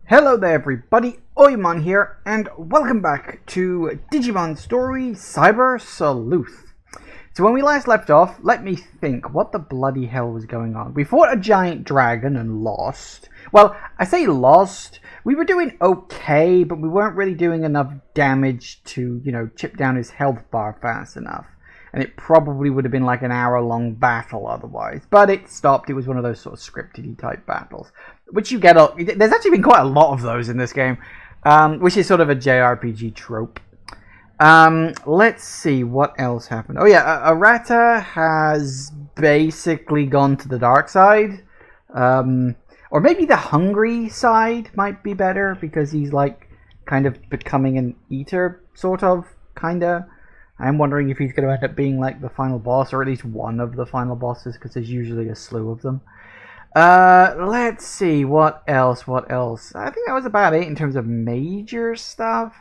Hello there everybody, Oymon here, and welcome back to Digimon Story Cyber Sleuth. So when we last left off, let me think, what the bloody hell was going on? We fought a giant dragon and lost. Well, I say lost, we were doing okay, but we weren't really doing enough damage to, chip down his health bar fast enough. And it probably would have been like an hour-long battle otherwise. But it stopped. It was one of those sort of scripted-y type battles. Which you get... There's actually been quite a lot of those in this game. Which is sort of a JRPG trope. Let's see what else happened. Oh yeah, Arata has basically gone to the dark side. Or maybe the hungry side might be better. Because he's like kind of becoming an eater, sort of, kinda. I'm wondering if he's going to end up being like the final boss, or at least one of the final bosses, because there's usually a slew of them. Let's see, what else? I think that was about it in terms of major stuff.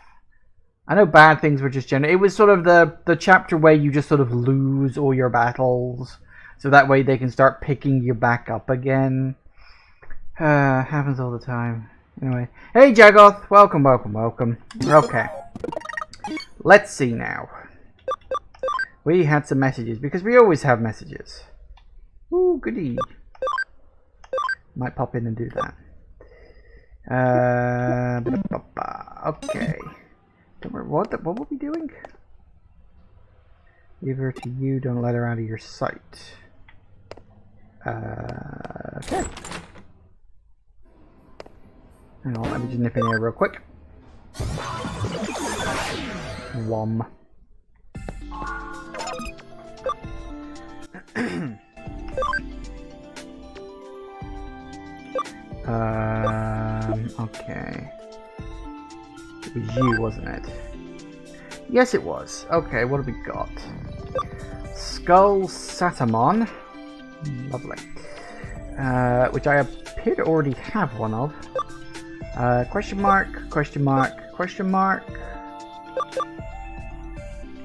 I know bad things were just general. It was sort of the chapter where you just sort of lose all your battles, so that way they can start picking you back up again. Happens all the time. Anyway, hey Jagoth, welcome. Okay, let's see now. We had some messages, because we always have messages. Ooh, goody. Might pop in and do that. Okay. Don't worry, what were we doing? Leave her to you, don't let her out of your sight. Okay. Hang on, let me just nip in here real quick. Whom. Okay. It was you, wasn't it? Yes, it was. Okay, what have we got? Skull Satamon. Lovely. Which I appear to already have one of. Question mark.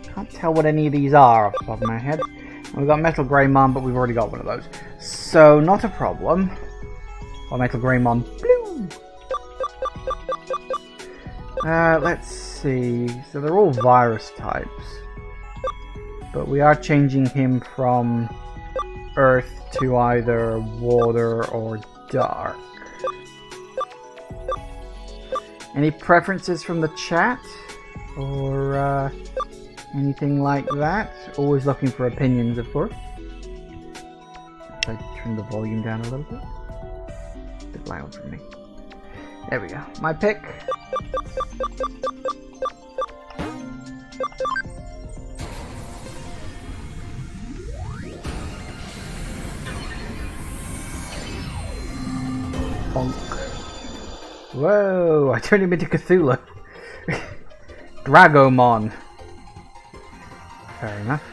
Can't tell what any of these are off the top of my head. We've got Metal Greymon, but we've already got one of those. So, not a problem. Or Metal Greymon. Blue! Let's see. So they're all virus types. But we are changing him from Earth to either water or dark. Any preferences from the chat? Or, anything like that? Always looking for opinions, of course. I turn the volume down a little bit. A bit loud for me. There we go. My pick. Bonk. Whoa! I turned him into Cthulhu. Dragomon. Fair enough.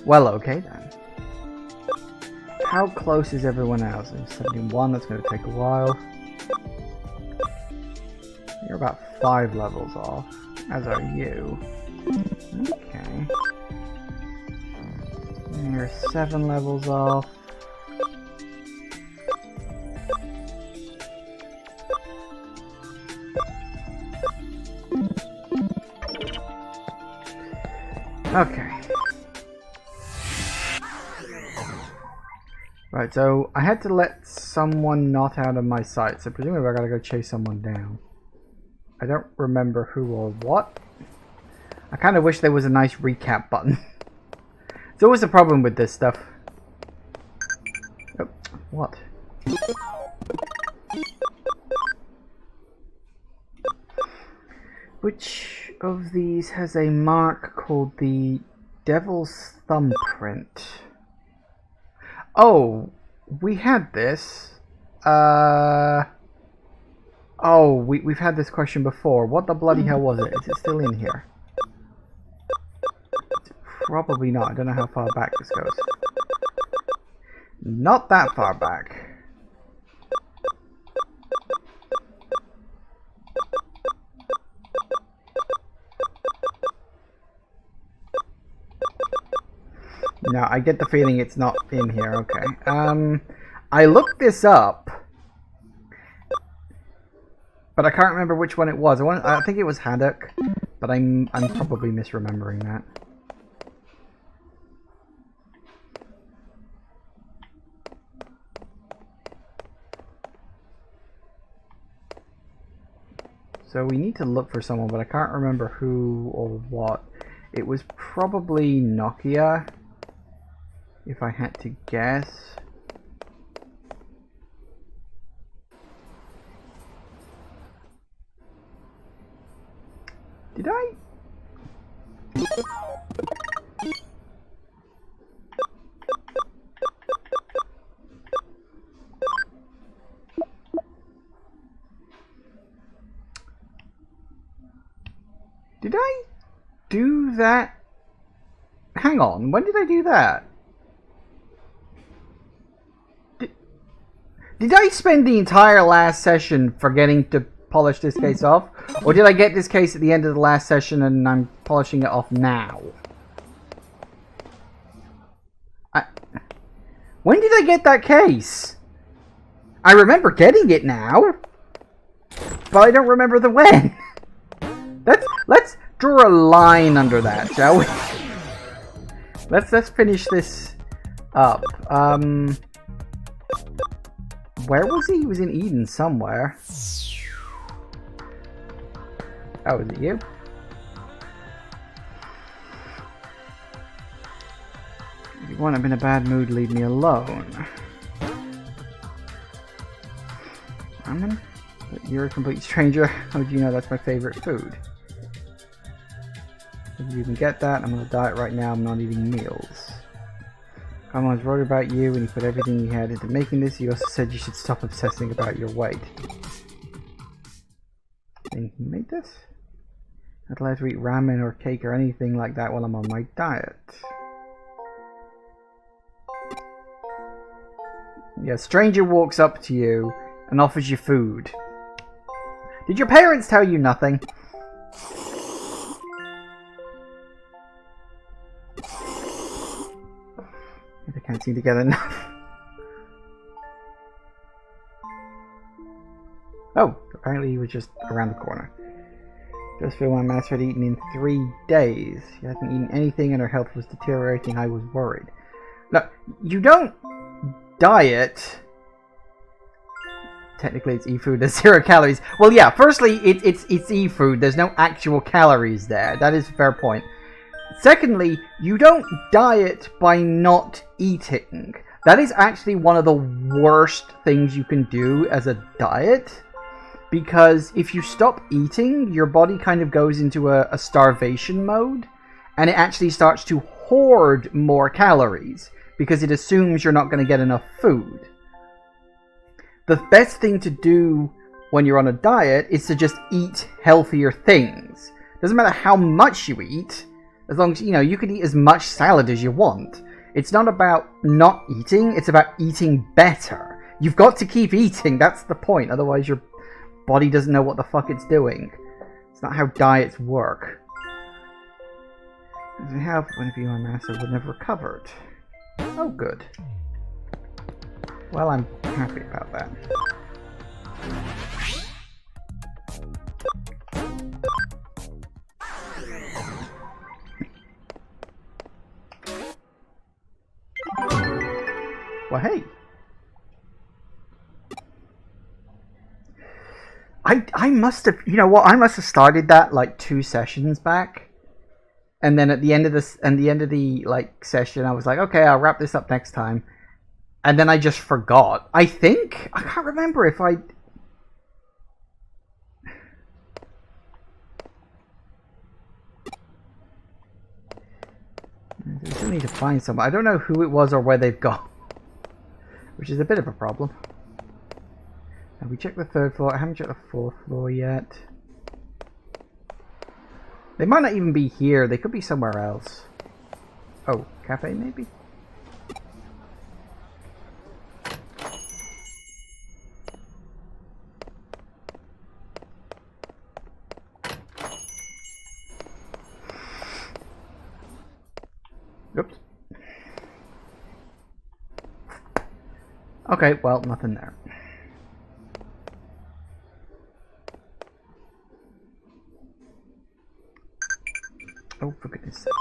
Well, okay then. How close is everyone else? I'm 71, that's going to take a while. You're about 5 levels off, as are you. Okay. And you're 7 levels off. Okay. Right, so I had to let someone not out of my sight, so presumably I gotta go chase someone down. I don't remember who or what. I kind of wish there was a nice recap button. It's always a problem with this stuff. Oh, what? Which of these has a mark called the Devil's Thumbprint? Oh, we had this. Oh, we've had this question before. What the bloody hell was it? Is it still in here? It's probably not. I don't know how far back this goes. Not that far back. No, I get the feeling it's not in here. Okay. I looked this up. but I can't remember which one it was. I think it was Haddock, but I'm probably misremembering that. So we need to look for someone, but I can't remember who or what. It was probably Nokia, if I had to guess. Did I? Did I do that? Hang on, when did I do that? Did I spend the entire last session forgetting to polish this case off? Or did I get this case at the end of the last session and I'm polishing it off now? When did I get that case? I remember getting it now, but I don't remember the when. Let's draw a line under that, shall we? Let's finish this up. Where was he? He was in Eden somewhere. Oh, is it you? If you want, I'm in a bad mood, leave me alone. Ramen? But you're a complete stranger. How do you know that's my favorite food? If you can get that, I'm on a diet right now. I'm not eating meals. Carmen's worried about you and he put everything he had into making this. He also said you should stop obsessing about your weight. And he made this? Not allowed to eat ramen or cake or anything like that while I'm on my diet. Yeah, a stranger walks up to you and offers you food. Did your parents tell you nothing? They can't seem to get enough. Oh, apparently he was just around the corner. Just feel my master had eaten in 3 days. She hadn't eaten anything and her health was deteriorating. I was worried. No, you don't diet. Technically it's e-food, there's 0 calories. Well, yeah, firstly, it's e-food. There's no actual calories there. That is a fair point. Secondly, you don't diet by not eating. That is actually one of the worst things you can do as a diet. Because if you stop eating, your body kind of goes into a starvation mode. And it actually starts to hoard more calories. Because it assumes you're not going to get enough food. The best thing to do when you're on a diet is to just eat healthier things. Doesn't matter how much you eat. As long as, you can eat as much salad as you want. It's not about not eating, it's about eating better. You've got to keep eating, that's the point. Otherwise your body doesn't know what the fuck it's doing. It's not how diets work. As I have, whenever my master would have recovered. Oh, good. Well, I'm happy about that. Well, hey. I must have, you know what? I must have started that like 2 sessions back, and then at the end of the like session, I was like, okay, I'll wrap this up next time, and then I just forgot. I can't remember if I. I still need to find someone. I don't know who it was or where they've gone, which is a bit of a problem. Have we checked the 3rd floor? I haven't checked the 4th floor yet. They might not even be here. They could be somewhere else. Oh, cafe maybe? Oops. Okay, well, nothing there. Oh, for goodness sake.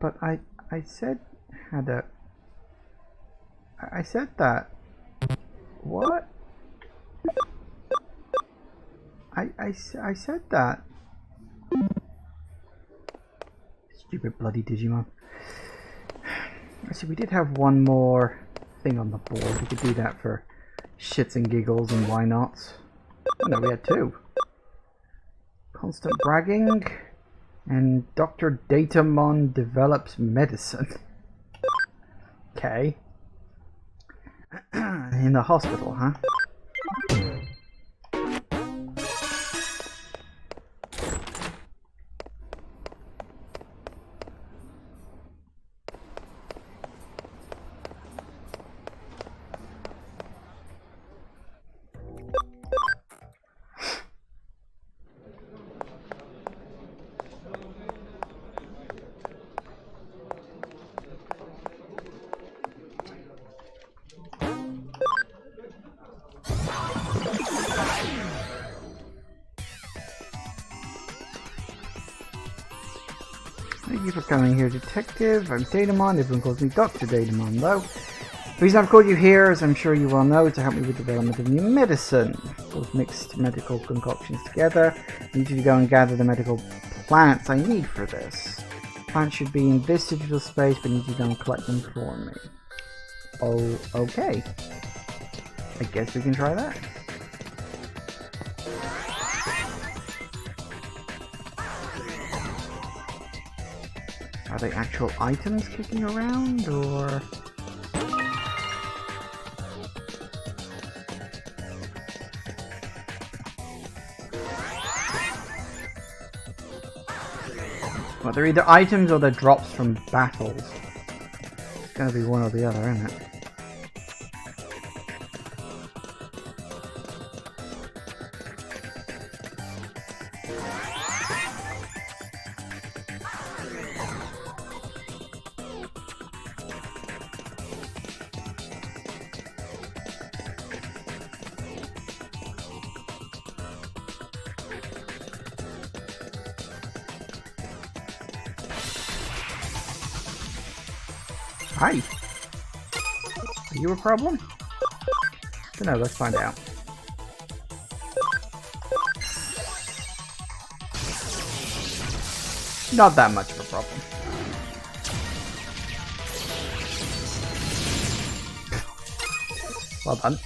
But I said had a... I said that. What? I said that. Stupid bloody Digimon. Actually, we did have one more thing on the board. We could do that for shits and giggles and why not. Oh no, we had two. Constant bragging and Dr. Datamon develops medicine. Okay. In the hospital, huh? Thank you for coming here, Detective. I'm Datamon. Everyone calls me Dr. Datamon, though. The reason I've called you here, as I'm sure you well know, is to help me with the development of new medicine. Both mixed medical concoctions together. I need you to go and gather the medical plants I need for this. Plants should be in this digital space, but I need you to go and collect them for me. Oh, okay. I guess we can try that. Are they actual items kicking around, or...? Well, they're either items or they're drops from battles. It's gonna be one or the other, isn't it? Hi! Are you a problem? Dunno, let's find out. Not that much of a problem. Well done.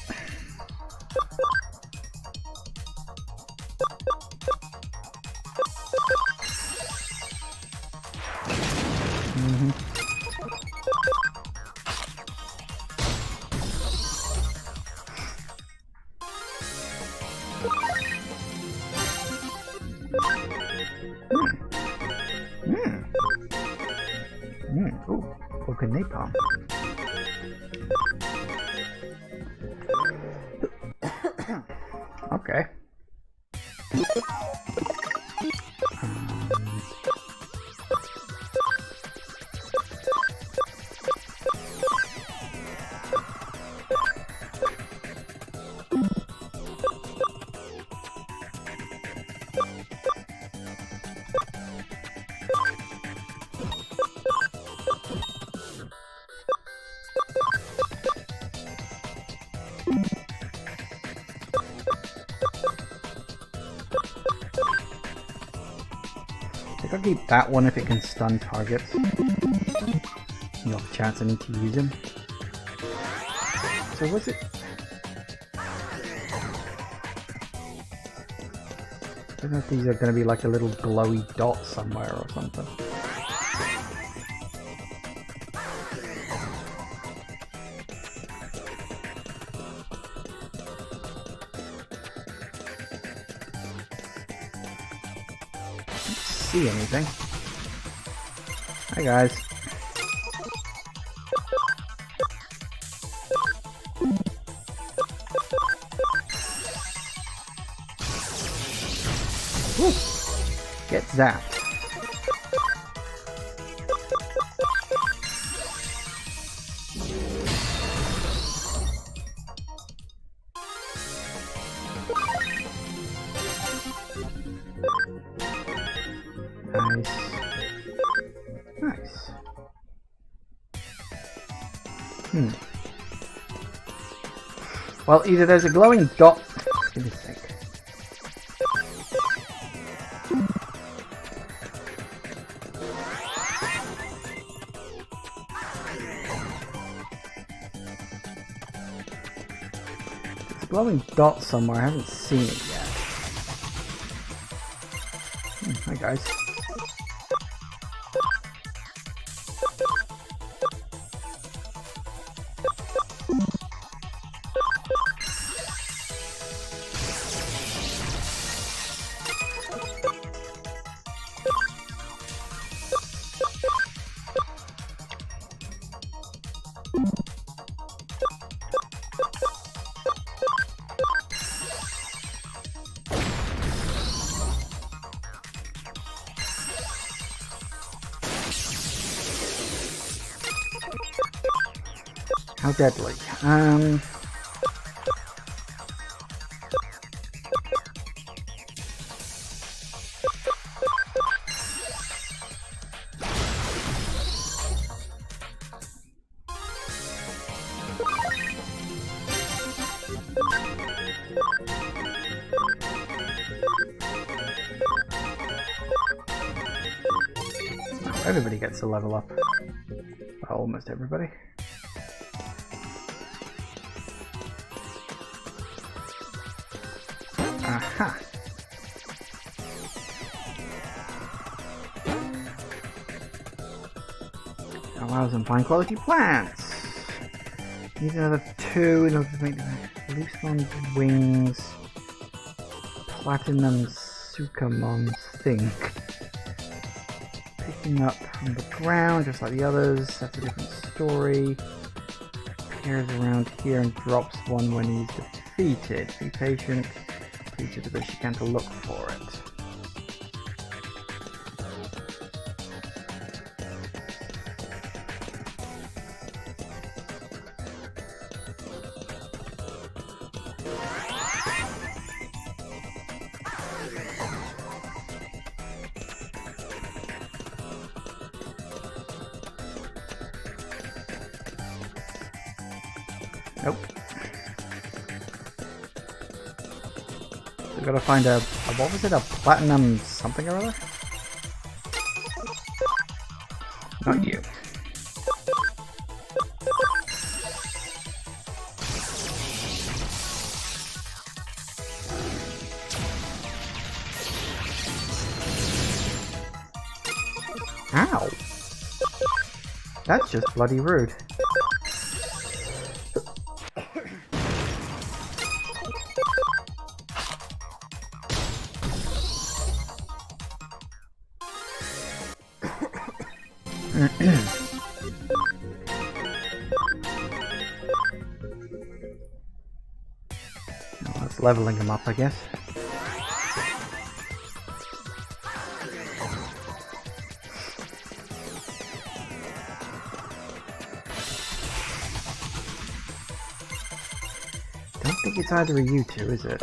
Ooh, broken napalm. Okay. I think I'll keep that one if it can stun targets. The off chance I need to use him. So was it? I don't know if these are going to be like a little glowy dot somewhere or something. See anything. Hi guys. Woo. Get zapped. Well, either there's a glowing dot... For goodness sake. There's a glowing dot somewhere. I haven't seen it yet. Hi, guys. How deadly? Everybody gets a level up. Well, almost everybody. Aha! Allows them fine quality plants. These are the two in order to make them loose on wings. Platinum Sukamon think. Picking up from the ground just like the others. That's a different story. Appears around here and drops one when he's defeated. Be patient. Please do the best you can to look for it. Nope. We gotta find a what was it? A platinum something or other? Not you. Ow! That's just bloody rude. Well, that's leveling him up, I guess. Don't think it's either of you two, is it?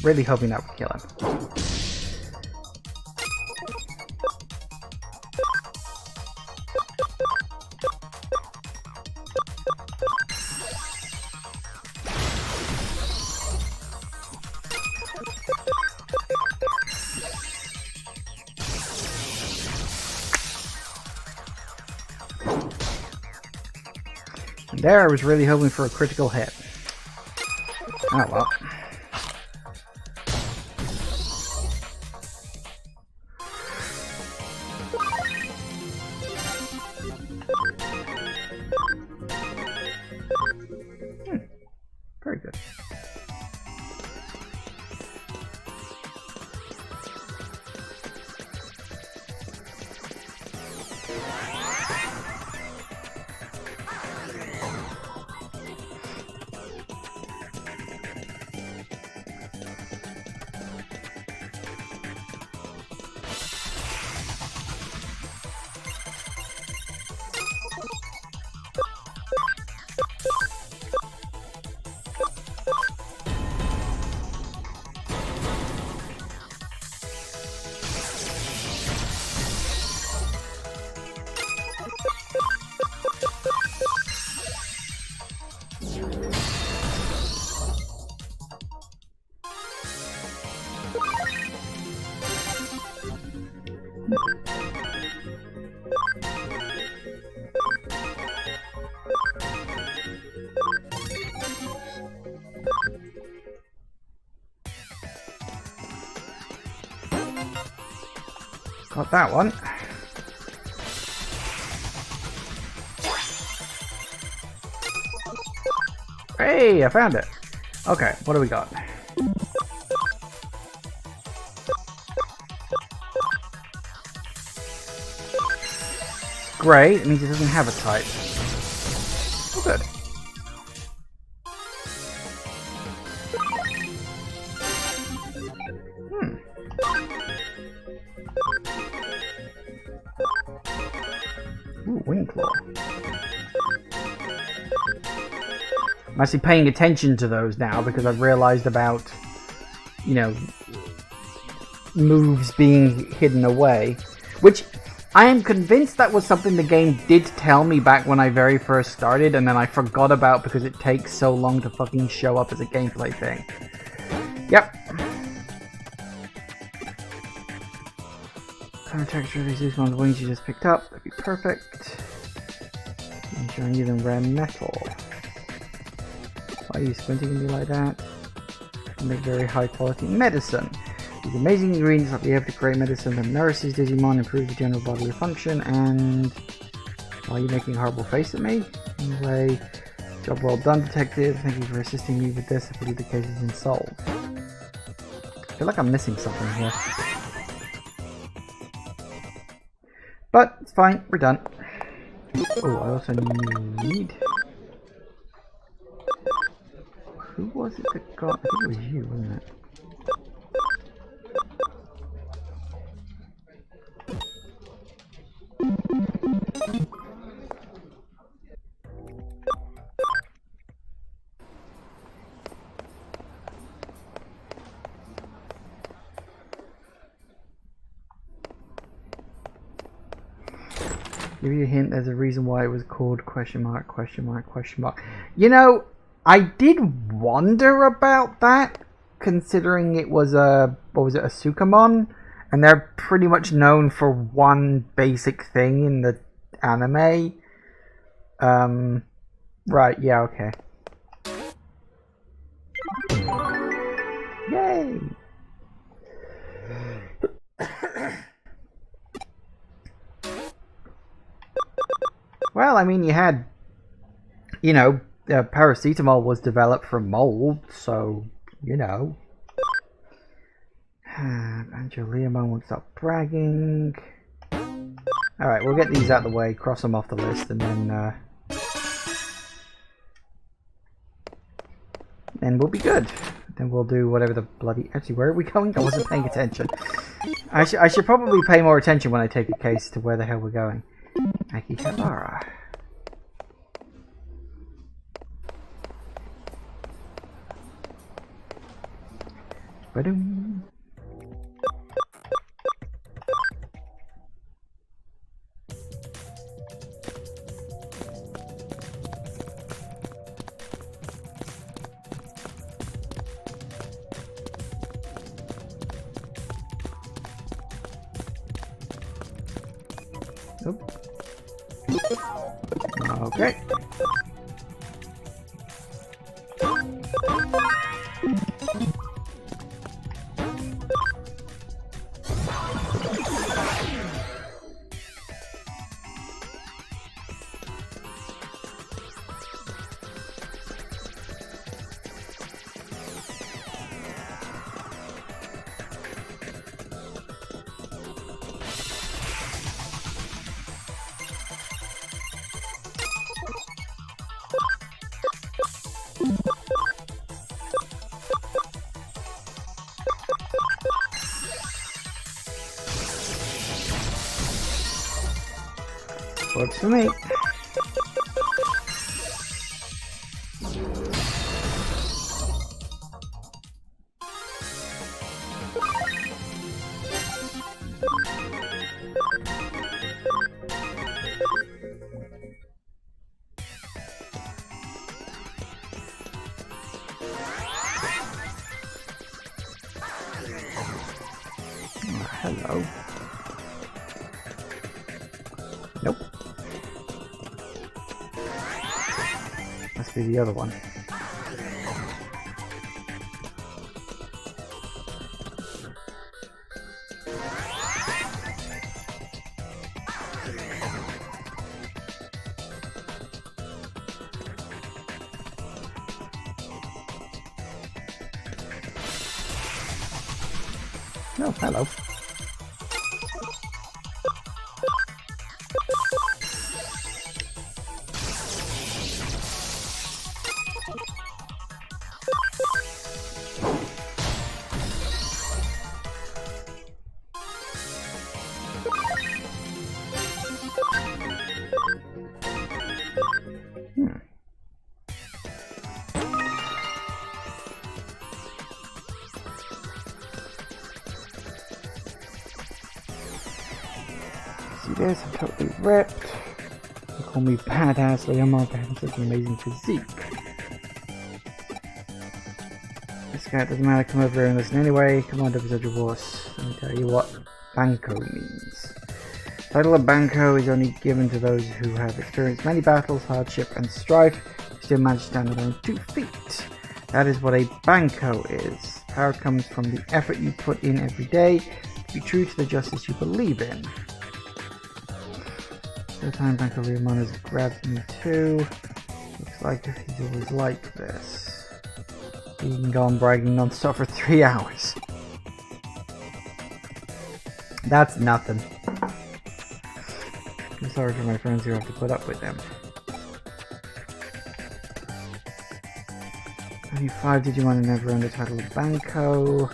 Really hoping that would kill him. And there I was really hoping for a critical hit. Oh well. Very good. Got that one. Hey, I found it. Okay, what do we got? Great, it means it doesn't have a type. Oh, good. Ooh, Wingclaw. I'm actually paying attention to those now because I've realized about, you know, moves being hidden away. Which, I am convinced that was something the game did tell me back when I very first started, and then I forgot about because it takes so long to fucking show up as a gameplay thing. Yep. Current texture releases one of the wings you just picked up. That'd be perfect. I'm showing you them rare metal. Why are you squinting at me like that? Make very high quality medicine. These amazing ingredients that we have to create medicine that nourishes Digimon, improves the general bodily function, and... Why are you making a horrible face at me? Anyway, job well done, detective. Thank you for assisting me with this. I believe the case has been solved. I feel like I'm missing something here. But, it's fine, we're done. Oh, I also need... Who was it that got... I think it was you, wasn't it? Give you a hint, there's a reason why it was called question mark, question mark, question mark. You know, I did wonder about that, considering it was a, what was it, a Sukamon? And they're pretty much known for one basic thing in the anime. Right, yeah, okay. Yay! Well, I mean, you had, you know, paracetamol was developed from mold, so, you know. Angeliamon won't stop bragging. Alright, we'll get these out of the way, cross them off the list, and then we'll be good. Then we'll do whatever the bloody... Actually, where are we going? I wasn't paying attention. I should probably pay more attention when I take a case to where the hell we're going. Akihabara. Ba-doom. Nope. Okay. Works for me. hello. Nope. Must be the other one. Oh, hello. See this? I'm totally ripped. They call me badass Leomon for having such an amazing physique. This guy doesn't matter, come over here and listen anyway. Come on, don't be such a wuss. Let me tell you what Banco means. The title of Banco is only given to those who have experienced many battles, hardship, and strife, who still manage to stand on their own 2 feet. That is what a Banco is. Power comes from the effort you put in every day to be true to the justice you believe in. The time Banco Leomon has grabbed me too. Looks like he's always like this. He can go on bragging non-stop for 3 hours. That's nothing. I'm sorry for my friends who have to put up with them. Only 5 Digimon and never earned the title of Banco.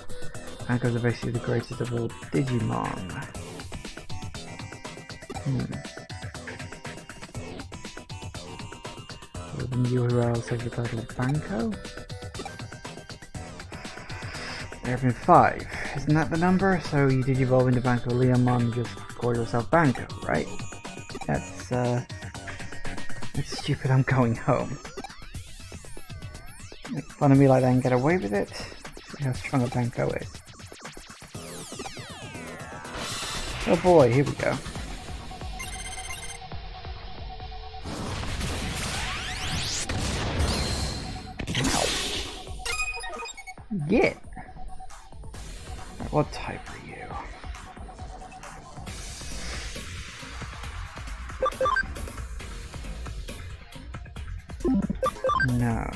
Bancos are basically the greatest of all Digimon. Than you who else has the title of Banco? There have been 5. Isn't that the number? So you did evolve into Banco Leomon and just call yourself Banco, right? That's stupid. I'm going home. Make fun of me like that and get away with it? See how strong a Banco is. Oh boy, here we go. Get. What type are you? No.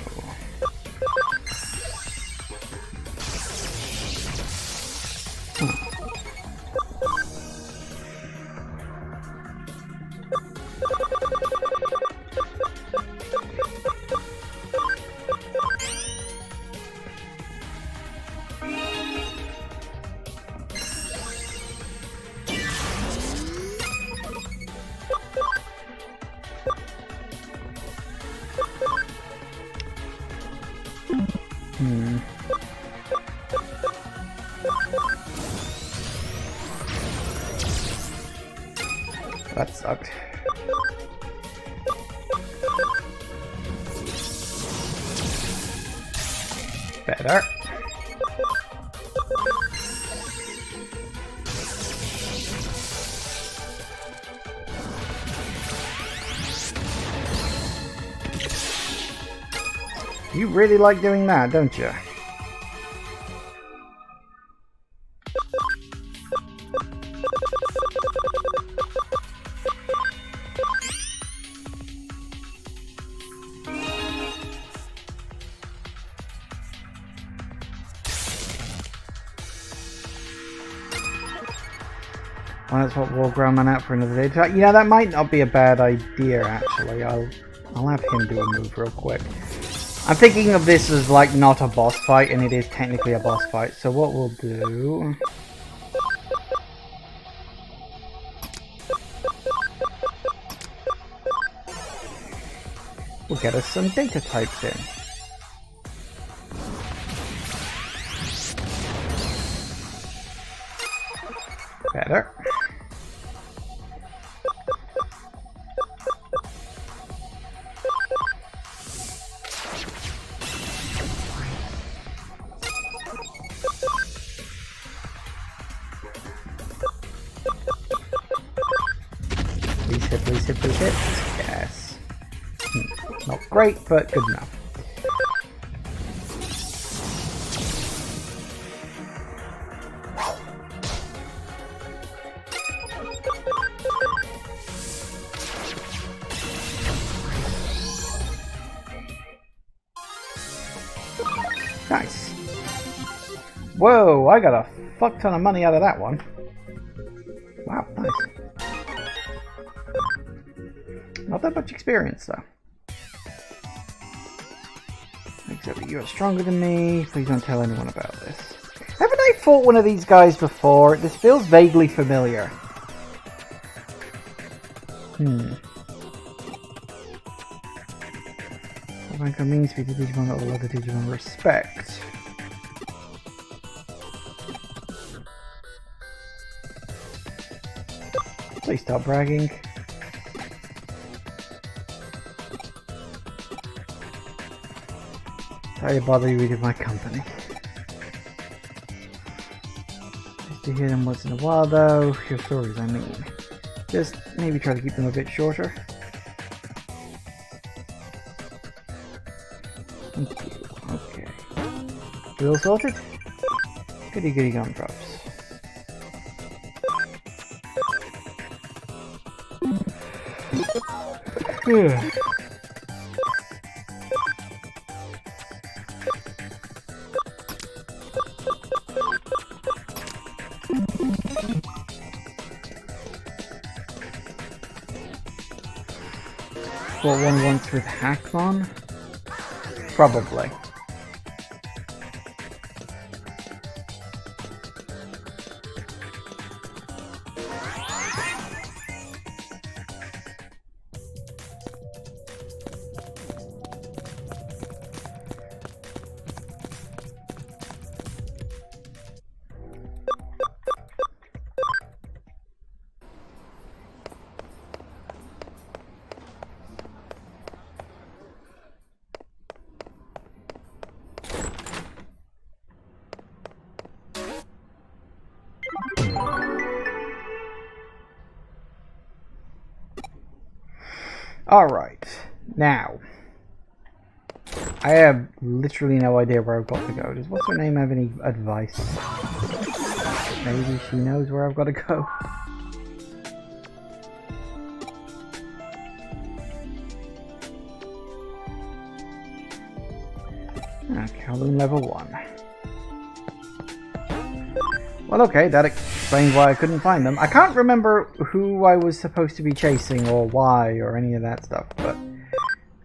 That sucked. Better. You really like doing that, don't you? Well, that's what we'll grow man out for another day. You know, that might not be a bad idea, actually. I'll have him do a move real quick. I'm thinking of this as, like, not a boss fight, and it is technically a boss fight. So what we'll do... we'll get us some data types in. Better. simply hit? Yes. Not great, but good enough. Nice. Whoa, I got a fuck ton of money out of that one. Wow, nice. Not that much experience, though. Except that you're stronger than me. Please don't tell anyone about this. Haven't I fought one of these guys before? This feels vaguely familiar. Rank means to be the Digimon that all other Digimon respect. Please stop bragging. Sorry to bother you with my company. Just to hear them once in a while though. Your stories, I mean. Just maybe try to keep them a bit shorter. Thank you. Okay. We all sorted? Goody goody gumdrops. What one wants with Hackmon? Probably. Alright, now, I have literally no idea where I've got to go. Does what's her name have any advice? Maybe she knows where I've got to go. Kowloon level 1. Well, okay, that explains why I couldn't find them. I can't remember who I was supposed to be chasing or why or any of that stuff, but...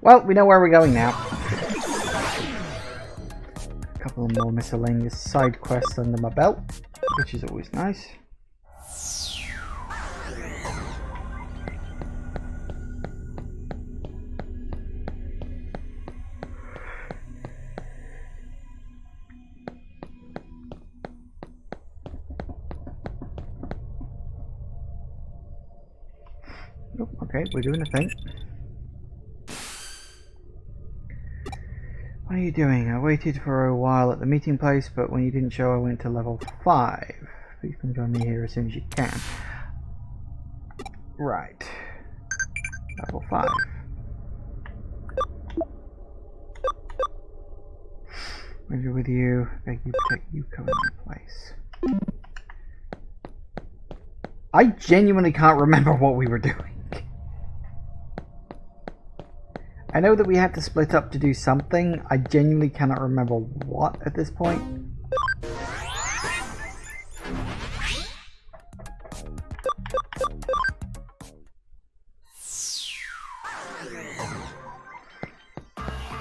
Well, we know where we're going now. A couple more miscellaneous side quests under my belt, which is always nice. Oh, okay, we're doing a thing. What are you doing? I waited for a while at the meeting place, but when you didn't show, I went to level 5. Please come join me here as soon as you can. Right. Level 5. Maybe with you, beg you protect Yuko in my place. I genuinely can't remember what we were doing. I know that we had to split up to do something. I genuinely cannot remember what at this point.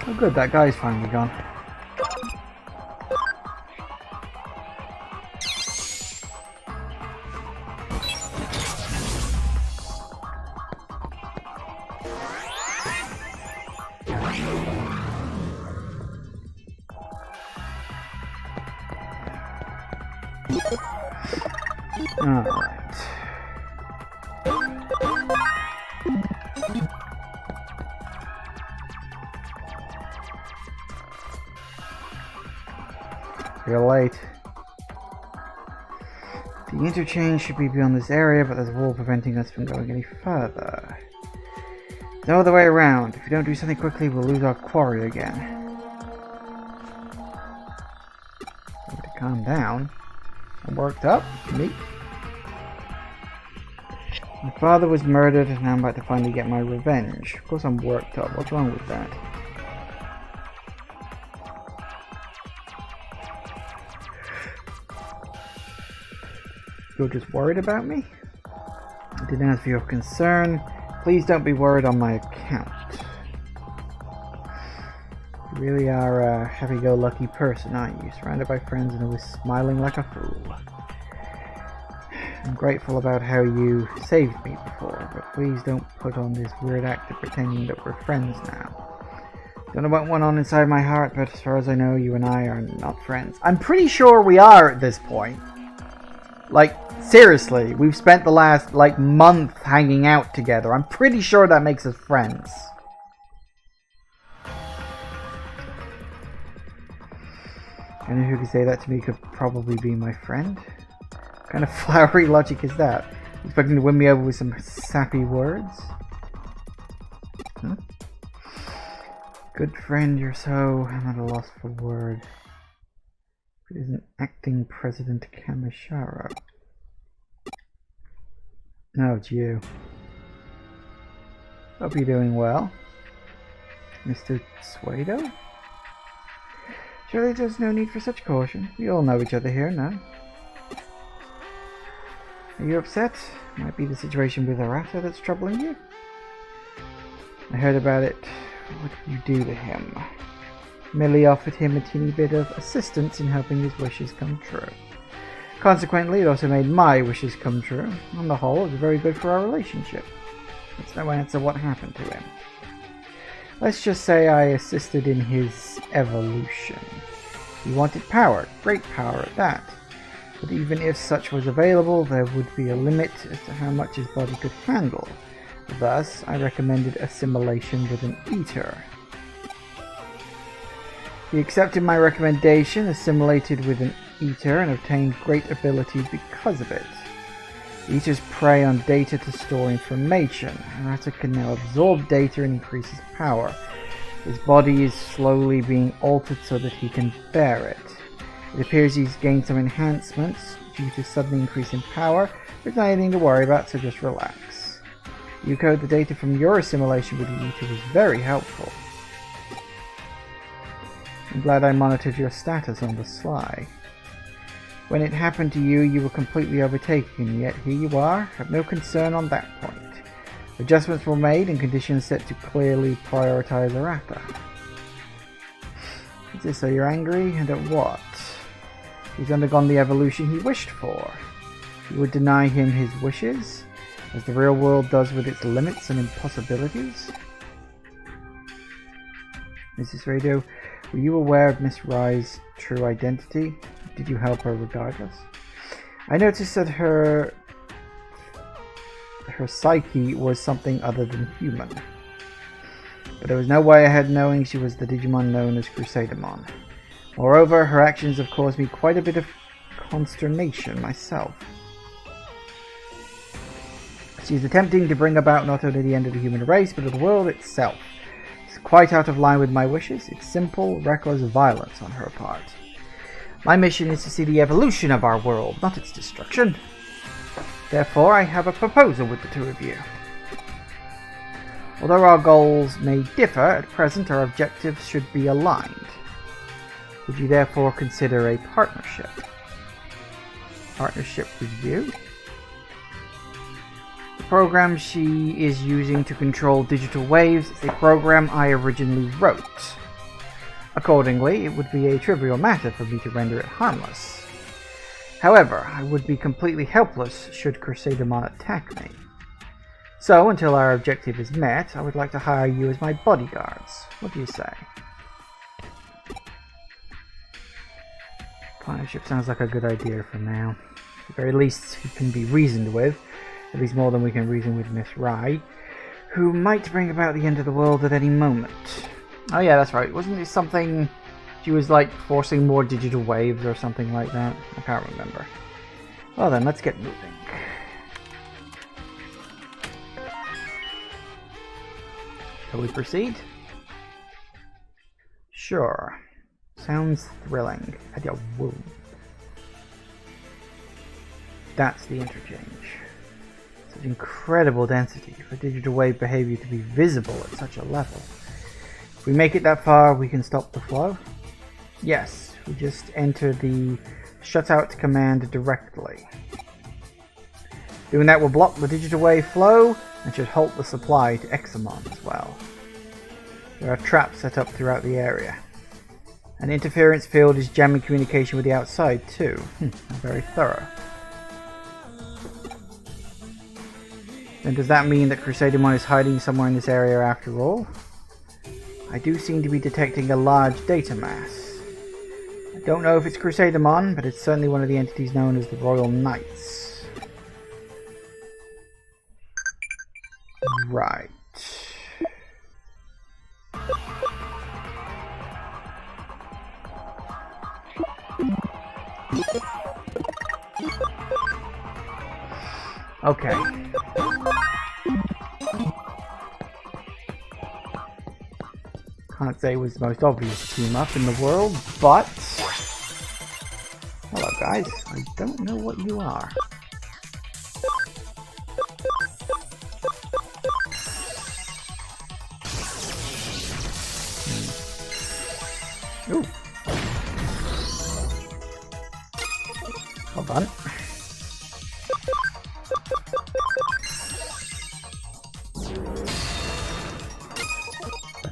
Oh good, that guy's finally gone. Alright. You're late. The interchange should be beyond this area, but there's a wall preventing us from going any further. No other way around. If we don't do something quickly, we'll lose our quarry again. To calm down. I'm worked up. Me. My father was murdered, and now I'm about to finally get my revenge. Of course I'm worked up. What's wrong with that? You're just worried about me? I didn't ask for your concern. Please don't be worried on my account. You really are a happy-go-lucky person, aren't you? Surrounded by friends and always smiling like a fool. I'm grateful about how you saved me before, but please don't put on this weird act of pretending that we're friends now. Don't know what went on inside my heart, but as far as I know, you and I are not friends. I'm pretty sure we are at this point. Like, seriously, we've spent the last, month hanging out together. I'm pretty sure that makes us friends. Anyone who could say that to me could probably be my friend. What kind of flowery logic is that? Expecting to win me over with some sappy words? Good friend, you're so... I'm at a loss for words. It isn't acting President Kamishara. No, it's you. Hope you're doing well. Mr. Suedo? Surely there's no need for such caution. We all know each other here, no? Are you upset? Might be the situation with Arata that's troubling you? I heard about it. What did you do to him? Merely offered him a teeny bit of assistance in helping his wishes come true. Consequently, it also made my wishes come true. On the whole, it was very good for our relationship. That's no answer what happened to him. Let's just say I assisted in his evolution. He wanted power, great power at that. But even if such was available, there would be a limit as to how much his body could handle. Thus, I recommended assimilation with an eater. He accepted my recommendation, assimilated with an eater, and obtained great abilities because of it. Eaters prey on data to store information. Arata can now absorb data and increase his power. His body is slowly being altered so that he can bear it. It appears he's gained some enhancements due to sudden increase in power. There's not anything to worry about, so just relax. You code the data from your assimilation with the eater was very helpful. I'm glad I monitored your status on the sly. When it happened to you, you were completely overtaken, yet here you are, have no concern on that point. Adjustments were made and conditions set to clearly prioritize Arata. Is this so you're angry? And at what? He's undergone the evolution he wished for. You would deny him his wishes, as the real world does with its limits and impossibilities? Mrs. Radio, were you aware of Miss Rai's true identity? Did you help her regardless? I noticed that her psyche was something other than human. But there was no way ahead knowing she was the Digimon known as Crusadamon. Moreover, her actions have caused me quite a bit of consternation myself. She is attempting to bring about not only the end of the human race, but of the world itself. It's quite out of line with my wishes. It's simple, reckless violence on her part. My mission is to see the evolution of our world, not its destruction. Therefore, I have a proposal with the two of you. Although our goals may differ, at present our objectives should be aligned. Would you therefore consider a partnership? Partnership with you? The program she is using to control digital waves is a program I originally wrote. Accordingly, it would be a trivial matter for me to render it harmless. However, I would be completely helpless should Crusadamon attack me. So, until our objective is met, I would like to hire you as my bodyguards. What do you say? Partnership sounds like a good idea for now. At the very least, he can be reasoned with. At least more than we can reason with Miss Rai, who might bring about the end of the world at any moment. Oh yeah, that's right. Wasn't it something... she was like forcing more digital waves or something like that? I can't remember. Well then, let's get moving. Shall we proceed? Sure. Sounds thrilling. Whoa. That's the interchange. Such incredible density for digital wave behavior to be visible at such a level. If we make it that far, we can stop the flow? Yes, we just enter the shutout command directly. Doing that will block the digital wave flow and should halt the supply to Examon as well. There are traps set up throughout the area. An interference field is jamming communication with the outside too. Very thorough. Then does that mean that Crusadermon is hiding somewhere in this area after all? I do seem to be detecting a large data mass. I don't know if it's Crusadermon, but it's certainly one of the entities known as the Royal Knights. Right. Okay. Can't say it was the most obvious team up in the world, but... Hello guys, I don't know what you are. Ooh. Hold on.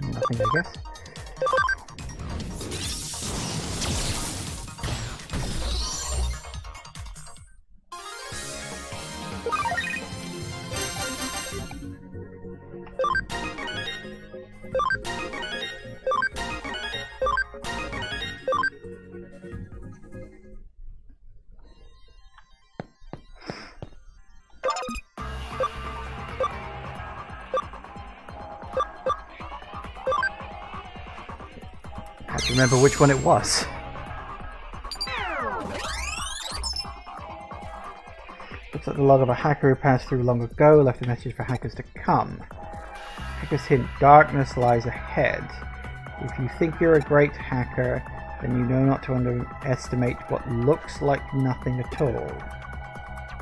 Nothing, I guess. Remember which one it was. Looks like the log of a hacker who passed through long ago left a message for hackers to come. Hackers hint darkness lies ahead. If you think you're a great hacker, then you know not to underestimate what looks like nothing at all.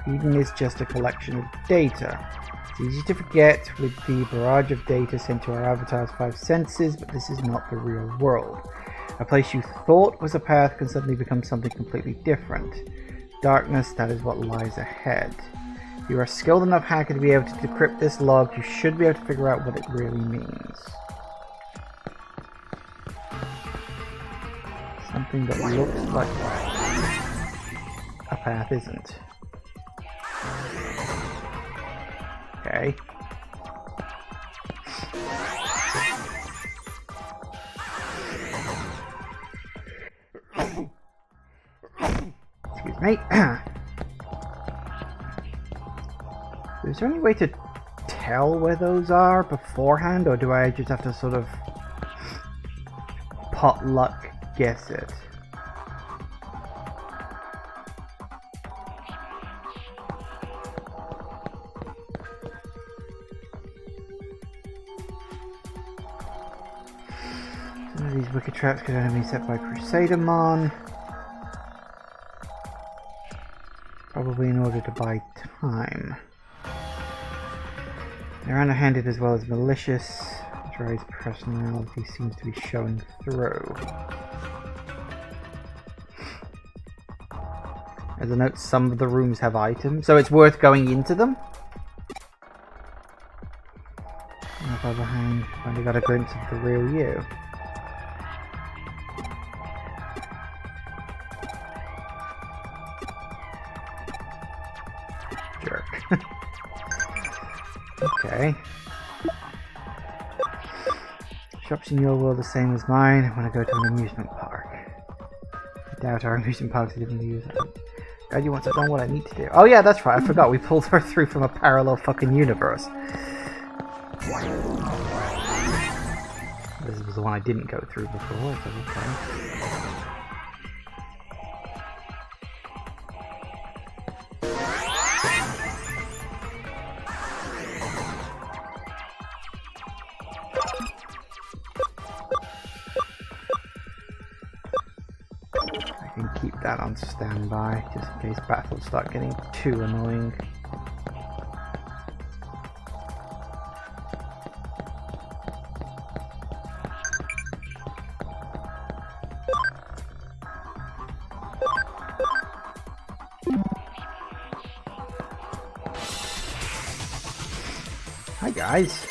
Eden is just a collection of data. It's easy to forget with the barrage of data sent to our avatar's five senses, but this is not the real world. A place you thought was a path can suddenly become something completely different. Darkness, that is what lies ahead. If you are a skilled enough hacker to be able to decrypt this log, you should be able to figure out what it really means. Something that looks like a path isn't. Okay. Excuse me. Is there any way to tell where those are beforehand, or do I just have to sort of potluck guess it? Some of these wicked traps could only be set by Crusadermon. Probably in order to buy time. They're underhanded as well as malicious. Dre's personality seems to be showing through. As a note, some of the rooms have items, so it's worth going into them. On the other hand, I've only got a glimpse of the real you. Jerk. Okay. Shops in your world the same as mine when I go to an amusement park. I doubt our amusement parks are even use it. Reggie once I've done what I need to do. Oh yeah, that's right, I forgot we pulled her through from a parallel fucking universe. This was the one I didn't go through before, so okay. that on standby, just in case battles start getting too annoying. Hi guys.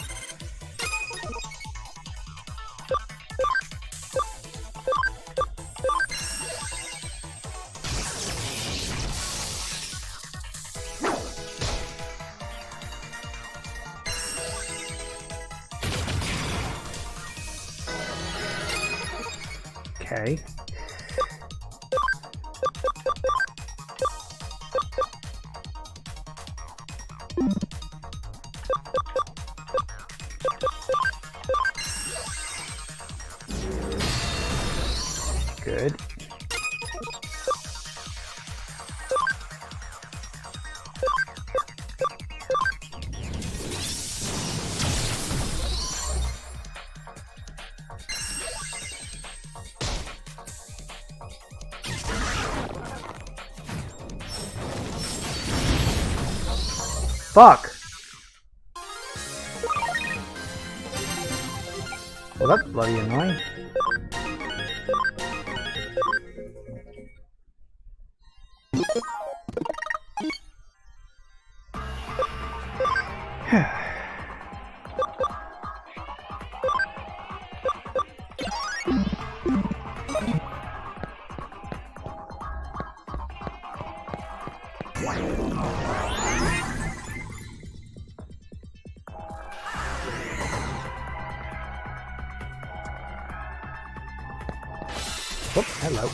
Okay. Good. Fuck! Well, that's bloody annoying. Oh, hello.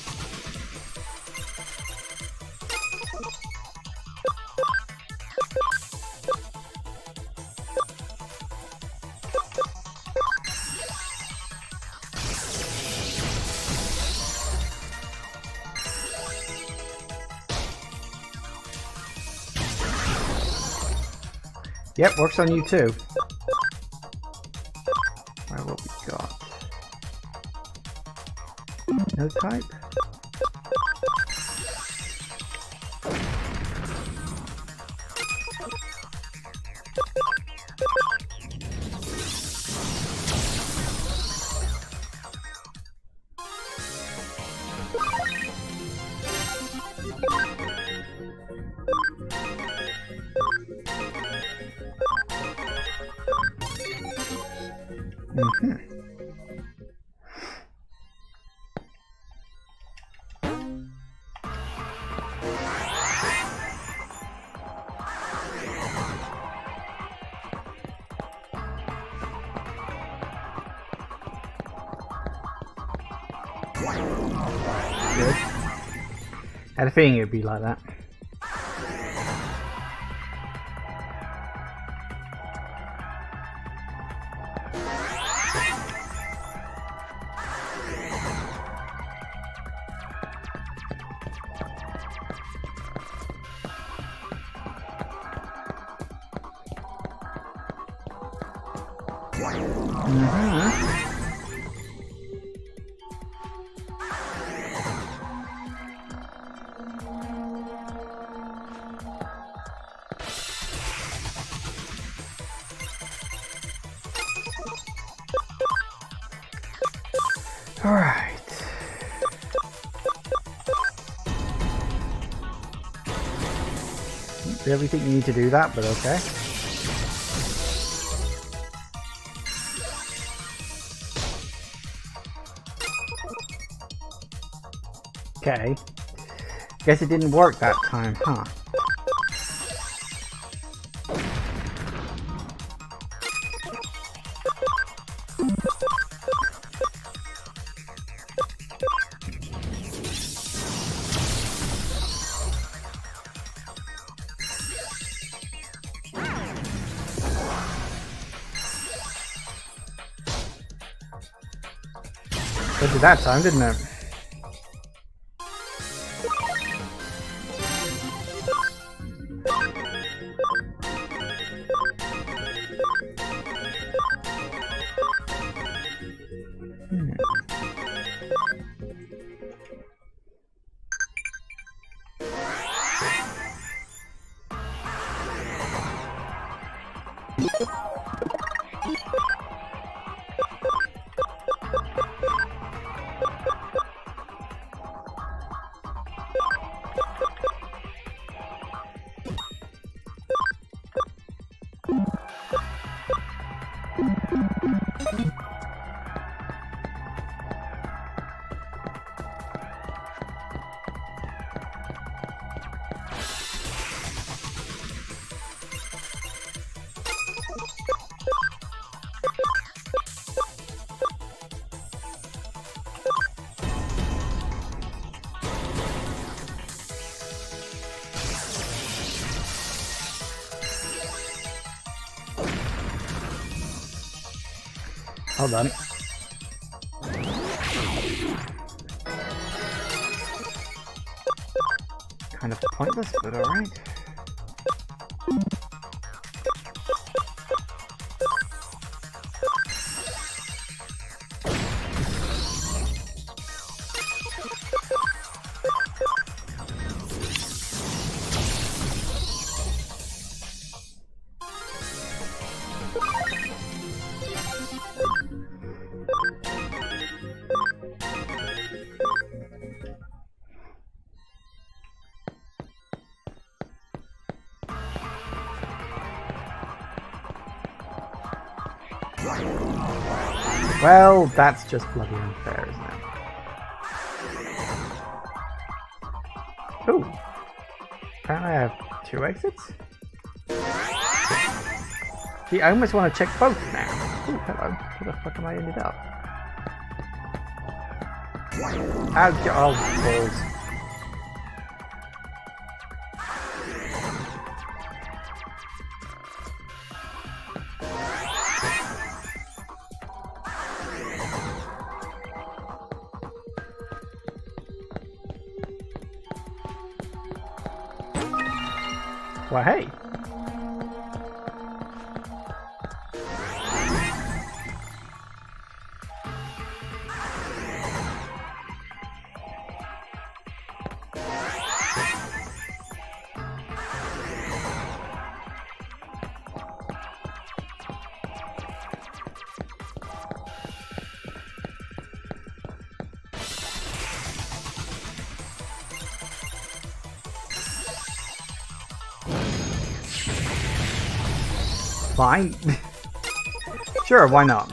Yep, works on you too. Alright, what we got? No type? Mm-hmm. Good. Had a feeling it'd be like that. Mm-hmm. All right. Really think you need to do that, but okay. Okay. Guess it didn't work that time, huh? It did that time, didn't it? Hold on. Kind of pointless, but alright. Well, that's just bloody unfair, isn't it? Ooh. Apparently I have 2 exits? See, I almost want to check both now. Ooh, hello. Where the fuck am I ended up? Oh, balls. Well, hey. Fine. Sure, why not?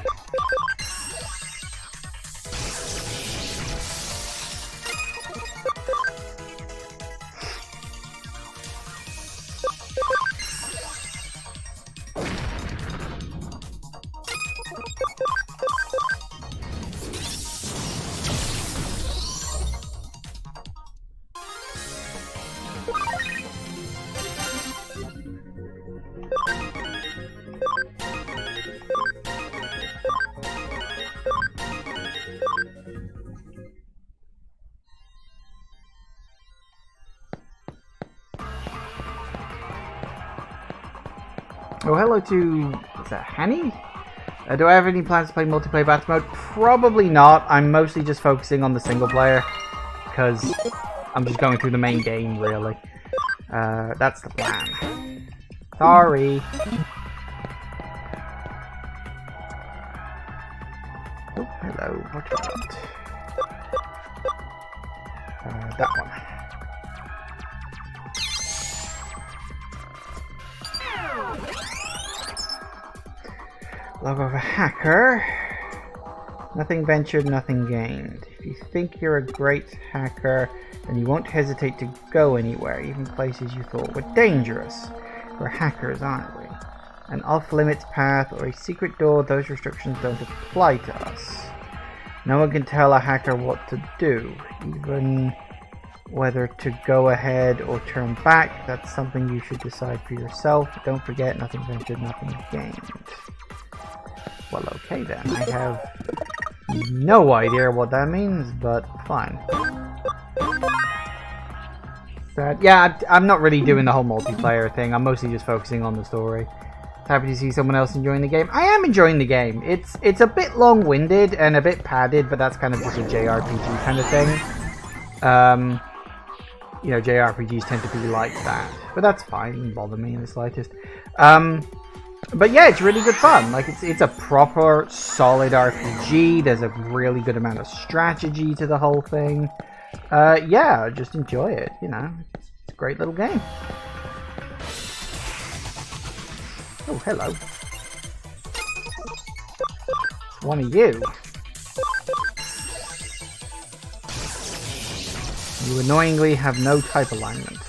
Oh, hello to... is that Hanny? Do I have any plans to play multiplayer battle mode? Probably not. I'm mostly just focusing on the single player. Because I'm just going through the main game, really. That's the plan. Sorry. Oh, hello. What do you want? That one. Love of a hacker. Nothing ventured, nothing gained. If you think you're a great hacker, then you won't hesitate to go anywhere, even places you thought were dangerous. We're hackers, aren't we? An off-limits path or a secret door, those restrictions don't apply to us. No one can tell a hacker what to do, even whether to go ahead or turn back. That's something you should decide for yourself. Don't forget, nothing ventured, nothing gained. Well, okay then. I have no idea what that means, but fine. Yeah, I'm not really doing the whole multiplayer thing. I'm mostly just focusing on the story. Happy to see someone else enjoying the game. I am enjoying the game. It's a bit long-winded and a bit padded, but that's kind of just a JRPG kind of thing. You know, JRPGs tend to be like that, but that's fine. It doesn't bother me in the slightest. But yeah, it's really good fun. Like it's a proper solid RPG. There's a really good amount of strategy to the whole thing. Yeah, just enjoy it. You know, it's a great little game. Oh, hello. It's one of you. You annoyingly have no type alignment.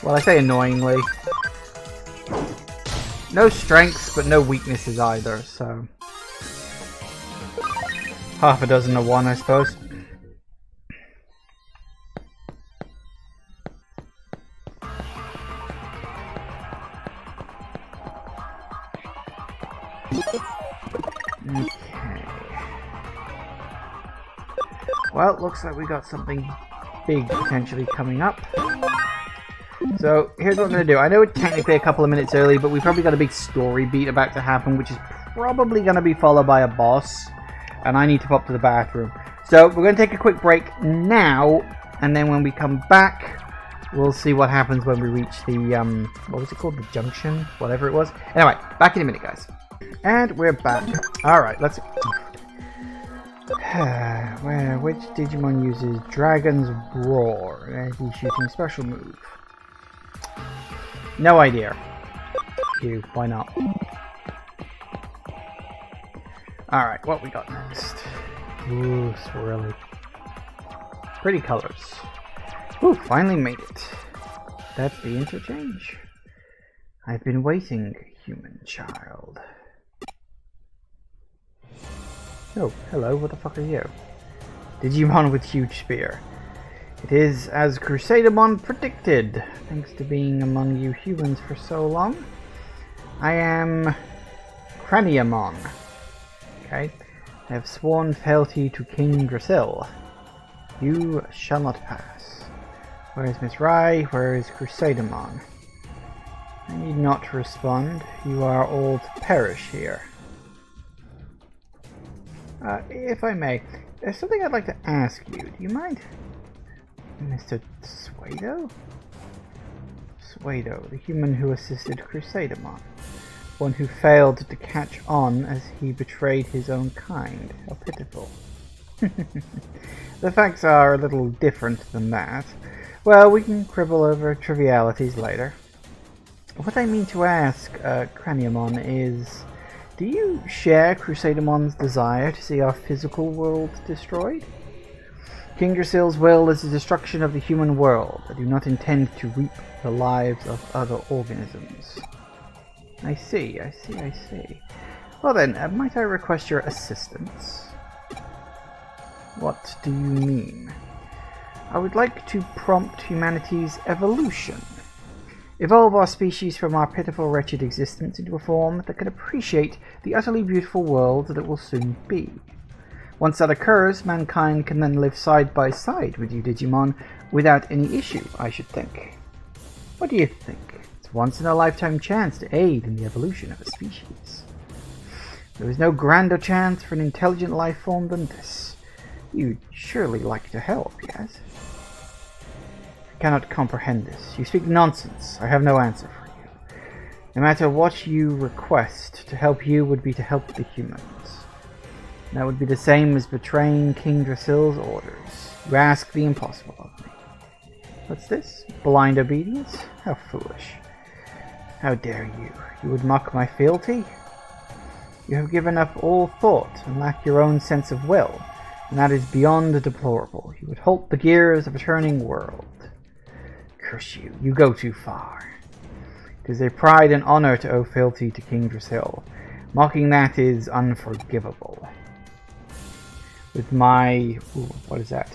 Well, I say annoyingly. No strengths, but no weaknesses either, so... half a dozen of one, I suppose. Okay. Well, looks like we got something big potentially coming up. So, here's what I'm going to do. I know it's technically a couple of minutes early, but we've probably got a big story beat about to happen, which is probably going to be followed by a boss. And I need to pop to the bathroom. So, we're going to take a quick break now, and then when we come back, we'll see what happens when we reach the, what was it called? The junction? Whatever it was. Anyway, back in a minute, guys. And we're back. Alright, let's... which Digimon uses Dragon's Roar? Anti-shooting special move. No idea. You, why not? Alright, what we got next? Ooh, swirly. Pretty colors. Ooh, finally made it. That's the interchange. I've been waiting, human child. Oh, hello, what the fuck are you? Digimon with huge spear. It is as Crusadamon predicted, thanks to being among you humans for so long. I am Craniamon. Okay. I have sworn fealty to King Drasil. You shall not pass. Where is Miss Rai? Where is Crusadamon? I need not respond. You are all to perish here. If I may, there's something I'd like to ask you. Do you mind? Mr. Suedo? Suedo, the human who assisted Crusadamon. One who failed to catch on as he betrayed his own kind. How pitiful. The facts are a little different than that. Well, we can quibble over trivialities later. What I mean to ask, Craniamon, is... do you share Crusadamon's desire to see our physical world destroyed? King Drasil's will is the destruction of the human world. I do not intend to reap the lives of other organisms. I see. Well then, might I request your assistance? What do you mean? I would like to prompt humanity's evolution. Evolve our species from our pitiful, wretched existence into a form that can appreciate the utterly beautiful world that it will soon be. Once that occurs, mankind can then live side by side with you Digimon without any issue, I should think. What do you think? It's a once-in-a-lifetime chance to aid in the evolution of a species. There is no grander chance for an intelligent life form than this. You'd surely like to help, yes? I cannot comprehend this. You speak nonsense. I have no answer for you. No matter what you request, to help you would be to help the humans. That would be the same as betraying King Drasil's orders. You ask the impossible of me. What's this? Blind obedience? How foolish. How dare you? You would mock my fealty? You have given up all thought and lack your own sense of will, and that is beyond deplorable. You would halt the gears of a turning world. Curse you, you go too far. It is a pride and honor to owe fealty to King Drasil. Mocking that is unforgivable. With my... ooh, what is that?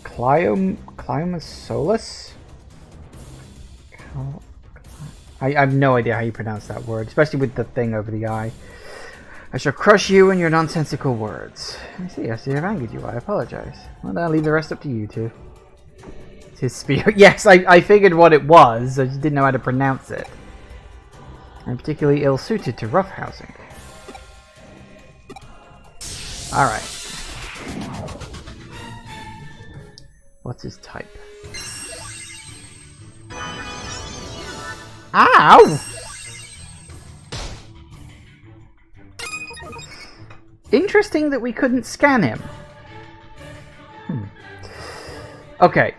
Climasolus? I have no idea how you pronounce that word, especially with the thing over the eye. I shall crush you and your nonsensical words. I see I've angered you. I apologize. Well, I'll leave the rest up to you two. It's his spear. Yes, I figured what it was. I just didn't know how to pronounce it. I'm particularly ill-suited to roughhousing. Alright. What's his type? Ow! Interesting that we couldn't scan him. Okay.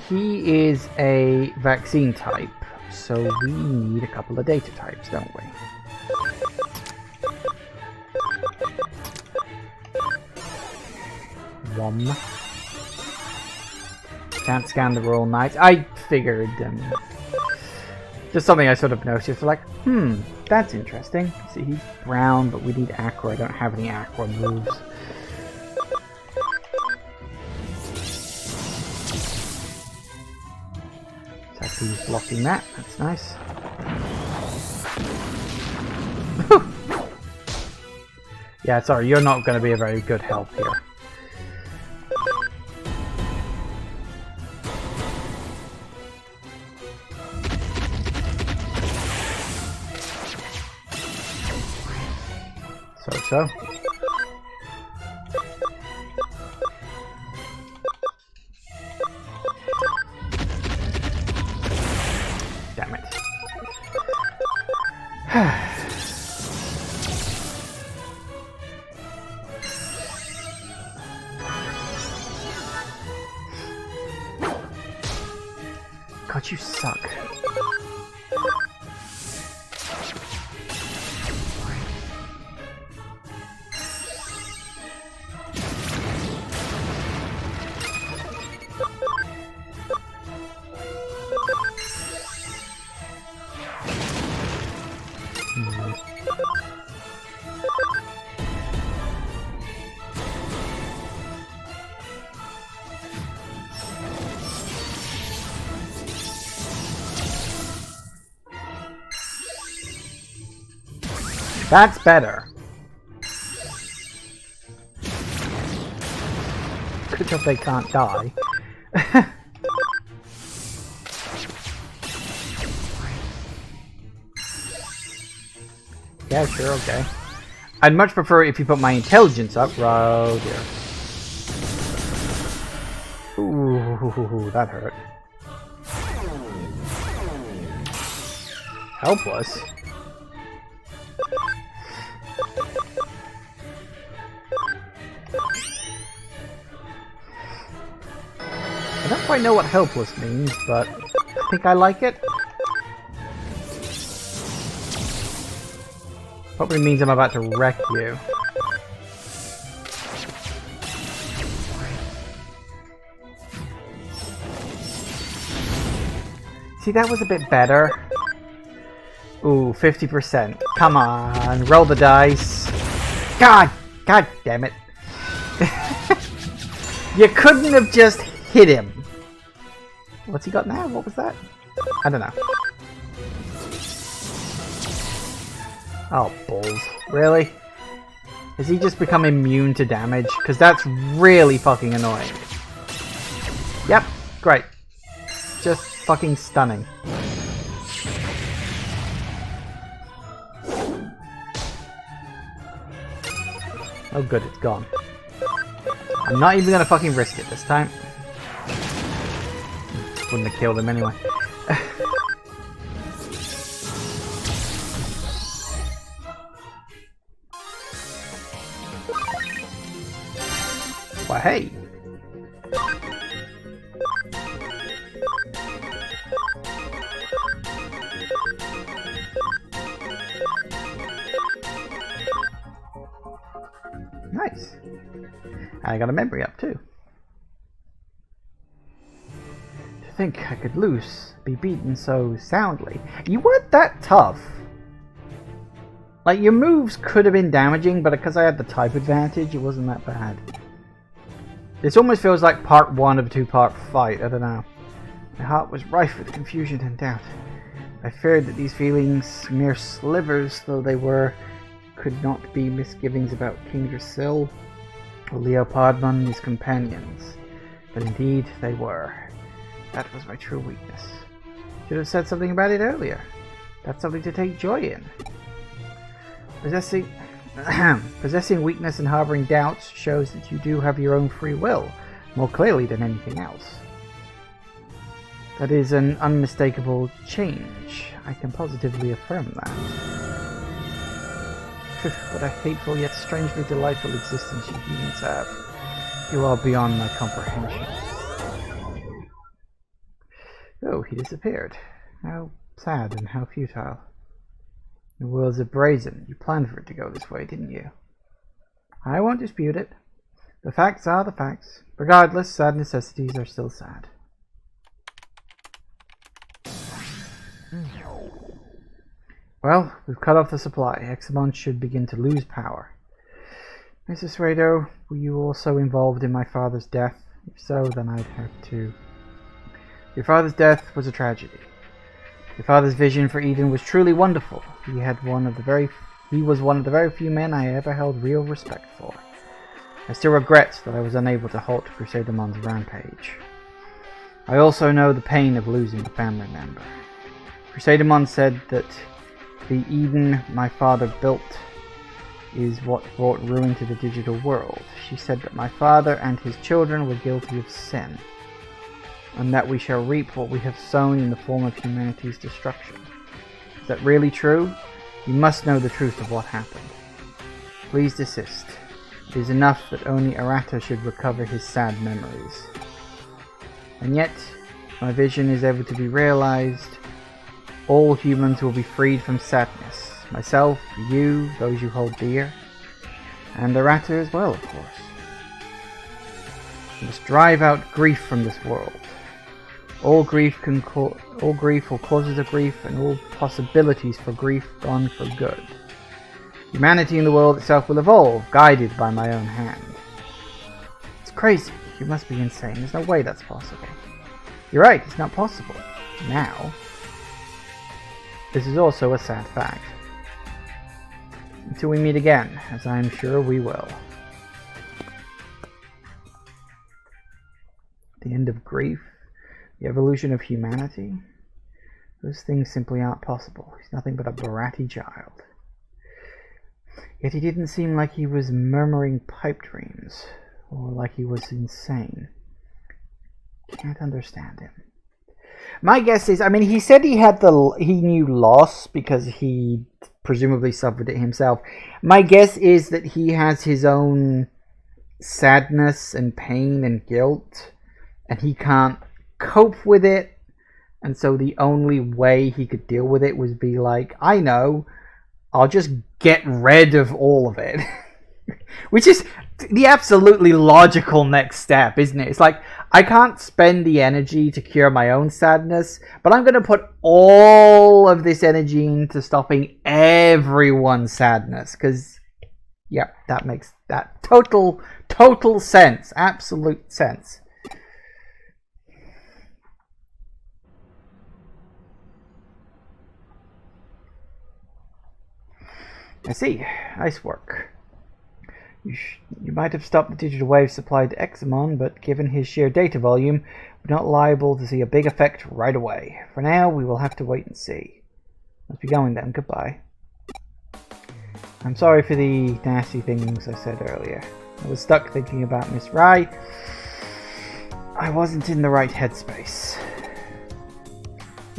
He is a vaccine type, so we need a couple of data types, don't we? Can't scan the Royal Knights. I figured, just something I sort of noticed. Like, that's interesting. See, he's brown, but we need Aqua. I don't have any Aqua moves. So he's blocking that. That's nice. Yeah, sorry, you're not going to be a very good help here. So. Damn it. God, you suck. That's better. Good job they can't die. Yeah, sure, okay. I'd much prefer if you put my intelligence up. Oh dear. Ooh, that hurt. Helpless. I don't quite know what helpless means, but I think I like it. Probably means I'm about to wreck you. See, that was a bit better. Ooh, 50%. Come on, roll the dice. God damn it. You couldn't have just hit him. What's he got now? What was that? I don't know. Oh, balls. Really? Has he just become immune to damage? Because that's really fucking annoying. Yep, great. Just fucking stunning. Oh good, it's gone. I'm not even gonna fucking risk it this time. Wouldn't have killed him anyway. Why, hey! Nice. And I got a memory up too. To think I could lose, be beaten so soundly. You weren't that tough. Like, your moves could have been damaging, but because I had the type advantage, it wasn't that bad. This almost feels like part one of a two-part fight, I don't know. My heart was rife with confusion and doubt. I feared that these feelings, mere slivers though they were, could not be misgivings about King Drasil or Leopardmon and his companions. But indeed they were. That was my true weakness. Should have said something about it earlier. That's something to take joy in. Possessing weakness and harboring doubts shows that you do have your own free will, more clearly than anything else. That is an unmistakable change. I can positively affirm that. What a hateful yet strangely delightful existence you humans have. You are beyond my comprehension. Oh, he disappeared. How sad and how futile. The world's a brazen. You planned for it to go this way, didn't you? I won't dispute it. The facts are the facts. Regardless, sad necessities are still sad. Well, we've cut off the supply. Examon should begin to lose power. Mrs. Rado, were you also involved in my father's death? If so, then I'd have to. Your father's death was a tragedy. Your father's vision for Eden was truly wonderful. He was one of the very few men I ever held real respect for. I still regret that I was unable to halt Crusadermon's rampage. I also know the pain of losing a family member. Crusadermon said that the Eden my father built is what brought ruin to the digital world. She said that my father and his children were guilty of sin, and that we shall reap what we have sown in the form of humanity's destruction. Is that really true? You must know the truth of what happened. Please desist. It is enough that only Arata should recover his sad memories. And yet, my vision is able to be realized. All humans will be freed from sadness. Myself, you, those you hold dear, and Arata as well, of course. We must drive out grief from this world. All grief or causes of grief, and all possibilities for grief gone for good. Humanity and the world itself will evolve, guided by my own hand. It's crazy. You must be insane. There's no way that's possible. You're right, it's not possible. Now. This is also a sad fact. Until we meet again, as I am sure we will. The end of grief, the evolution of humanity, those things simply aren't possible. He's nothing but a bratty child. Yet he didn't seem like he was murmuring pipe dreams, or like he was insane. Can't understand him. My guess is, I mean, he said he knew loss because he presumably suffered it himself. My guess is that he has his own sadness and pain and guilt, and he can't cope with it, and so the only way he could deal with it was be like, I know, I'll just get rid of all of it. Which is the absolutely logical next step, isn't it? It's like, I can't spend the energy to cure my own sadness, but I'm going to put all of this energy into stopping everyone's sadness. Because, yeah, that makes that total sense. Absolute sense. I see. Nice work. You might have stopped the digital wave supply to Examon, but given his sheer data volume, we're not liable to see a big effect right away. For now, we will have to wait and see. Must be going then. Goodbye. I'm sorry for the nasty things I said earlier. I was stuck thinking about Miss Rai. I wasn't in the right headspace.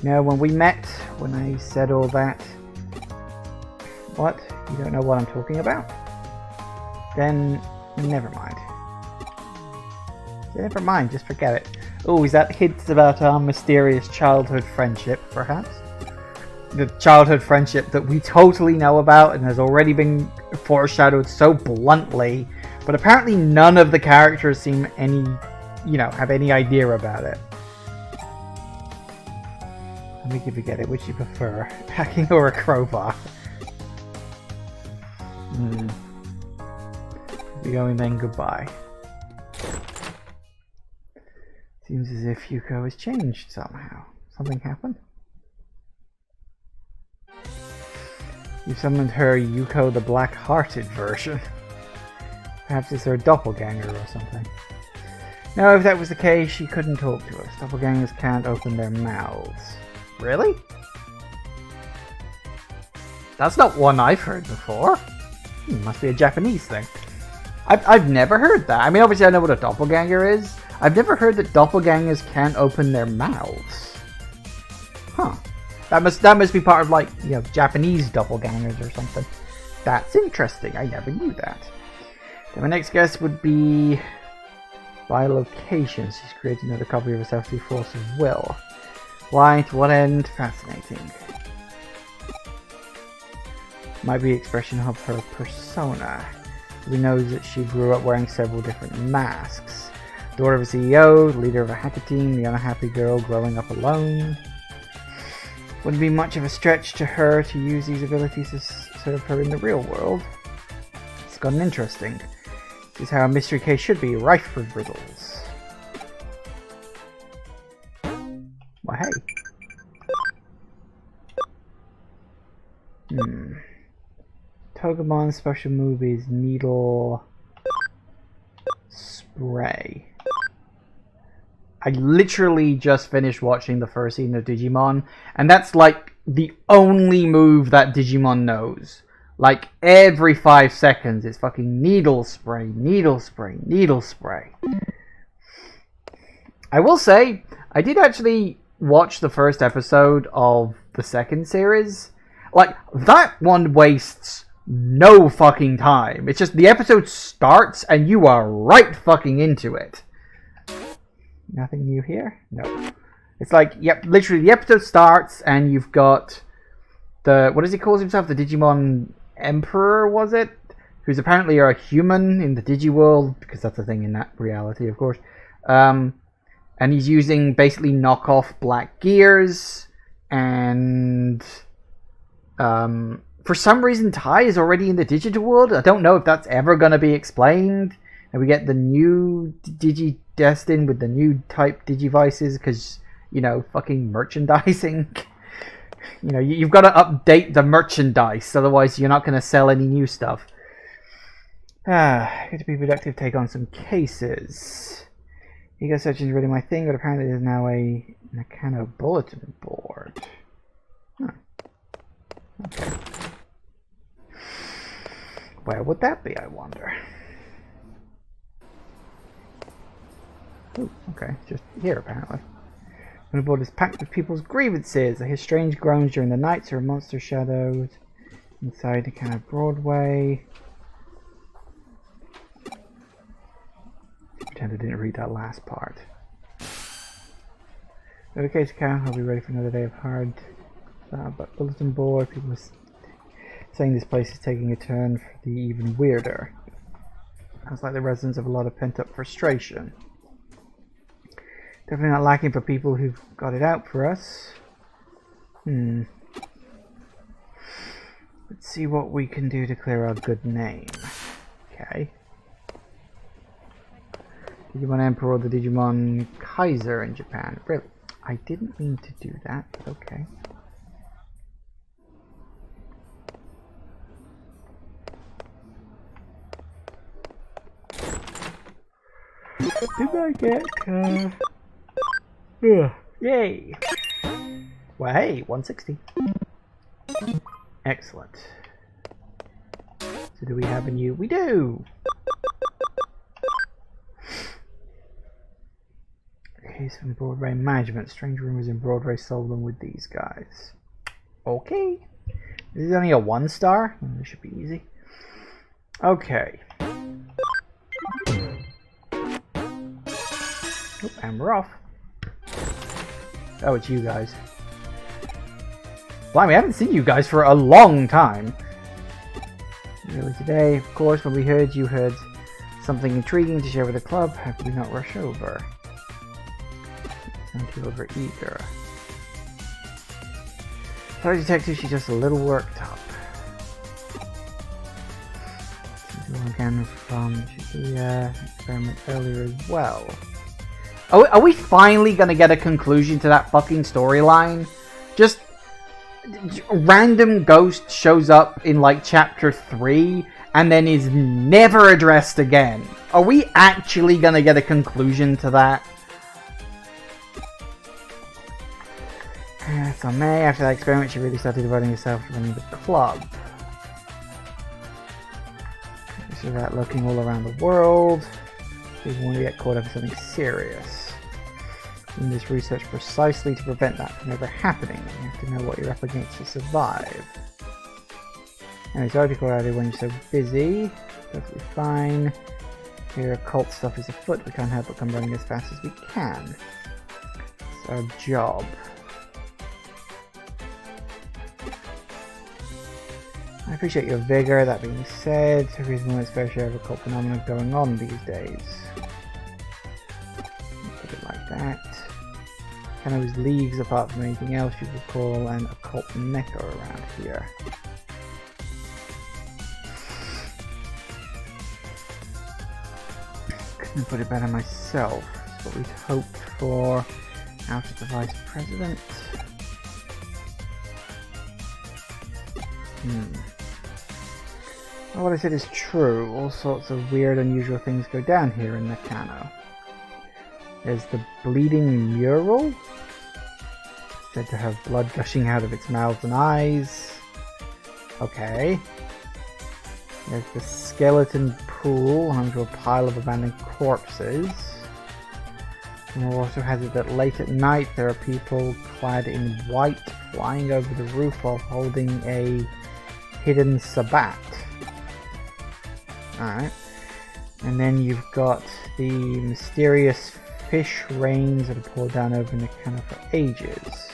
You know, when we met, when I said all that... What? You don't know what I'm talking about? Then, never mind. Never mind, just forget it. Oh, is that hints about our mysterious childhood friendship, perhaps? The childhood friendship that we totally know about and has already been foreshadowed so bluntly, but apparently none of the characters seem have any idea about it. Let me forget it, which you prefer, hacking or a crowbar? Be going then, goodbye. Seems as if Yuko has changed somehow. Something happened? You summoned her Yuko the Black-Hearted version. Perhaps it's her doppelganger or something. No, if that was the case, she couldn't talk to us. Doppelgangers can't open their mouths. Really? That's not one I've heard before. Must be a Japanese thing. I've never heard that. I mean, obviously I know what a doppelganger is. I've never heard that doppelgangers can't open their mouths. Huh. That must be part of, like, you know, Japanese doppelgangers or something. That's interesting. I never knew that. Then my next guess would be by location. She's created another copy of herself through force of will. Why? To what end? Fascinating. Might be expression of her persona. We know that she grew up wearing several different masks. Daughter of a CEO, leader of a hacker team, the unhappy girl growing up alone. Wouldn't be much of a stretch to her to use these abilities to serve her in the real world. It's gotten interesting. This is how a mystery case should be, rife with riddles. Well, hey. Togemon special movies, needle spray. I literally just finished watching the first season of Digimon, and that's like the only move that Digimon knows. Like every 5 seconds it's fucking needle spray, needle spray, needle spray. I will say, I did actually watch the first episode of the second series. Like, that one wastes no fucking time. It's just the episode starts and you are right fucking into it. Nothing new here? No. It's like, yep, literally the episode starts and you've got the, what does he call himself? The Digimon Emperor, was it? Who's apparently a human in the Digiworld, because that's a thing in that reality, of course. And he's using basically knockoff black gears, and for some reason Tai is already in the digital world. I don't know if that's ever going to be explained. And we get the new Digi-Destin with the new type Digivices, because, you know, fucking merchandising. You know, you've got to update the merchandise, otherwise you're not going to sell any new stuff. Good to be productive, take on some cases. Ego searching is really my thing, but apparently there's now a Nakano bulletin board. Huh. Okay. Where would that be, I wonder? Ooh, okay, just here apparently. The board is packed with people's grievances. I hear strange groans during the nights or monster shadows inside the kind of Broadway. Pretend I didn't read that last part. In the case account, I'll be ready for another day of hard. But bulletin board, people are saying this place is taking a turn for the even weirder. Sounds like the residents have a lot of pent-up frustration. Definitely not lacking for people who've got it out for us. Let's see what we can do to clear our good name. Okay. Digimon Emperor or the Digimon Kaiser in Japan. Really? I didn't mean to do that, but okay. Did I get yay! Well, hey, 160. Excellent. So do we have a new? We do! Case from Broadway management. Strange rumors in Broadway sold them with these guys. Okay. This is only a 1 star. This should be easy. Okay. Oh, and we're off. Oh, it's you guys. Blimey, I haven't seen you guys for a long time. Really today, of course, when we heard you had something intriguing to share with the club, how could we not rush over? Sound too over eager. Sorry, detective, she's just a little worked up. Again from the experiment earlier as well. Are we finally gonna get a conclusion to that fucking storyline? Just random ghost shows up in like chapter 3 and then is never addressed again. Are we actually gonna get a conclusion to that? So May, after that experiment, she really started devoting herself to running the club. So that looking all around the world. We want to get caught up in something serious. In this research precisely to prevent that from ever happening. You have to know what you're up against to survive. And it's hard to call out when you're so busy. Perfectly fine. Here, occult stuff is afoot. We can't help but come running as fast as we can. It's our job. I appreciate your vigor. That being said, there is more fair share of occult phenomena going on these days. Put it like that. Kind of was leagues apart from anything else you could call an occult mecca around here. Couldn't put it better myself. It's what we'd hoped for out of the Vice President. Well, what I said is true. All sorts of weird, unusual things go down here in Nakano. There's the bleeding mural, said to have blood gushing out of its mouth and eyes. Okay. There's the skeleton pool hung to a pile of abandoned corpses. And it also has it that late at night there are people clad in white flying over the roof while holding a hidden sabbat. Alright. And then you've got the mysterious fish rains that have poured down over Nakano for ages.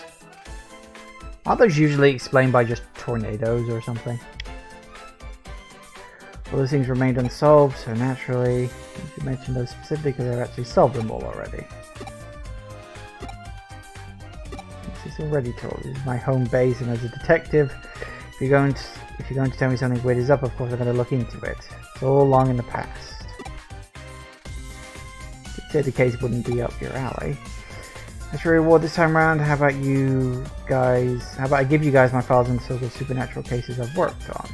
Aren't those usually explained by just tornadoes or something? Well, those things remained unsolved, so naturally, you should mention those specifically because I've actually solved them all already. This is already told. This is my home base, and as a detective, if you're going to tell me something weird is up, of course I'm going to look into it. It's all long in the past. I'd say the case wouldn't be up your alley. As your reward this time around, how about I give you guys my files on the so-called supernatural cases I've worked on.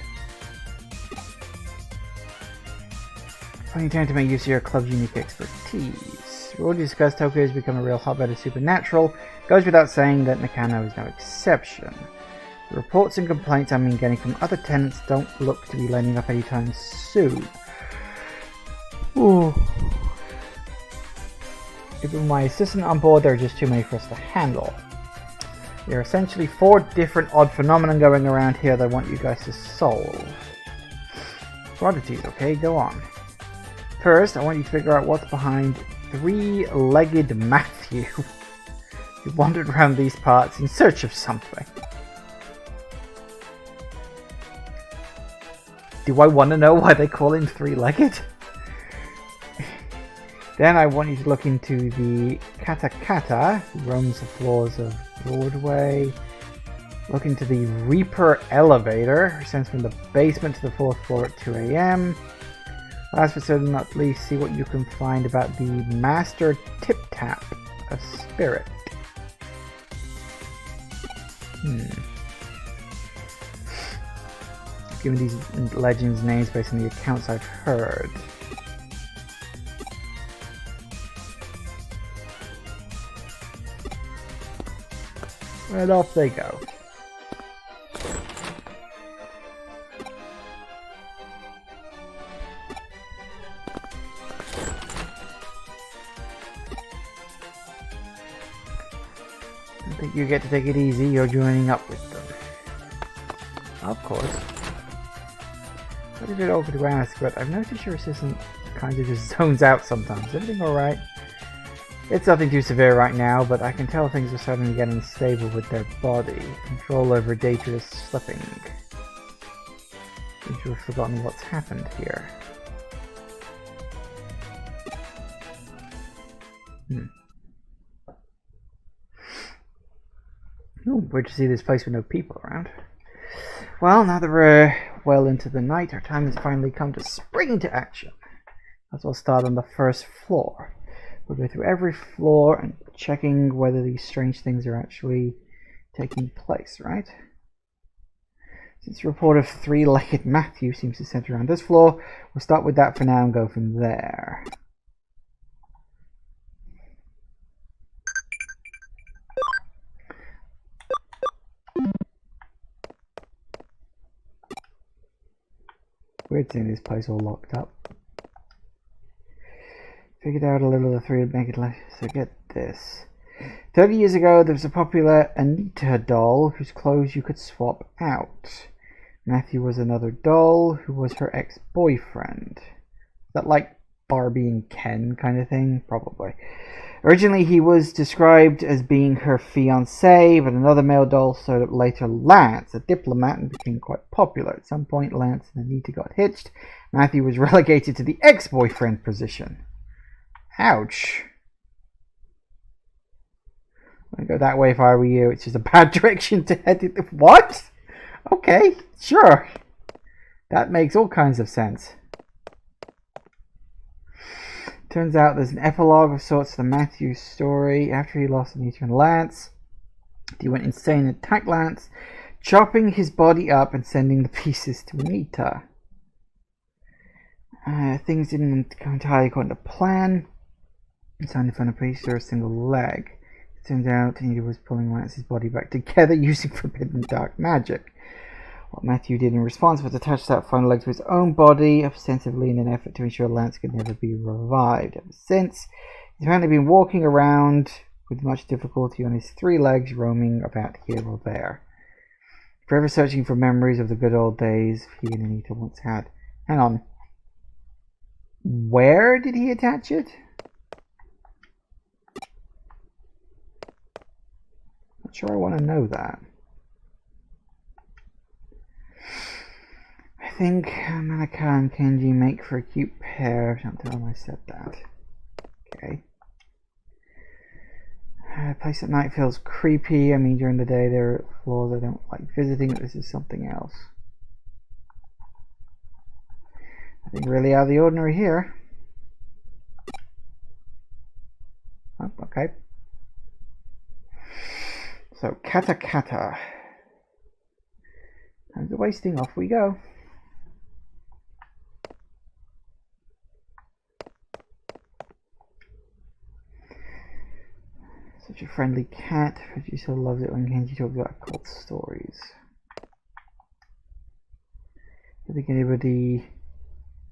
Plenty of time to make use of your club's unique expertise. We already discussed Tokyo has become a real hotbed of supernatural. Goes without saying that Nakano is no exception. The reports and complaints I've been getting from other tenants don't look to be letting up anytime soon. Ooh. Even with my assistant on board, there are just too many for us to handle. There are essentially 4 different odd phenomena going around here that I want you guys to solve. Oddities, okay? Go on. First, I want you to figure out what's behind 3-legged Matthew. He wandered around these parts in search of something. Do I want to know why they call him 3-legged? Then I want you to look into the Katakata, who roams the floors of Broadway. Look into the Reaper elevator, who ascends from the basement to the 4th floor at 2 AM. Last but certainly not least, see what you can find about the Master Tip-Tap, a spirit. Given these legends names based on the accounts I've heard. And off they go. I think you get to take it easy, you're joining up with them. Of course. What is it over the ground, but I've noticed your assistant kind of just zones out sometimes. Is everything alright? It's nothing too severe right now, but I can tell things are starting to get unstable with their body. Control over data is slipping. Seems to have forgotten what's happened here. Oh, weird to see this place with no people around. Well, now that we're well into the night, our time has finally come to spring into action. Let's all start on the 1st floor. We'll go through every floor and checking whether these strange things are actually taking place, right? Since the report of 3-legged Matthew seems to center around this floor, we'll start with that for now and go from there. Weird seeing this place all locked up. Figured out a little of the three would make it less. So get this. 30 years ago, there was a popular Anita doll whose clothes you could swap out. Matthew was another doll who was her ex-boyfriend. Is that like Barbie and Ken kind of thing? Probably. Originally, he was described as being her fiancé, but another male doll showed up later, Lance, a diplomat, and became quite popular. At some point, Lance and Anita got hitched. Matthew was relegated to the ex-boyfriend position. Ouch. I'd go that way if I were you. It's just a bad direction to head in. What? Okay, sure. That makes all kinds of sense. Turns out there's an epilogue of sorts to the Matthew story. After he lost Anita and Lance, he went insane and attacked Lance, chopping his body up and sending the pieces to Anita. Things didn't go entirely according to plan. It's time to find a piece or a single leg. It turns out Anita was pulling Lance's body back together using forbidden dark magic. What Matthew did in response was attach that final leg to his own body, ostensibly in an effort to ensure Lance could never be revived. Ever since, he's apparently been walking around with much difficulty on his three legs, roaming about here or there. Forever searching for memories of the good old days he and Anita once had. Hang on. Where did he attach it? Not sure I want to know that. I think Manaka and Kenji make for a cute pair. Don't tell them I said that. Okay. Place at night feels creepy. I mean, during the day there are floors I don't like visiting. This is something else. Nothing really out of the ordinary here. Oh, okay. So, Kata Kata. Time's wasting. Off we go. Such a friendly cat, but she still loves it when Kenji talks about occult stories. I think anybody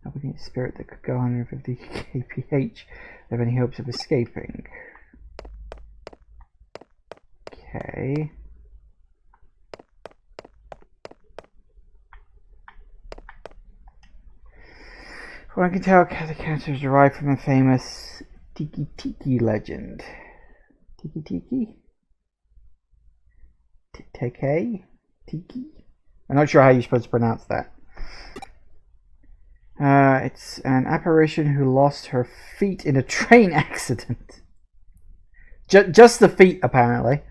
having a spirit that could go 150 kph have any hopes of escaping. Okay. From what I can tell, Katakata is derived from a famous Tiki Tiki legend. Tiki Tiki? Teke? Tiki? I'm not sure how you're supposed to pronounce that. It's an apparition who lost her feet in a train accident. Just the feet, apparently.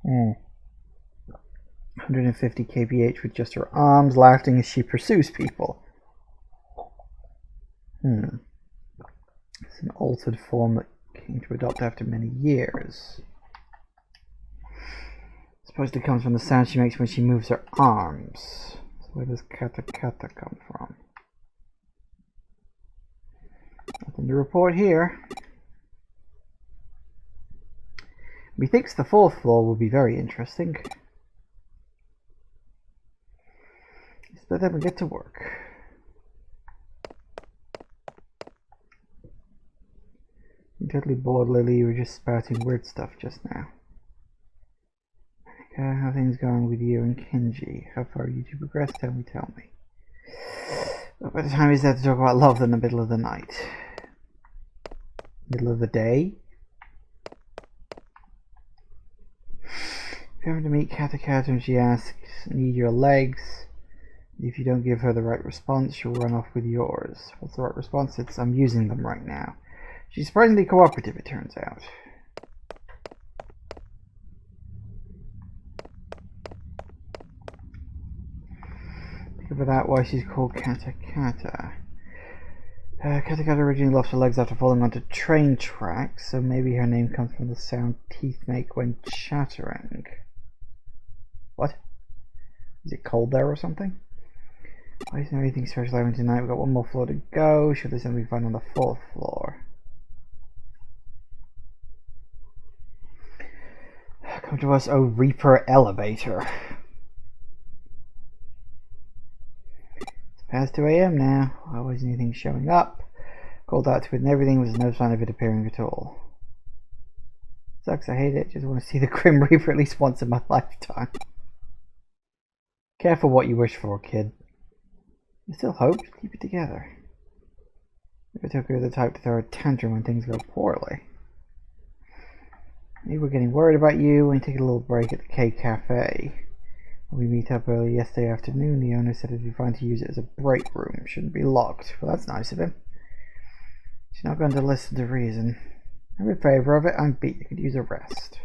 150 kph with just her arms, laughing as she pursues people. It's an altered form that came to adopt after many years. Supposedly comes from the sound she makes when she moves her arms. So where does Kata Kata come from? Nothing to report here. Methinks the fourth floor will be very interesting. Let's let them get to work. I'm totally bored, Lily. You were just spouting weird stuff just now. How are things going with you and Kenji? How far are you to progress? Tell me. What better time is there to talk about love than the middle of the night? Middle of the day? If you happen to meet Katakata and she asks, need your legs? If you don't give her the right response, she'll run off with yours. What's the right response? It's, I'm using them right now. She's surprisingly cooperative, it turns out. Think about that, why she's called Kata Kata. Kata Kata originally lost her legs after falling onto train tracks, so maybe her name comes from the sound teeth make when chattering. What? Is it cold there or something? Why isn't there anything special happening tonight? We've got one more floor to go. Should there's something fun on the fourth floor? Come to us, oh Reaper Elevator. It's past 2 AM now. Always anything showing up. Called out to it and everything, was no sign of it appearing at all. Sucks, I hate it. Just want to see the Grim Reaper at least once in my lifetime. Careful what you wish for, kid. You still hope? Keep it together. If I took her the type to throw a tantrum when things go poorly. Maybe we're getting worried about you when you take a little break at the K Cafe. When we meet up early yesterday afternoon, the owner said it'd be fine to use it as a break room. It shouldn't be locked. Well, that's nice of him. She's not going to listen to reason. I'm in favour of it. I'm beat. I could use a rest.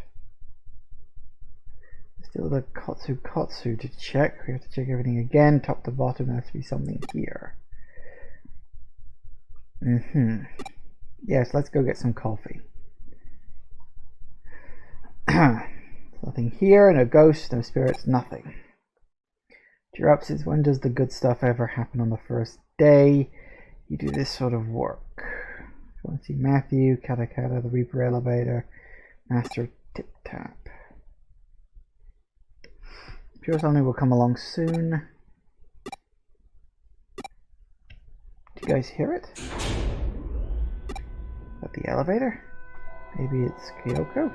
Still the Kotsu to check. We have to check everything again, top to bottom. There has to be something here. Yes, let's go get some coffee. Nothing here, no ghosts, no spirits, nothing. You're up since when does the good stuff ever happen on the first day? You do this sort of work. If you want to see Matthew, Katakata, the Reaper Elevator, Master Tip Tap. Pure Something will come along soon. Do you guys hear it? Is that the elevator? Maybe it's Kyoko?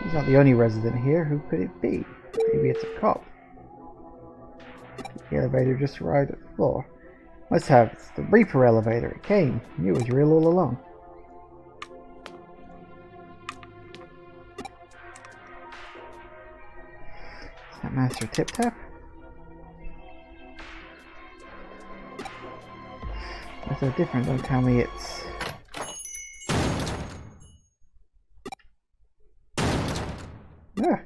He's not the only resident here. Who could it be? Maybe it's a cop. The elevator just arrived at the floor. Must have. It's the Reaper elevator. It came. I knew it was real all along. Is that Master Tip Tap? That's so different. Don't tell me it's... Yeah.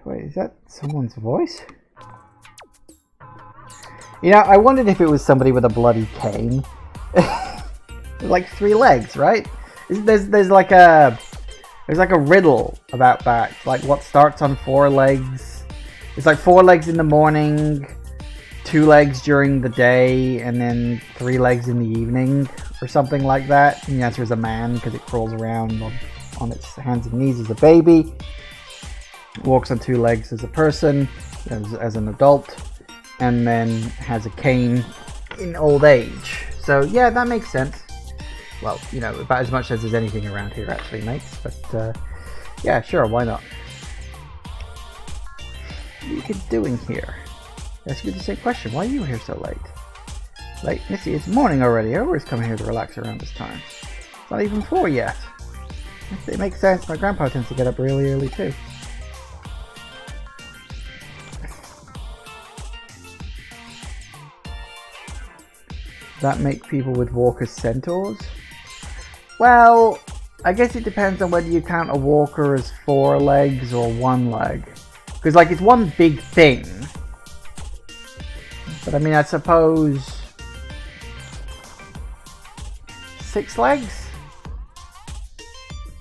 Wait, is that someone's voice? You know, I wondered if it was somebody with a bloody cane. Like 3 legs, right? There's like a riddle about that. Like what starts on 4 legs. It's like 4 legs in the morning, 2 legs during the day, and then 3 legs in the evening, or something like that. And the answer is a man, because it crawls around on its hands and knees as a baby, walks on 2 legs as a person, as an adult, and then has a cane in old age. So yeah, that makes sense. Well, you know, about as much as there's anything around here actually makes, but yeah, sure, why not? What are you kids doing here? Ask you the same question. Why are you here so late? Late? Missy, it's morning already. I always come here to relax around this time. It's not even 4 yet. It makes sense. My grandpa tends to get up really early too. Does that make people with walkers centaurs? Well, I guess it depends on whether you count a walker as 4 legs or 1 leg. Because like it's one big thing. But I mean, I suppose 6 legs?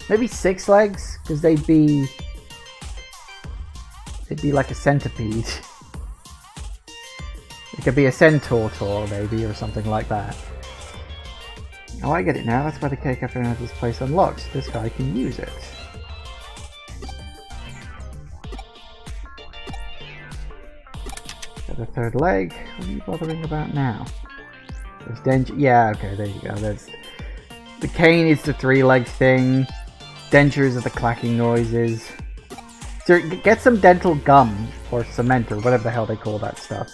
Maybe 6 legs, because they'd be like a centipede. It could be a centaur maybe, or something like that. Oh, I get it now. That's why the K Cafe has this place unlocked. This guy can use it. Got the 3rd leg. What are you bothering about now? There's denture. Yeah, okay, there you go. There's the cane is the 3-legged thing. Dentures are the clacking noises. So get some dental gum or cement or whatever the hell they call that stuff.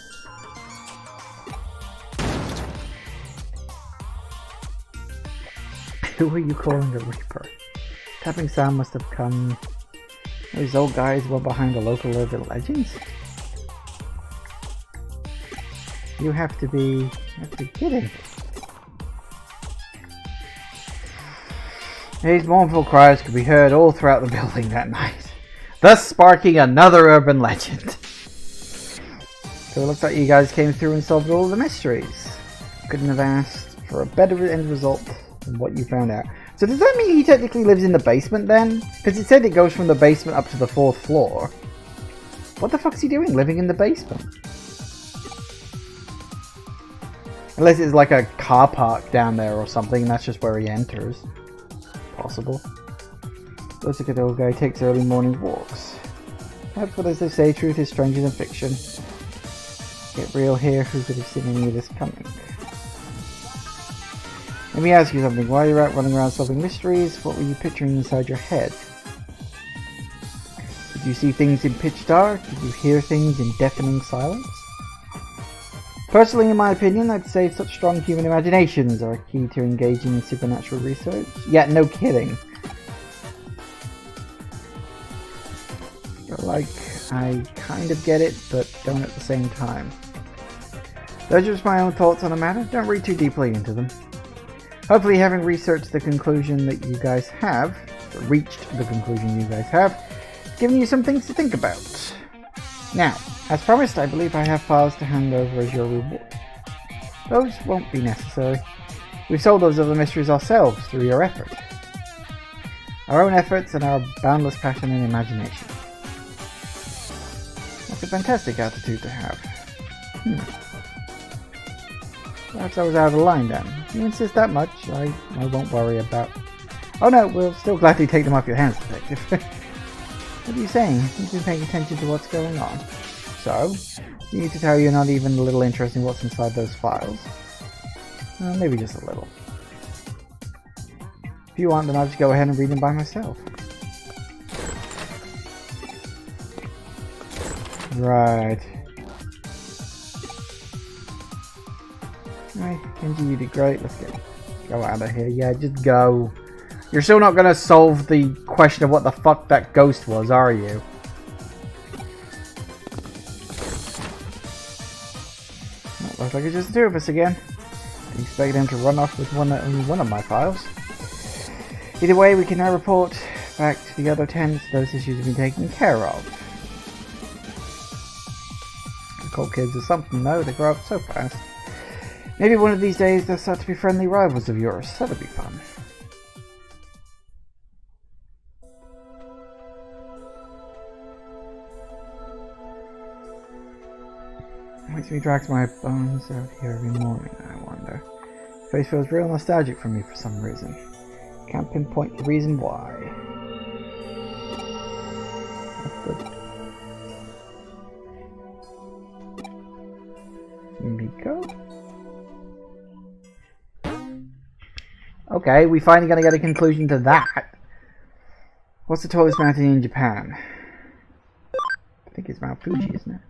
Who are you calling a Reaper? Tapping sound must have come... Those old guys were behind the local urban legends? You have to be kidding. These mournful cries could be heard all throughout the building that night, thus sparking another urban legend. So it looks like you guys came through and solved all the mysteries. Couldn't have asked for a better end result than what you found out. So does that mean he technically lives in the basement then? Because it said it goes from the basement up to the 4th floor. What the fuck's he doing living in the basement? Unless it's like a car park down there or something, and that's just where he enters. Possible. Looks like an old guy takes early morning walks. But as they say, truth is stranger than fiction. Get real here, who could have seen any of this coming? Let me ask you something. While you're out running around solving mysteries, what were you picturing inside your head? Did you see things in pitch dark? Did you hear things in deafening silence? Personally, in my opinion, I'd say such strong human imaginations are key to engaging in supernatural research. Yeah, no kidding. Like, I kind of get it, but don't at the same time. Those are just my own thoughts on the matter. Don't read too deeply into them. Hopefully, having researched the conclusion that you guys have, or reached the conclusion you guys have, has given you some things to think about. Now, as promised, I believe I have files to hand over as your reward. Those won't be necessary. We've solved those other mysteries ourselves through your effort. Our own efforts and our boundless passion and imagination. That's a fantastic attitude to have. Perhaps I was out of line then. If you insist that much, I won't worry about... Oh no, we'll still gladly take them off your hands, Detective. What are you saying? You've been paying attention to what's going on. So, you need to tell you're not even a little interested in what's inside those files. Maybe just a little. If you want, then I'll just go ahead and read them by myself. Right. Right, Kenji, you did great. Let's go out of here. Yeah, just go. You're still not gonna solve the question of what the fuck that ghost was, are you? Well, looks like it's just the two of us again. I expect him to run off with only one of my files. Either way, we can now report back to the other tenants. Those issues have been taken care of. The cold kids are something though. They grow up so fast. Maybe one of these days they'll start to be friendly rivals of yours. That'll be fun. Makes me drag my bones out here every morning, I wonder. Face feels real nostalgic for me for some reason. Can't pinpoint the reason why. That's good. Miko? Okay, we finally gotta get a conclusion to that. What's the tallest mountain in Japan? I think it's Mount Fuji, isn't it?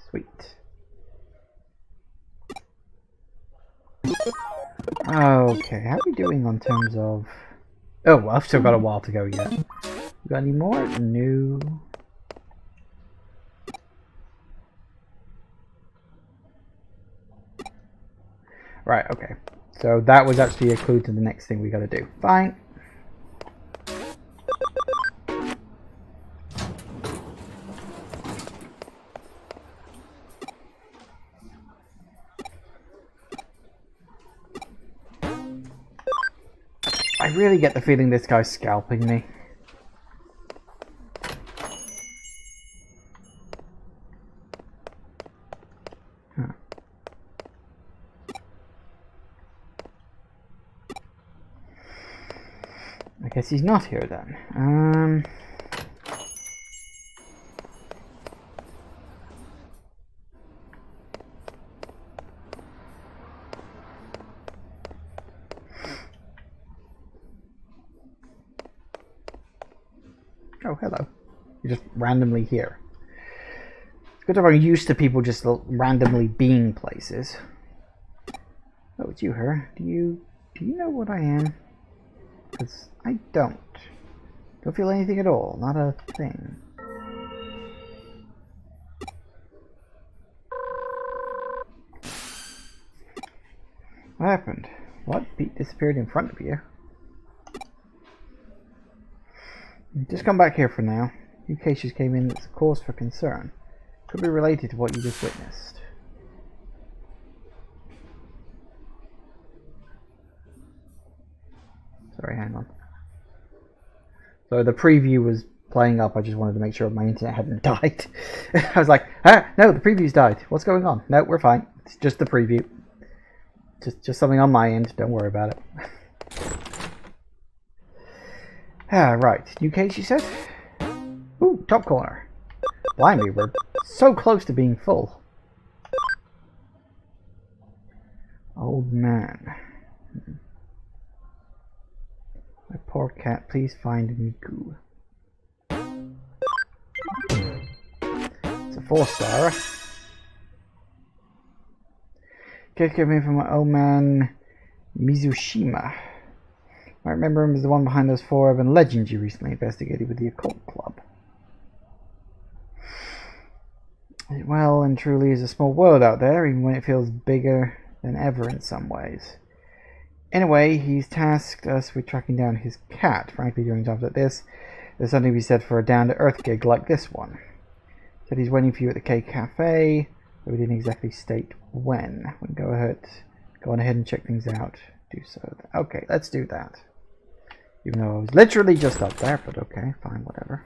Sweet. Okay, how are we doing on terms of... Oh, well, I've still got a while to go yet. We got any more? No. Right, okay. So that was actually a clue to the next thing we gotta do. Fine. I really get the feeling this guy's scalping me. Huh. I guess he's not here then. Oh, hello. You're just randomly here. It's good that I'm used to people just randomly being places. Oh, it's you, her. Do you know what I am? Because I don't. Don't feel anything at all. Not a thing. What happened? What? Pete disappeared in front of you? Just come back here for now. New cases came in that's a cause for concern. Could be related to what you just witnessed. Sorry, hang on. So the preview was playing up. I just wanted to make sure my internet hadn't died. I was like, ah, no, the preview's died. What's going on? No, we're fine. It's just the preview. Just something on my end. Don't worry about it. Ah, right. New case, you said? top corner. Blimey, we're so close to being full. Old man. My poor cat, please find Miku. It's a 4-star. Kid came in from my old man Mizushima. I remember him as the one behind those 4 urban legends you recently investigated with the Occult Club. It well and truly is a small world out there, even when it feels bigger than ever in some ways. Anyway, he's tasked us with tracking down his cat. Frankly, during jobs like this, there's something to be said for a down-to-earth gig like this one. Said he's waiting for you at the K Cafe, but we didn't exactly state when. We can go on ahead and check things out. Do so. Okay, let's do that. Even though I was literally just up there, but okay, fine, whatever.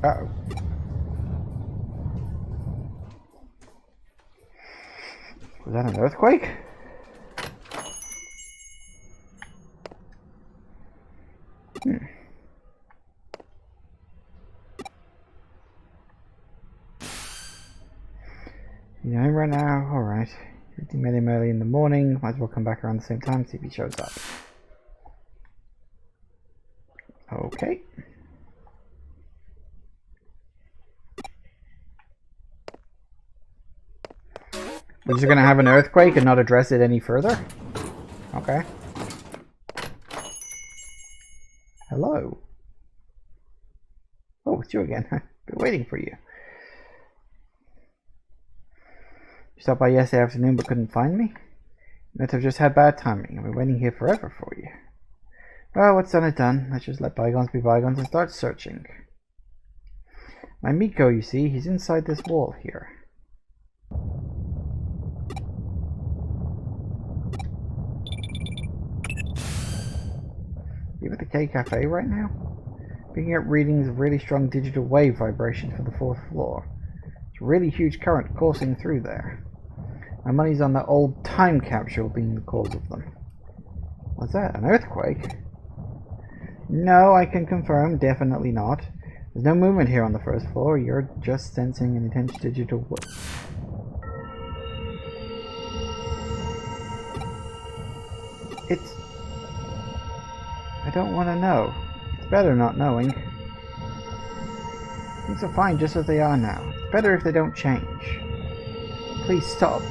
Uh-oh. Was that an earthquake? You know him right now? Alright. We met him early in the morning. Might as well come back around the same time, see if he shows up. Okay. We're just gonna have an earthquake and not address it any further? Okay. Hello. Oh, it's you again. I've been waiting for you. You stopped by yesterday afternoon but couldn't find me? You must have just had bad timing. I've been waiting here forever for you. Well, what's done is done. Let's just let bygones be bygones and start searching. My Miko, you see, he's inside this wall here. You at the K Cafe right now? Picking up readings of really strong digital wave vibrations from the 4th floor. It's a really huge current coursing through there. My money's on the old time capsule being the cause of them. What's that? An earthquake? No, I can confirm, definitely not. There's no movement here on the 1st floor. You're just sensing an intense digital wave. It's... I don't want to know. It's better not knowing. Things are fine just as they are now. It's better if they don't change. Please stop.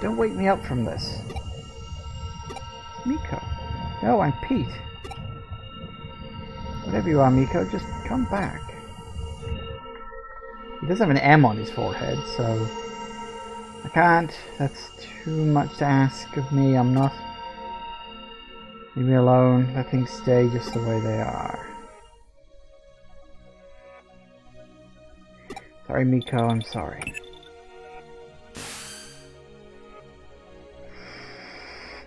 Don't wake me up from this. It's Miko. No, I'm Pete. Whatever you are, Miko, just come back. He does have an M on his forehead, so... I can't. That's too much to ask of me. I'm not... Leave me alone. Let things stay just the way they are. Sorry, Miko. I'm sorry.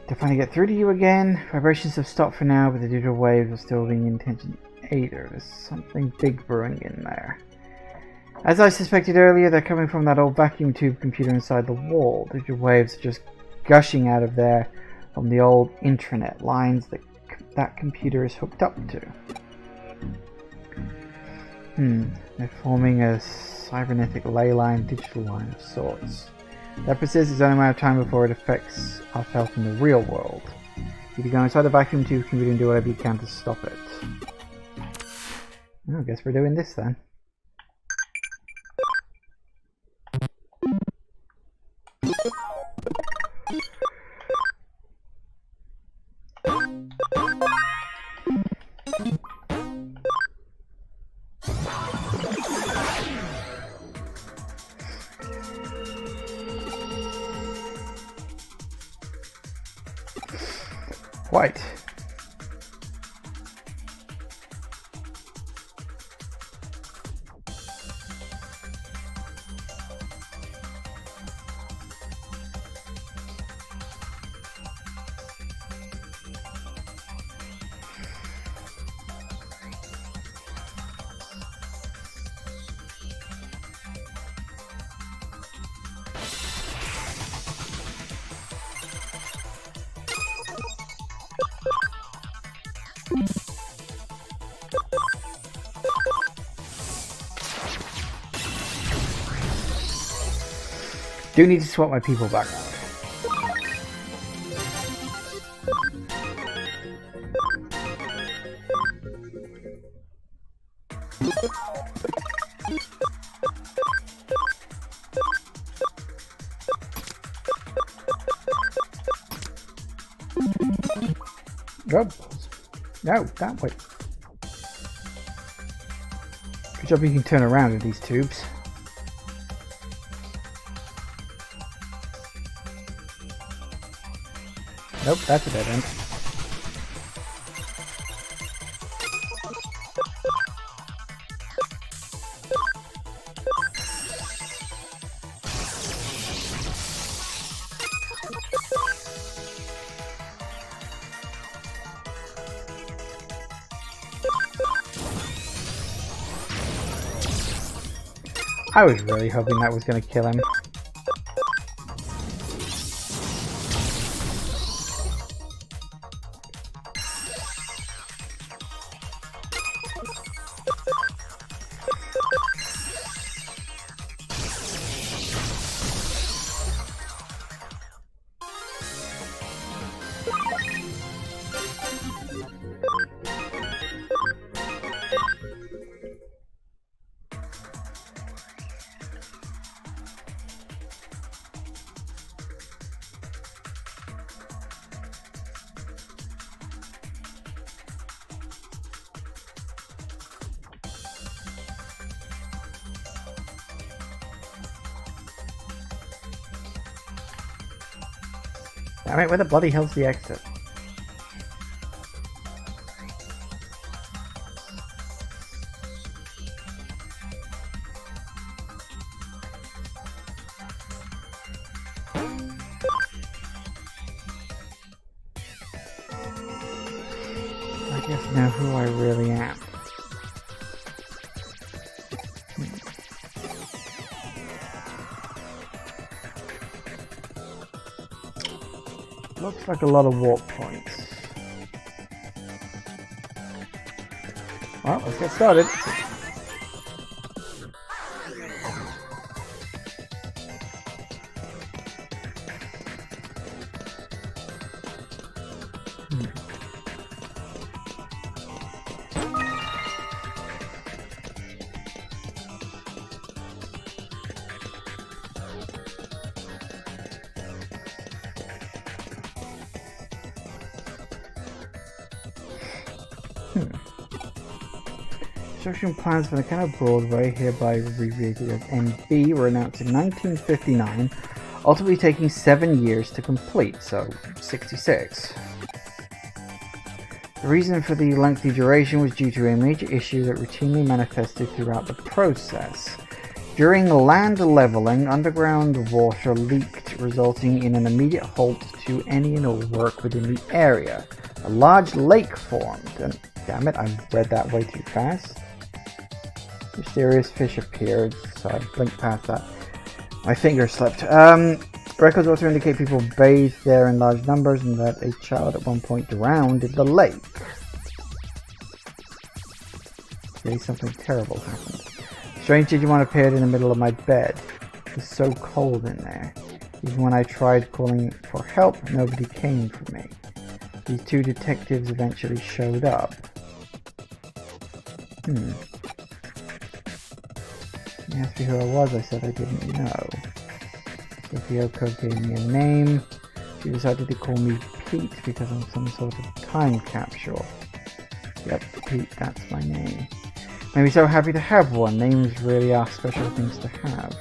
To finally get through to you again. Vibrations have stopped for now, but the digital waves are still being intention aider. There's something big brewing in there. As I suspected earlier, they're coming from that old vacuum tube computer inside the wall. Digital waves are just gushing out of there from the old intranet lines that computer is hooked up to. They're forming a cybernetic ley line, digital line of sorts. That persists its own amount of time before it affects our health in the real world. You can go inside the vacuum tube computer and do whatever you can to stop it. Well, I guess we're doing this then. White. Do need to swap my people back out. Go. No, that way. Good job you can turn around in these tubes. Nope, that's a dead end. I was really hoping that was going to kill him. Alright, where the bloody hell's the exit? I guess now who I really am. Looks like a lot of warp points. Well, let's get started. Construction plans for the Canal Broadway, hereby abbreviated as MB, were announced in 1959, ultimately taking 7 years to complete, so 66. The reason for the lengthy duration was due to a major issue that routinely manifested throughout the process. During land leveling, underground water leaked, resulting in an immediate halt to any and all work within the area. A large lake formed, and damn it, I read that way too fast. Mysterious fish appeared, so I blinked past that. My finger slipped. Records also indicate people bathed there in large numbers and that a child at one point drowned in the lake. Okay, something terrible happened. Strange Digimon appeared in the middle of my bed. It was so cold in there. Even when I tried calling for help, nobody came for me. These two detectives eventually showed up. He asked me who I was. I said I didn't know. So Fyoko gave me a name. She decided to call me Pete because I'm some sort of time capsule. Yep, Pete, that's my name. Made me so happy to have one. Names really are special things to have.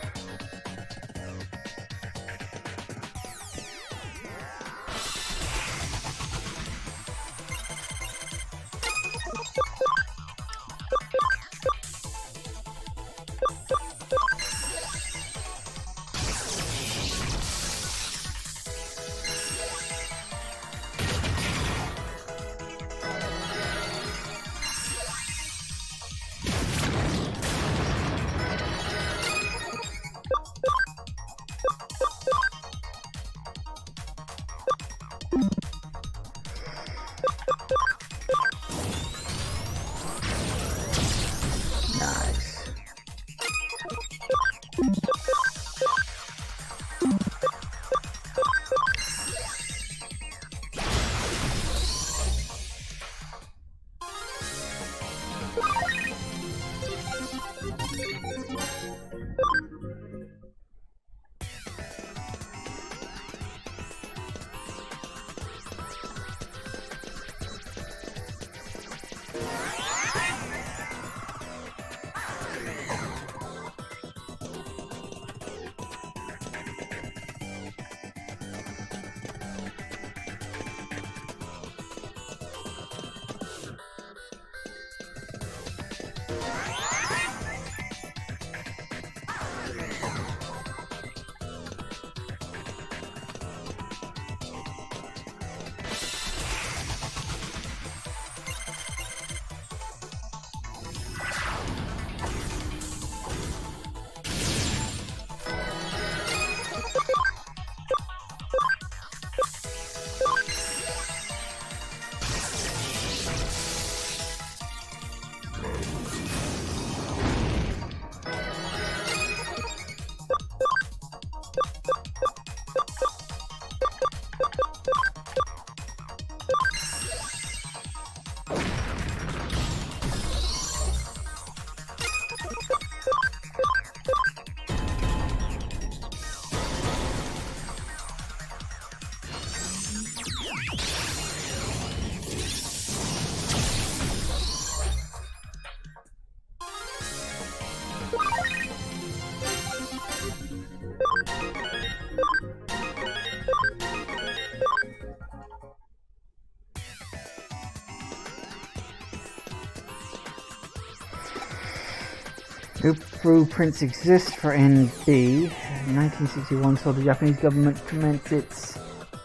No blueprints exist for NB. In 1961 saw the Japanese government commence its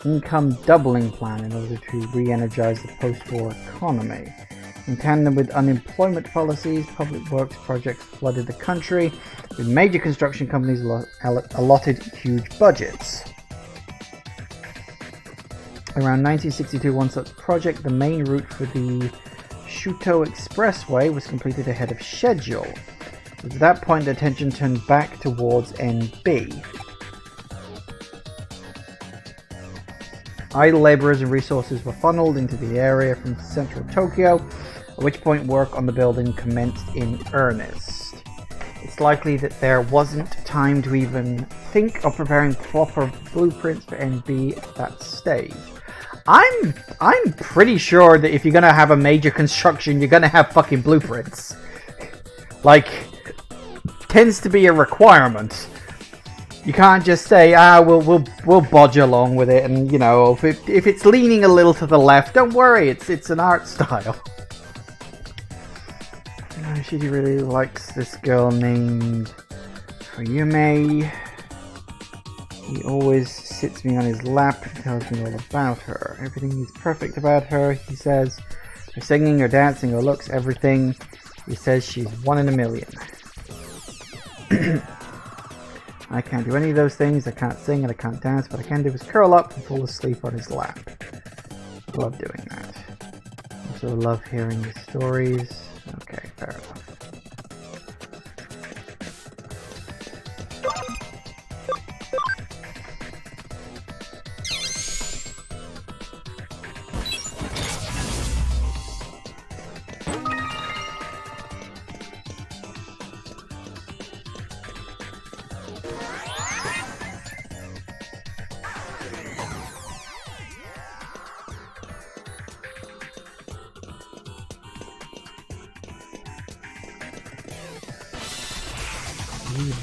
income doubling plan in order to re-energize the post-war economy. In tandem with unemployment policies, public works projects flooded the country, with major construction companies allotted huge budgets. Around 1962, one such project, the main route for the Shuto Expressway, was completed ahead of schedule. At that point, the attention turned back towards NB. Idle laborers and resources were funneled into the area from central Tokyo, at which point work on the building commenced in earnest. It's likely that there wasn't time to even think of preparing proper blueprints for NB at that stage. I'm pretty sure that if you're gonna have a major construction, you're gonna have fucking blueprints. Like, tends to be a requirement. You can't just say, we'll bodge along with it, and you know, if it's leaning a little to the left, don't worry, it's an art style. She really likes this girl named Yume. He always sits me on his lap and tells me all about her. Everything is perfect about her, he says. Her singing, her dancing, her looks, everything. He says she's 1 in a million. I can't do any of those things. I can't sing and I can't dance. What I can do is curl up and fall asleep on his lap. I love doing that. Also love hearing his stories. Okay, fair enough.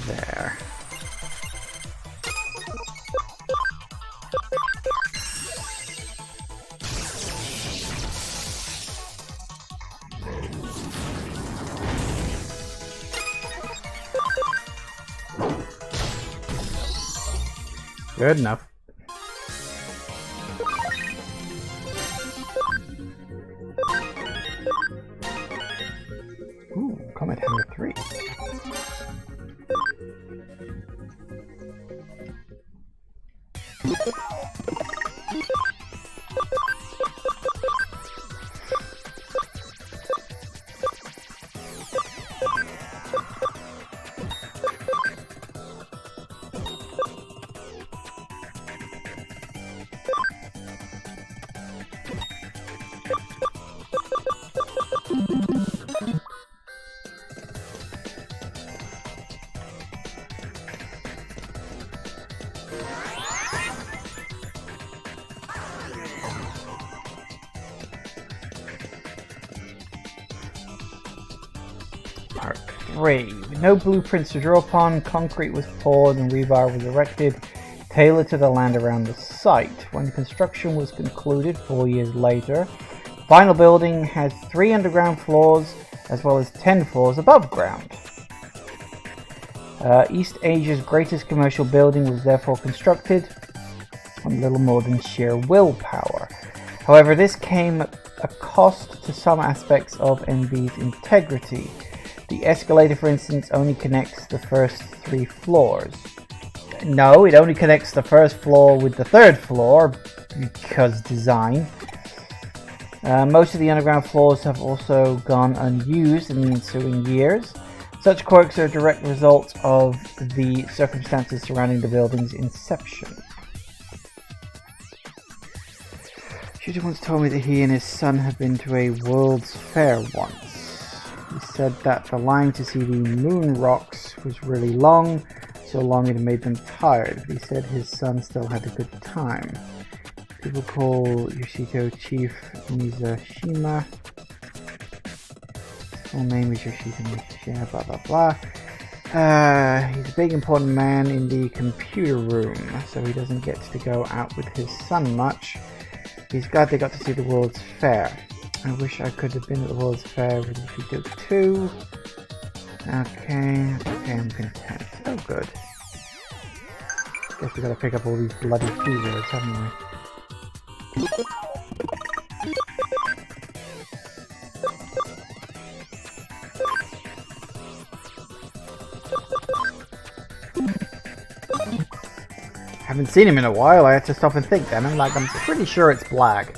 There. Good enough. Ooh, Comet Hammer 3. Part 3. With no blueprints to draw upon, concrete was poured and rebar was erected, tailored to the land around the site. When construction was concluded 4 years later, the final building had 3 underground floors, as well as 10 floors above ground. East Asia's greatest commercial building was therefore constructed on little more than sheer willpower. However, this came at a cost to some aspects of NB's integrity. The escalator, for instance, only connects the first 3 floors. No, it only connects the first floor with the 3rd floor, because design. Most of the underground floors have also gone unused in the ensuing years. Such quirks are a direct result of the circumstances surrounding the building's inception. Shooter once told me that he and his son had been to a World's Fair once. He said that the line to see the moon rocks was really long, so long it made them tired, but he said his son still had a good time. People call Yoshito Chief Mizashima. His full name is Yoshito Mizashima, blah blah blah. He's a big important man in the computer room, so he doesn't get to go out with his son much. He's glad they got to see the World's Fair. I wish I could have been at the World's Fair with Yoshito too. Okay, I'm content. Oh good. Guess we gotta pick up all these bloody keywords, haven't we? Haven't seen him in a while. I had to stop and think then. I'm pretty sure it's black.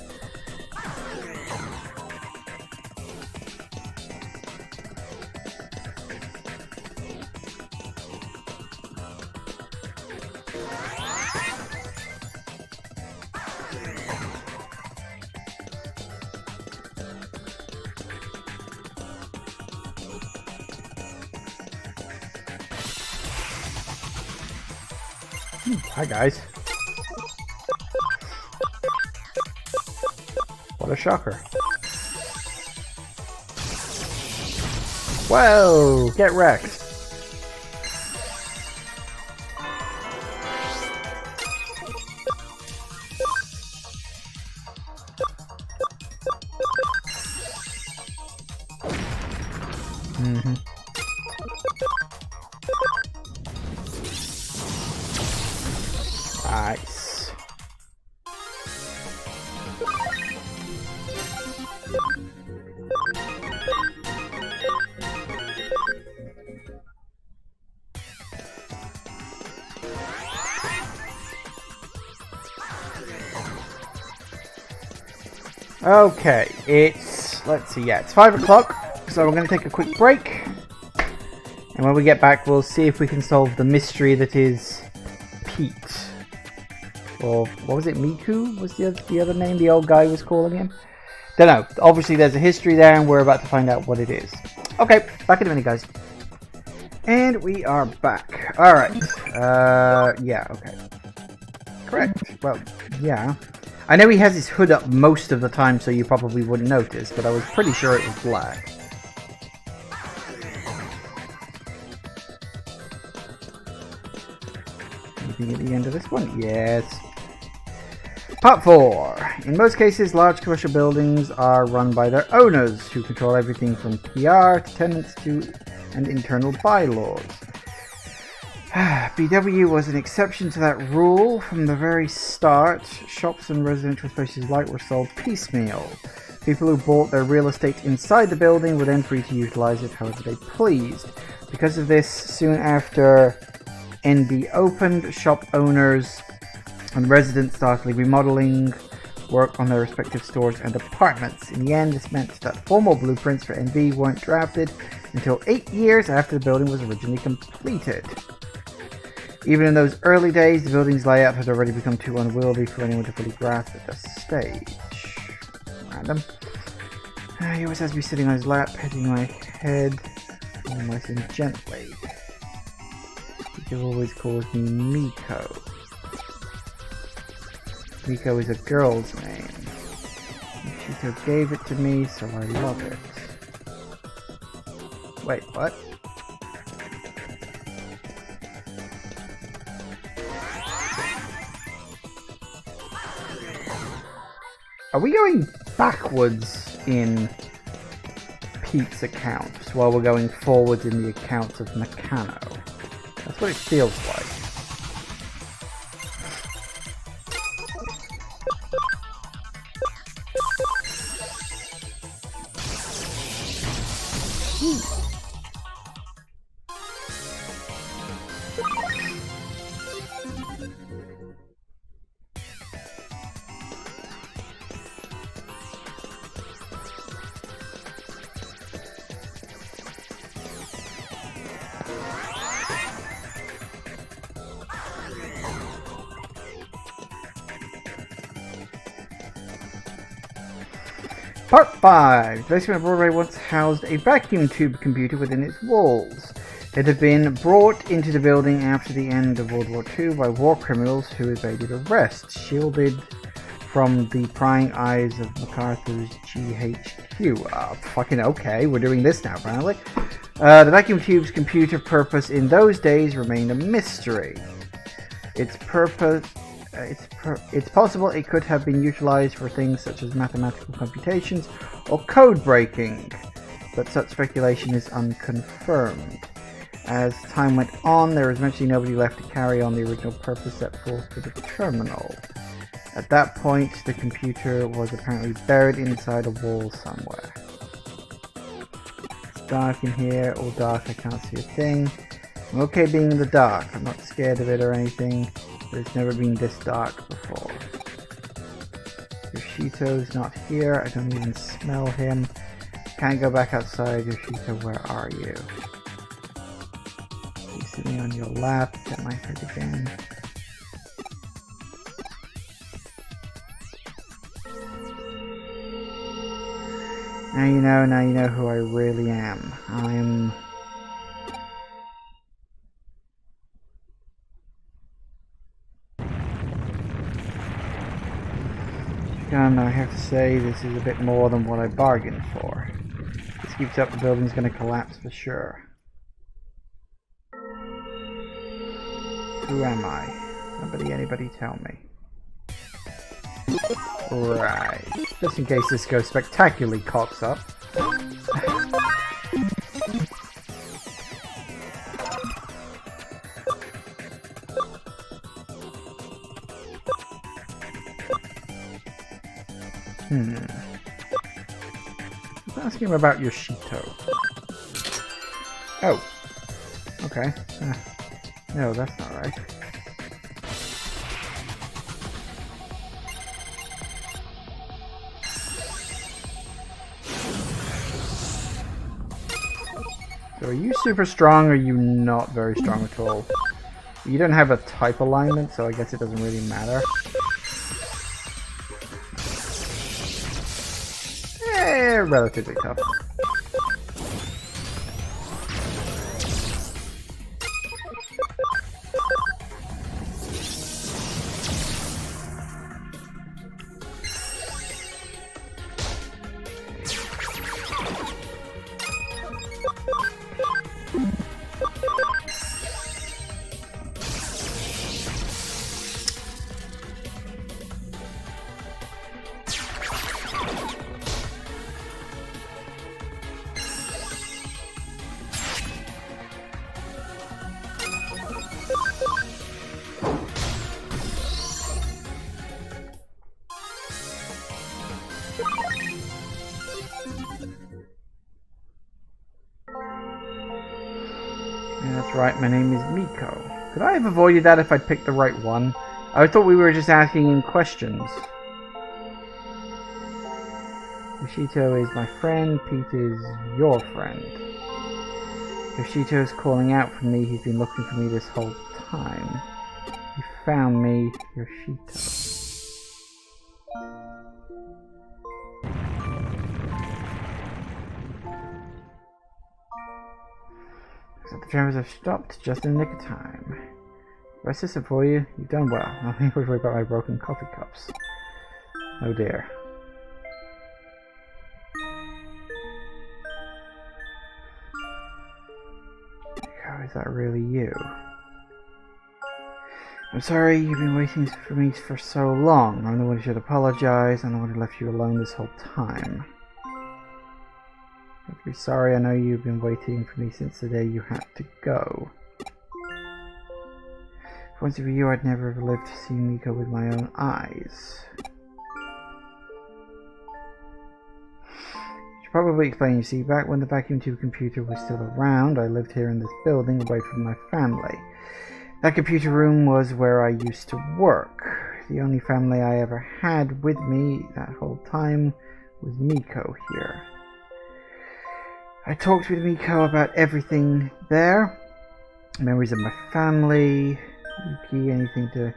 Hi guys. What a shocker. Whoa! Get wrecked. Nice. Okay, let's see, it's 5 o'clock, so we're going to take a quick break. And when we get back, we'll see if we can solve the mystery that is Pete. Or, what was it, Miku was the other name the old guy was calling him? Don't know. Obviously there's a history there and we're about to find out what it is. Okay, back in a minute guys. And we are back. Alright. Yeah, okay. Correct. Well, yeah. I know he has his hood up most of the time, so you probably wouldn't notice, but I was pretty sure it was black. Anything at the end of this one? Yes. Part 4. In most cases, large commercial buildings are run by their owners, who control everything from PR to tenants to and internal bylaws. BW was an exception to that rule. From the very start, shops and residential spaces alike were sold piecemeal. People who bought their real estate inside the building were then free to utilize it however they pleased. Because of this, soon after NB opened, shop owners and residents started remodeling work on their respective stores and apartments. In the end, this meant that formal blueprints for NB weren't drafted until 8 years after the building was originally completed. Even in those early days, the building's layout had already become too unwieldy for anyone to fully grasp at this stage. Random. He always has me sitting on his lap, petting my head nice and gently. He always calls me Miko. Miko is a girl's name. Yoshito gave it to me, so I love it. Wait, what? Are we going backwards in keeps accounts while we're going forward in the accounts of Meccano. That's what it feels like. Part 5. The basement of Broadway once housed a vacuum tube computer within its walls. It had been brought into the building after the end of World War II by war criminals who evaded arrest, shielded from the prying eyes of MacArthur's GHQ. Fucking okay, we're doing this now apparently. The vacuum tube's computer purpose in those days remained a mystery. Its purpose... It's possible it could have been utilized for things such as mathematical computations or code breaking, but such speculation is unconfirmed. As time went on, there was eventually nobody left to carry on the original purpose set forth for the terminal. At that point, the computer was apparently buried inside a wall somewhere. It's dark in here, all dark, I can't see a thing. I'm okay being in the dark, I'm not scared of it or anything. But it's never been this dark before. Yoshito's not here. I don't even smell him. Can't go back outside. Yoshito, where are you? He's sitting on your lap. That might hurt again. Now you know who I really am. I'm... And I have to say, this is a bit more than what I bargained for. If this keeps up, the building's going to collapse for sure. Who am I? Anybody tell me. Right. Just in case this goes spectacularly cocks up. Let's ask him about Yoshito. Oh. Okay. No, that's not right. So are you super strong or are you not very strong at all? You don't have a type alignment, so I guess it doesn't really matter. Relatively tough. That's right, my name is Miko. Could I have avoided that if I'd picked the right one? I thought we were just asking him questions. Yoshito is my friend, Pete is your friend. Yoshito's calling out for me, he's been looking for me this whole time. He found me, Yoshito. The drivers have stopped just in the nick of time. Rest this up for you. You've done well. Nothing to worry about my broken coffee cups. Oh dear. Oh, is that really you? I'm sorry you've been waiting for me for so long. I'm the one who should apologize. I'm the one who left you alone this whole time. Very sorry, I know you've been waiting for me since the day you had to go. If it wasn't for you, I'd never have lived to see Miko with my own eyes. Should probably explain, you see, back when the vacuum tube computer was still around, I lived here in this building away from my family. That computer room was where I used to work. The only family I ever had with me that whole time was Miko here. I talked with Miko about everything there. Memories of my family, Yuki, anything to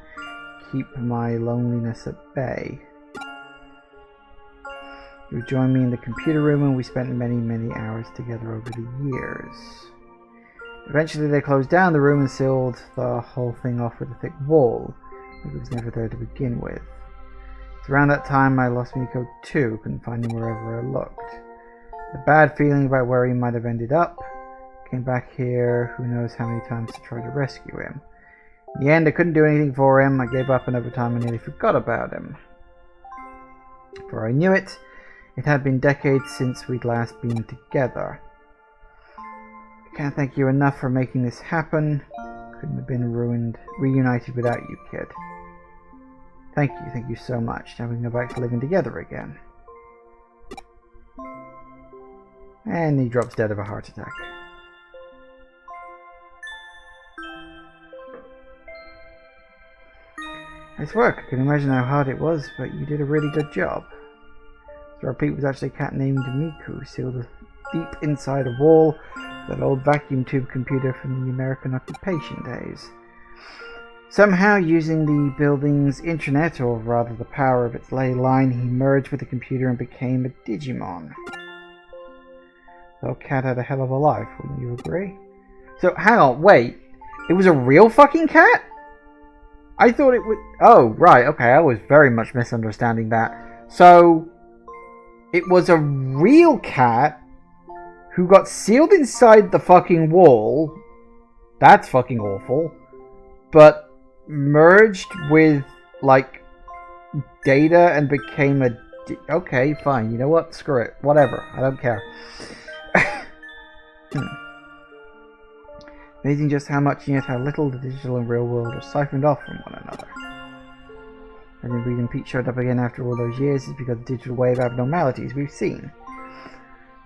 keep my loneliness at bay. He would join me in the computer room and we spent many hours together over the years. Eventually they closed down the room and sealed the whole thing off with a thick wall, like it was never there to begin with. It's around that time I lost Miko too, couldn't find him wherever I looked. The bad feeling about where he might have ended up. Came back here who knows how many times to try to rescue him. In the end I couldn't do anything for him, I gave up, and over time I nearly forgot about him. Before I knew it, it had been decades since we'd last been together. I can't thank you enough for making this happen. Couldn't have been reunited without you, kid. Thank you so much. Now we can go back to living together again. And he drops dead of a heart attack. Nice work. I can imagine how hard it was, but you did a really good job. So our Pete was actually a cat named Miku, sealed deep inside a wall, that old vacuum tube computer from the American occupation days. Somehow, using the building's internet, or rather the power of its ley line, he merged with the computer and became a Digimon. The old cat had a hell of a life, wouldn't you agree? So, hang on, wait. It was a real fucking cat? I thought it was... Oh, right, okay, I was very much misunderstanding that. So, it was a real cat who got sealed inside the fucking wall. That's fucking awful. But merged with, like, data and became a... Okay, fine, you know what? Screw it. Whatever. I don't care. Amazing just how much and yet how little the digital and real world are siphoned off from one another. And the reason Pete showed up again after all those years is because of the digital wave abnormalities we've seen.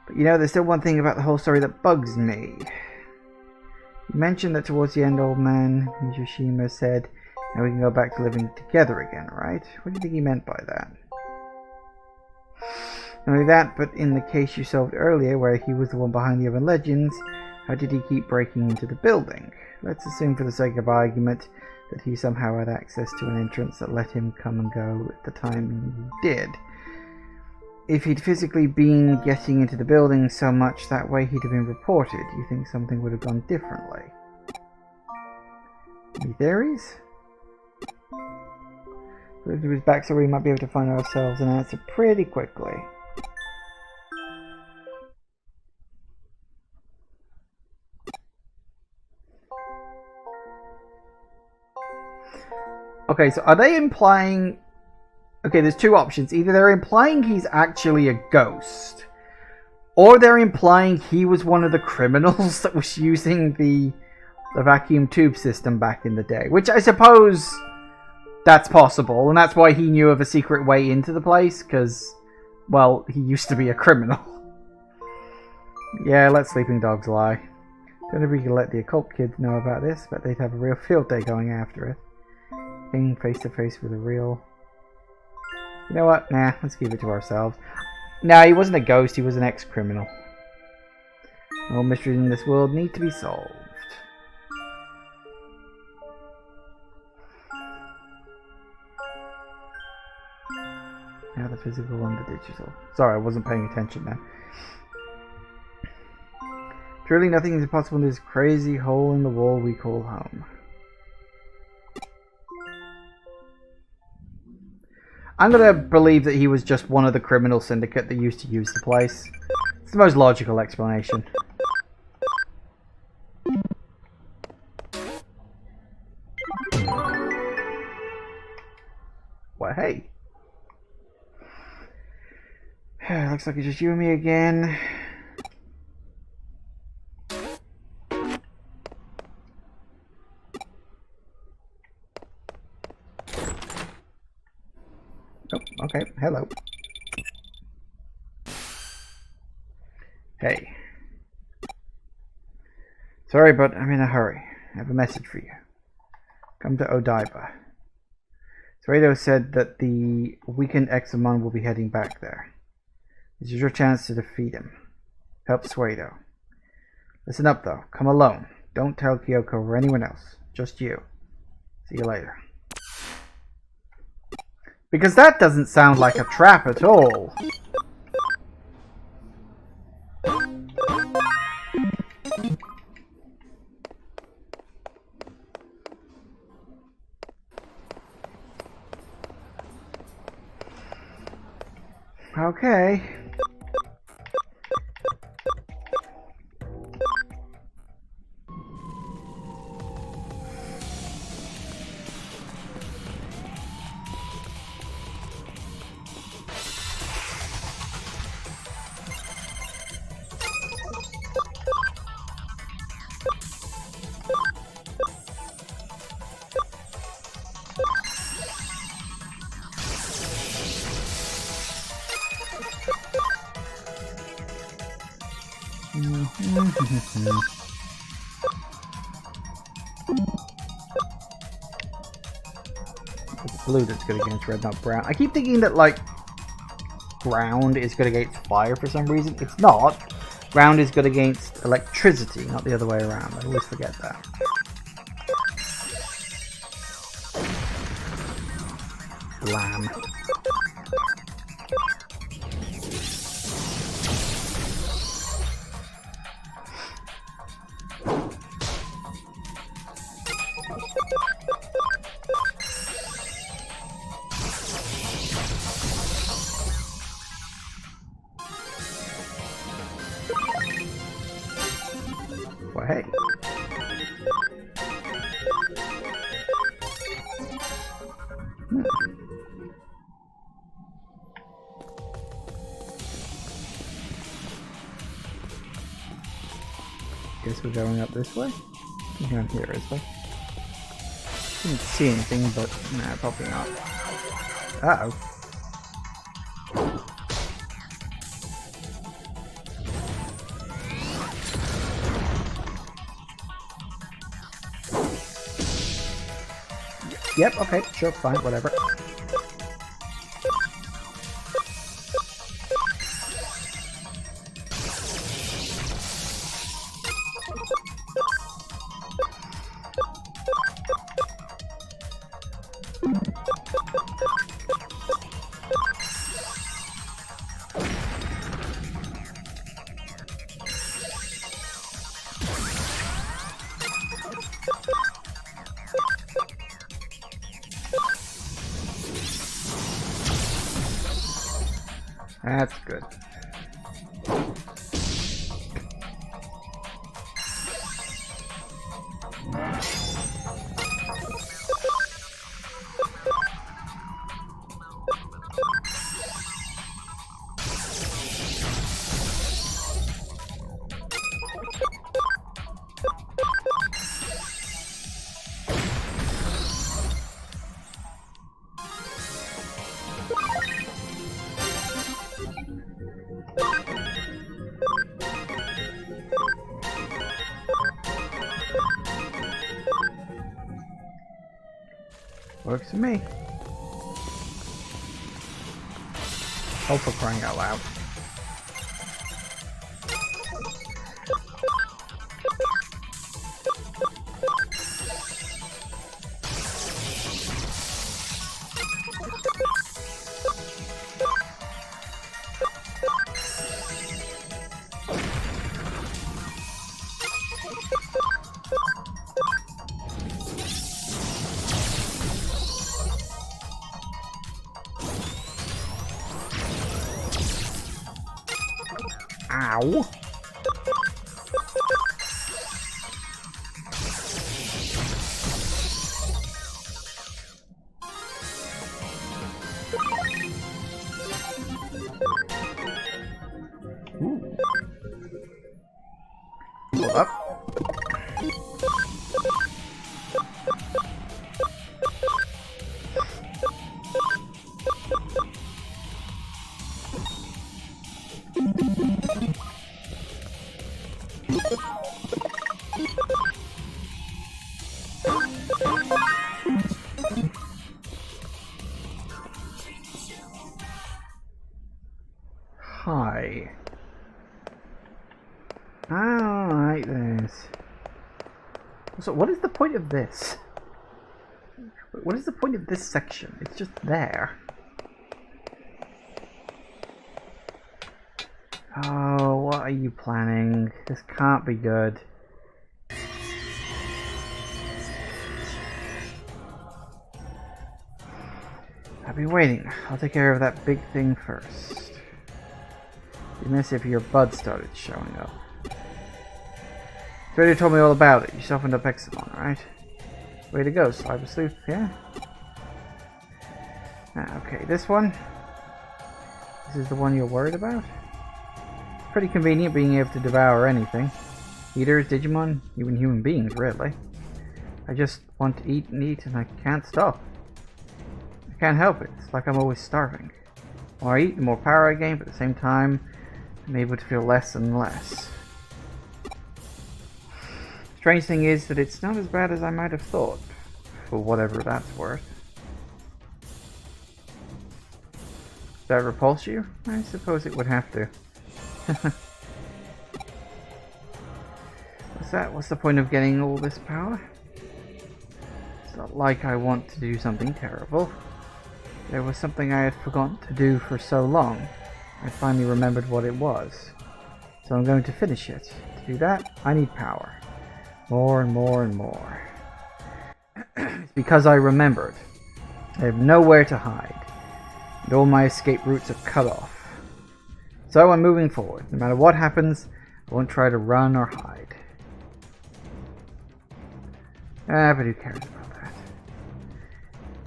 But you know, there's still one thing about the whole story that bugs me. You mentioned that towards the end, old man Mizushima said, now we can go back to living together again, right? What do you think he meant by that? Not only that, but in the case you solved earlier, where he was the one behind the urban legends, how did he keep breaking into the building? Let's assume for the sake of argument that he somehow had access to an entrance that let him come and go at the time he did. If he'd physically been getting into the building so much that way he'd have been reported, do you think something would have gone differently? Any theories? With his backstory, we might be able to find ourselves an answer pretty quickly. Okay, so are they implying... Okay, there's two options. Either they're implying he's actually a ghost, or they're implying he was one of the criminals that was using the vacuum tube system back in the day. Which I suppose that's possible, and that's why he knew of a secret way into the place, because, well, he used to be a criminal. Yeah, let sleeping dogs lie. Don't know if we can let the occult kids know about this, but they'd have a real field day going after it. Being face to face with a real... You know what? Nah, let's keep it to ourselves. Nah, he wasn't a ghost, he was an ex-criminal. All mysteries in this world need to be solved. Now the physical and the digital. Sorry, I wasn't paying attention now. Truly nothing is impossible in this crazy hole in the wall we call home. I'm gonna believe that he was just one of the criminal syndicate that used to use the place. It's the most logical explanation. Well, hey. Looks like it's just you and me again. Hey. Sorry, but I'm in a hurry. I have a message for you. Come to Odaiba. Suedo said that the weakened Examon will be heading back there. This is your chance to defeat him. Help Suedo. Listen up, though. Come alone. Don't tell Kyoko or anyone else. Just you. See you later. Because that doesn't sound like a trap at all. Okay. It's blue that's good against red, not brown. I keep thinking that, like, ground is good against fire for some reason. It's not. Ground is good against electricity, not the other way around. I always forget that. Blam. Well, hey. Guess we're going up this way? Down here, is there? Didn't see anything, but nah, probably not. Uh-oh. Yep, okay, sure, fine, whatever. That's good. Works for me. Oh, for crying out loud. Ow. Ooh. Hold up. high. I don't like this. So what is the point of this? What is the point of this section? It's just there. Oh, what are you planning? This can't be good. I'll be waiting. I'll take care of that big thing first. You miss if your bud started showing up. You already told me all about it. You softened up Examon, right? Way to go, Sleuth, yeah? Okay, this one. This is the one you're worried about? Pretty convenient being able to devour anything. Eaters, Digimon, even human beings, really. I just want to eat and eat and I can't stop. I can't help it. It's like I'm always starving. The more I eat, the more power I gain, but at the same time, I'm able to feel less and less. Strange thing is that it's not as bad as I might have thought, for whatever that's worth. Does that repulse you? I suppose it would have to. What's that? What's the point of getting all this power? It's not like I want to do something terrible. There was something I had forgotten to do for so long. I finally remembered what it was. So I'm going to finish it. To do that, I need power. More and more and more. It's because I remembered. I have nowhere to hide. And all my escape routes are cut off. So I'm moving forward. No matter what happens, I won't try to run or hide. But who cares about that?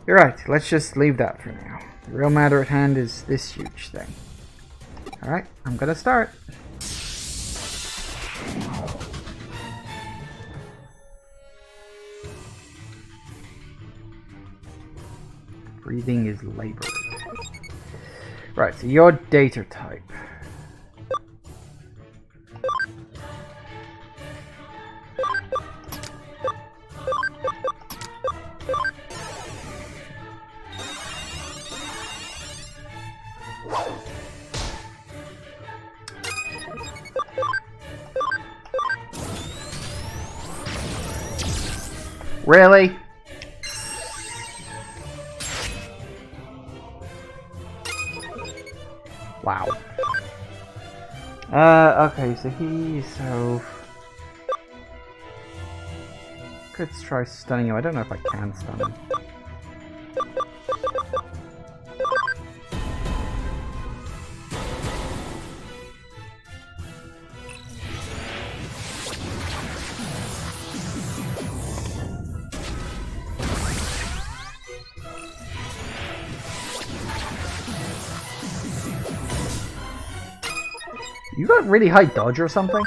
You're right, let's just leave that for now. The real matter at hand is this huge thing. Alright, I'm gonna start. Breathing is labored. Right, so your data type. Really? Wow. Okay, so could try stunning him. I don't know if I can stun him. You got really high dodge or something?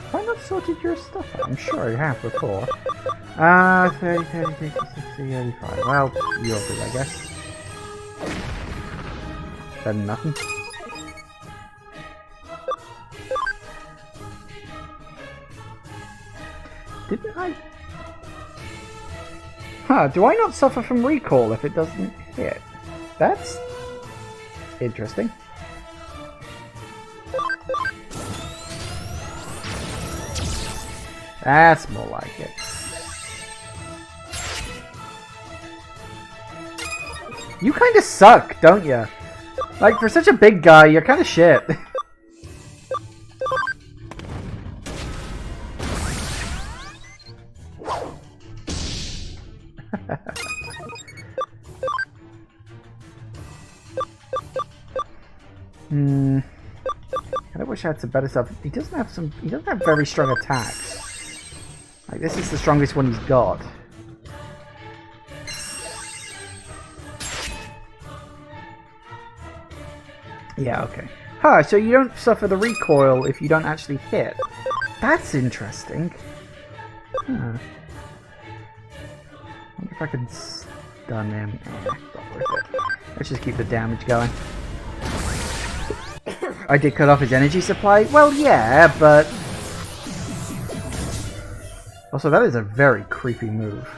Have I not sorted your stuff out? I'm sure I have before. 30, 30, 50, 60, 85. Well, you're good, I guess. Better than nothing. Didn't I? Huh, do I not suffer from recall if it doesn't hit? That's interesting. That's more like it. You kind of suck, don't you? Like, for such a big guy, you're kind of shit. I wish I had some better stuff. He doesn't have very strong attacks. Like, this is the strongest one he's got. Yeah, okay. Huh, so you don't suffer the recoil if you don't actually hit. That's interesting. Huh. I wonder if I can stun him. Not worth it. Let's just keep the damage going. I did cut off his energy supply? Well, yeah, but Also, that is a very creepy move.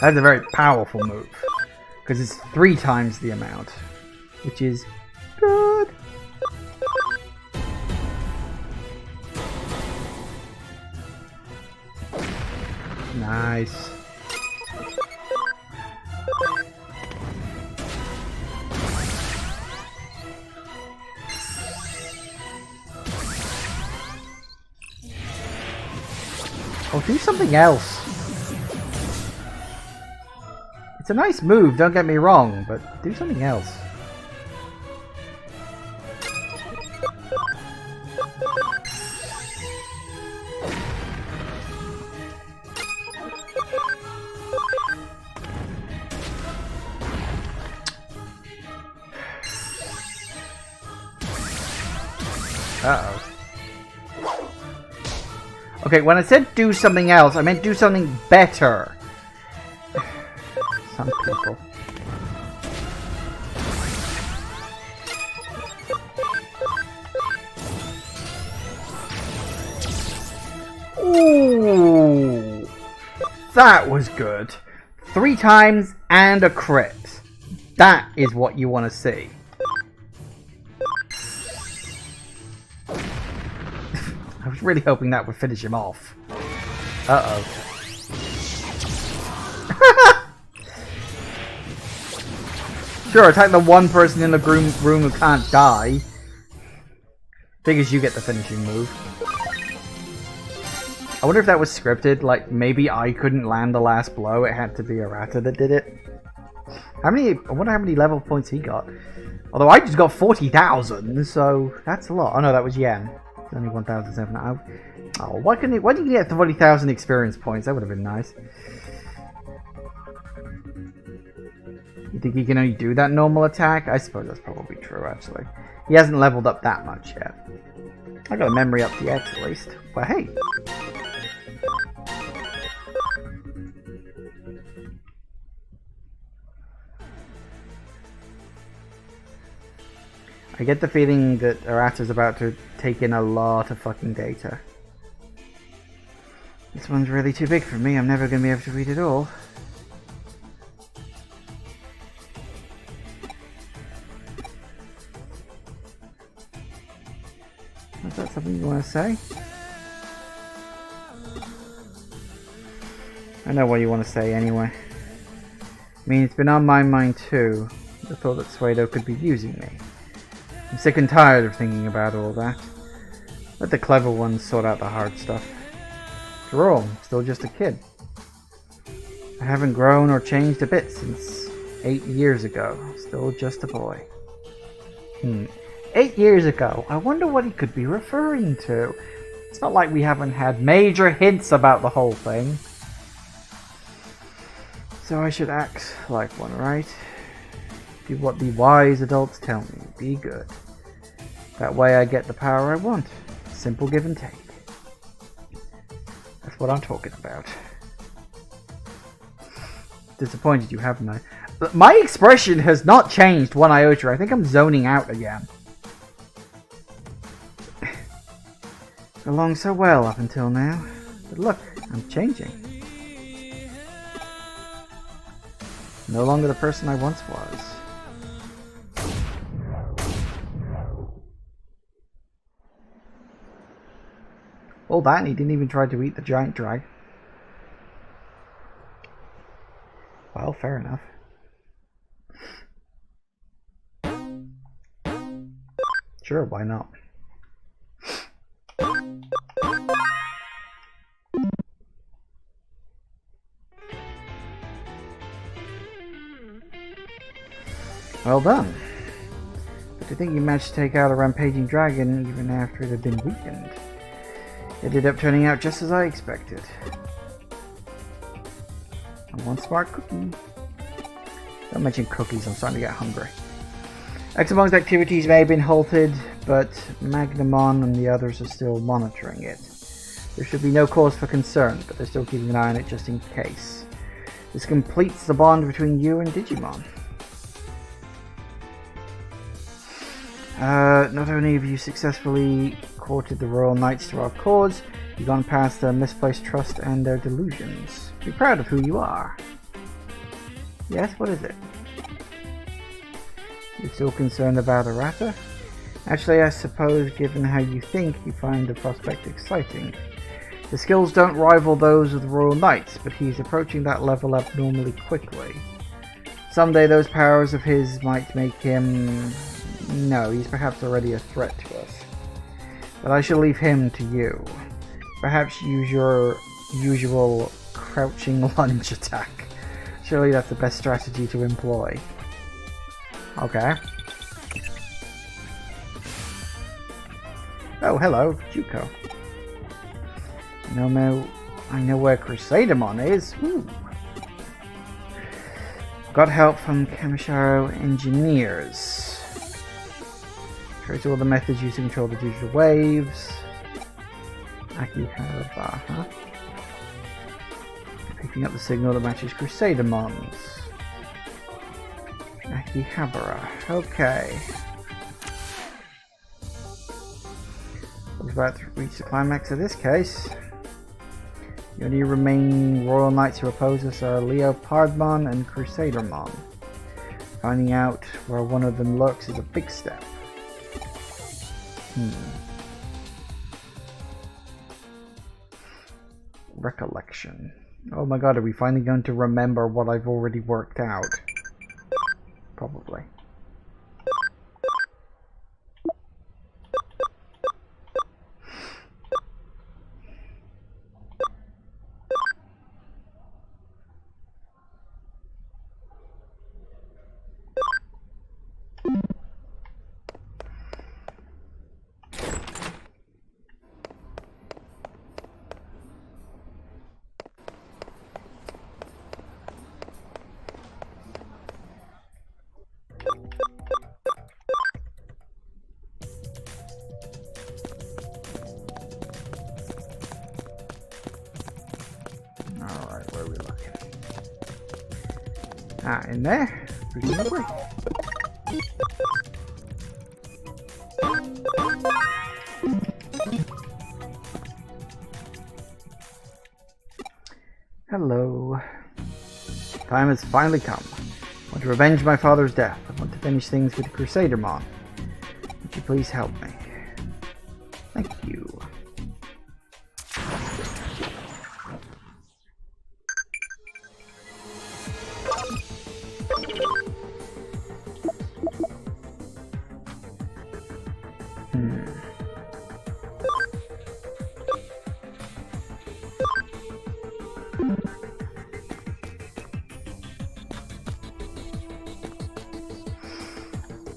That's a very powerful move. Because it's 3 times the amount. Which is good. Nice. Oh, do something else. It's a nice move, don't get me wrong, but do something else. Uh-oh. Okay, when I said do something else, I meant do something better. Some people. Ooh, that was good. 3 times and a crit. That is what you want to see. I was really hoping that would finish him off. Uh-oh. Sure, attack the one person in the room who can't die. Figures you get the finishing move. I wonder if that was scripted, like maybe I couldn't land the last blow, it had to be Arata that did it. I wonder how many level points he got. Although I just got 40,000, so that's a lot. Oh no, that was yen. It's only 1,700. Oh, why didn't you get 40,000 experience points? That would have been nice. You think he can only do that normal attack? I suppose that's probably true, actually. He hasn't leveled up that much yet. I got a memory up to X at least. But hey. I get the feeling that Arata's about to take in a lot of fucking data. This one's really too big for me. I'm never going to be able to read it all. Is that something you want to say? I know what you want to say anyway. I mean, it's been on my mind too. The thought that Suedo could be using me. I'm sick and tired of thinking about all that. Let the clever ones sort out the hard stuff. After all, I'm still just a kid. I haven't grown or changed a bit since 8 years ago. Still just a boy. 8 years ago. I wonder what he could be referring to. It's not like we haven't had major hints about the whole thing. So I should act like one, right? Do what the wise adults tell me. Be good. That way I get the power I want. Simple give and take. That's what I'm talking about. Disappointed you haven't I? My expression has not changed one iota. I think I'm zoning out again. Along so well up until now. But look, I'm changing. No longer the person I once was. All that and he didn't even try to eat the giant drag. Well, fair enough. Sure, why not? Well done. But to think you managed to take out a rampaging dragon even after it had been weakened. It ended up turning out just as I expected. And one smart cookie. Don't mention cookies, I'm starting to get hungry. Examon's activities may have been halted, but Magnamon and the others are still monitoring it. There should be no cause for concern, but they're still keeping an eye on it just in case. This completes the bond between you and Digimon. Not only have you successfully courted the Royal Knights to our cause, you've gone past their misplaced trust and their delusions. Be proud of who you are. Yes, what is it? You're still concerned about Arata? Actually, I suppose, given how you think, you find the prospect exciting. The skills don't rival those of the Royal Knights, but he's approaching that level abnormally quickly. Someday those powers of his might make him... No, he's perhaps already a threat to us. But I shall leave him to you. Perhaps use your usual crouching lunge attack. Surely that's the best strategy to employ. Okay. Oh, hello, Juko. I know where Crusadermon is. Ooh. Got help from Kamisharo engineers. Trace all the methods used to control the digital waves. Akihabara, huh? Picking up the signal that matches Crusadermon's. Akihabara, okay. We're about to reach the climax of this case. The only remaining Royal Knights who oppose us are Leopardmon and Crusadermon. Finding out where one of them lurks is a big step. Recollection. Oh my god, are we finally going to remember what I've already worked out? Probably. Alright, where are we looking? Ah, in there? Presumably. Hello. Time has finally come. I want to revenge my father's death. I want to finish things with Crusadermon. Would you please help me? Thank you.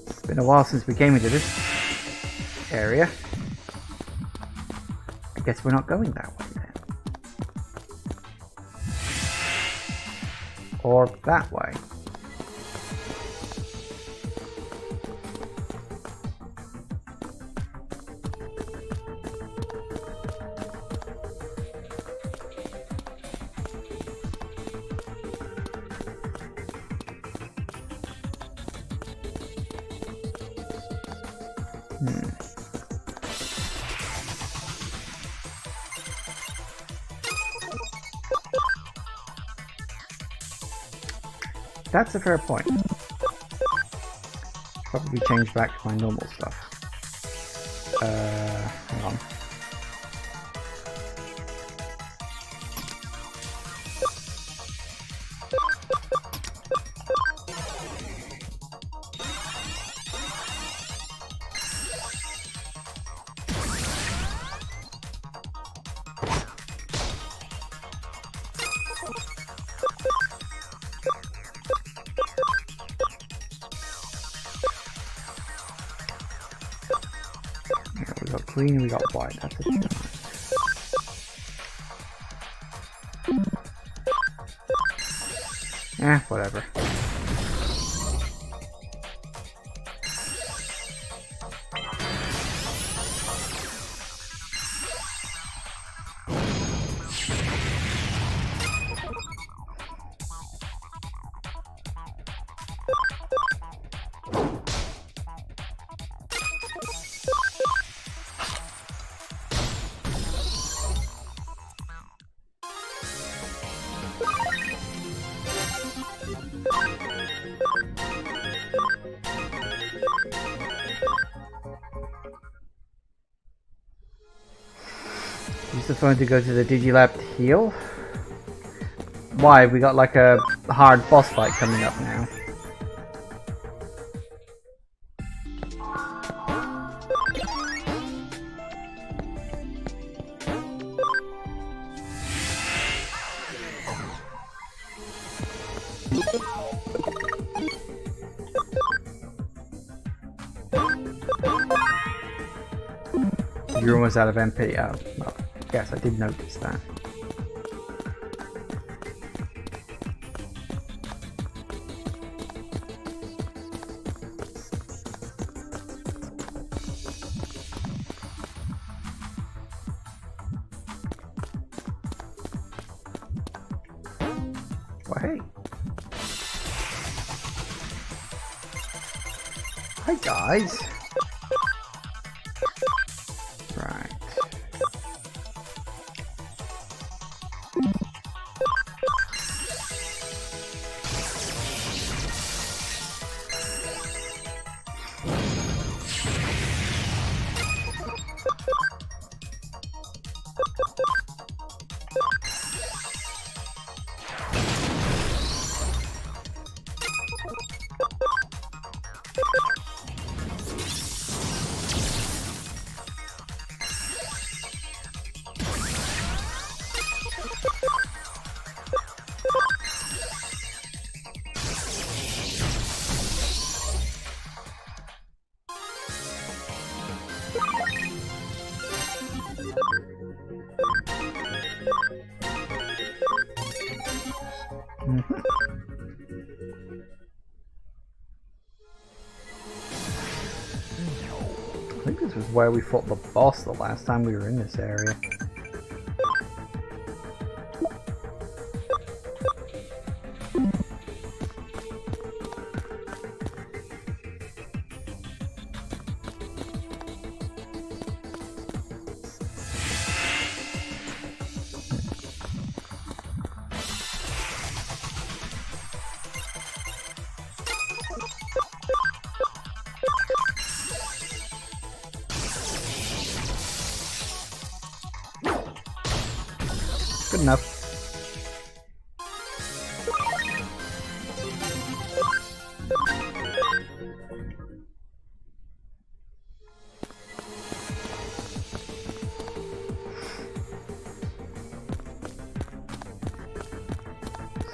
It's been a while since we came into this area. I guess we're not going that way then. Or that way. That's a fair point. Probably change back to my normal stuff. Hang on. We got green, we got white. That's a chance. Whatever. Use the phone to go to the Digilab to heal. Why? We got like a hard boss fight coming up now. You're almost out of MP. Oh, well, yes, I did notice that. Well, hey. Hi, guys. Right. I think this was where we fought the boss the last time we were in this area. Good enough.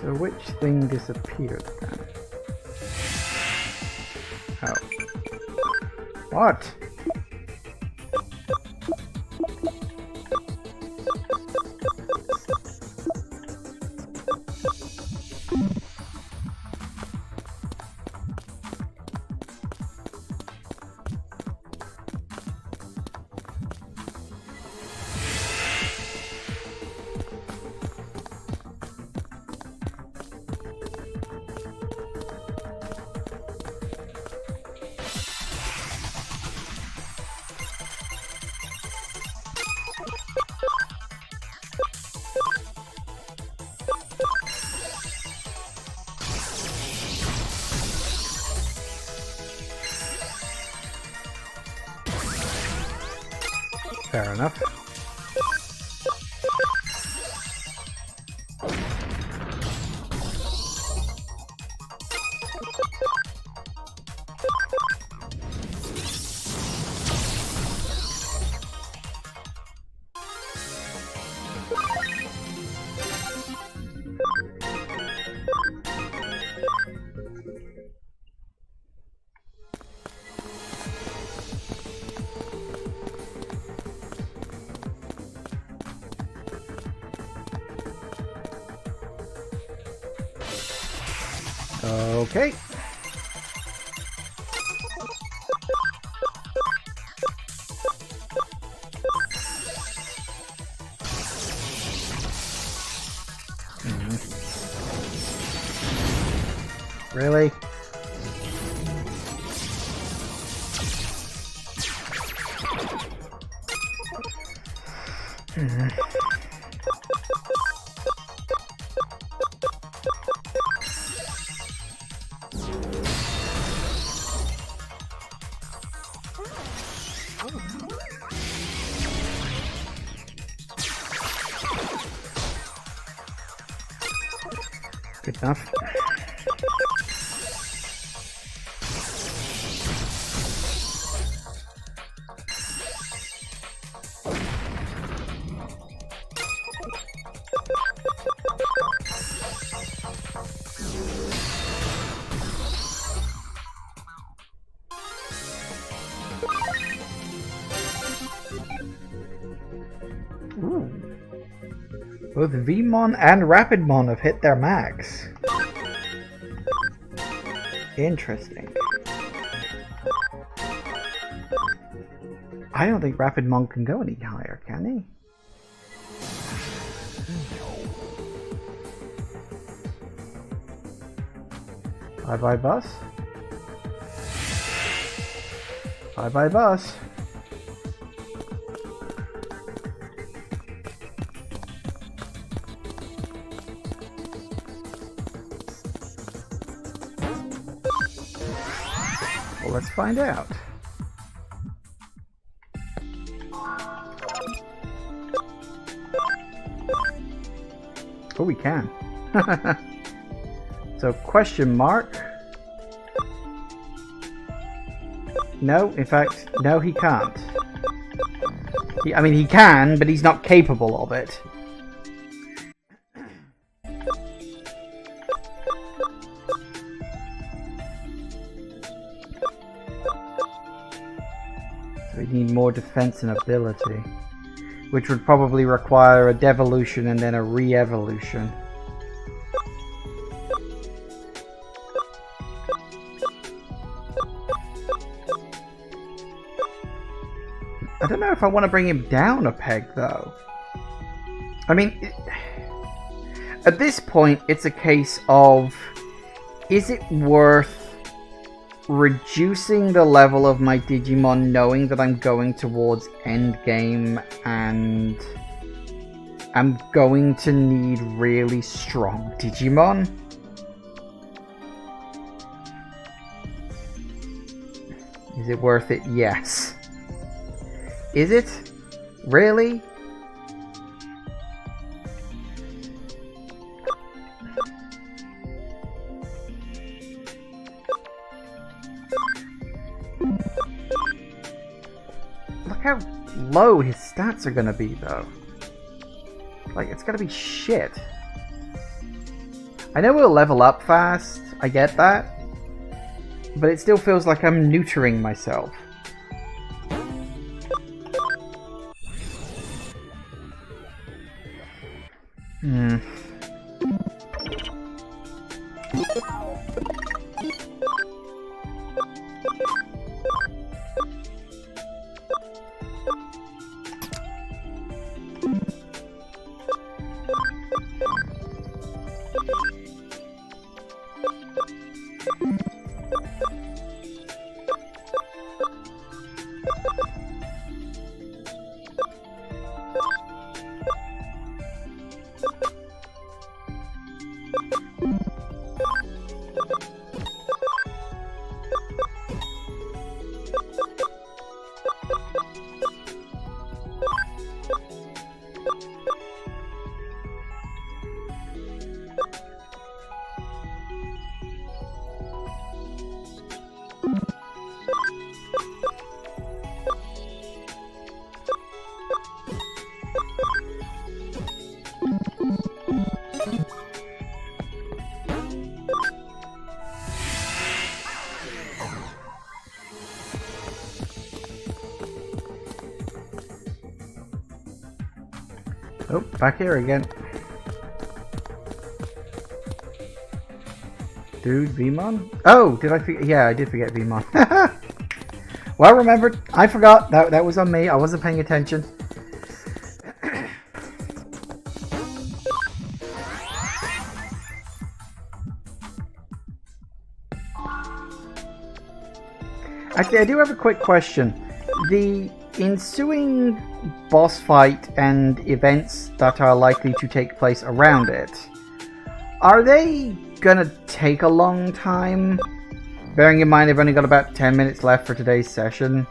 So which thing disappeared then? Oh. What? Fair enough. Okay. Really? Good enough. Ooh. Both Vmon and Rapidmon have hit their max. Interesting. I don't think Rapidmon can go any higher, can he? Bye bye bus. Bye bye bus. Well, let's find out. Oh, we can. So, question mark. No, in fact, no, he can't. I mean, he can, but he's not capable of it. So we need more defense and ability, which would probably require a devolution and then a re-evolution. I don't know if I want to bring him down a peg, though. I mean, at this point, it's a case of, is it worth reducing the level of my Digimon knowing that I'm going towards endgame and I'm going to need really strong Digimon? Is it worth it? Yes. Is it? Really? Look how low his stats are gonna be, though. Like, it's gonna be shit. I know we'll level up fast, I get that. But it still feels like I'm neutering myself. Oh, back here again. Dude, Vmon? Oh, did I forget? Yeah, I did forget Vmon. Well remembered. I forgot. That was on me. I wasn't paying attention. Actually, I do have a quick question. The ensuing boss fight and events that are likely to take place around it, are they gonna take a long time? Bearing in mind I've only got about 10 minutes left for today's session.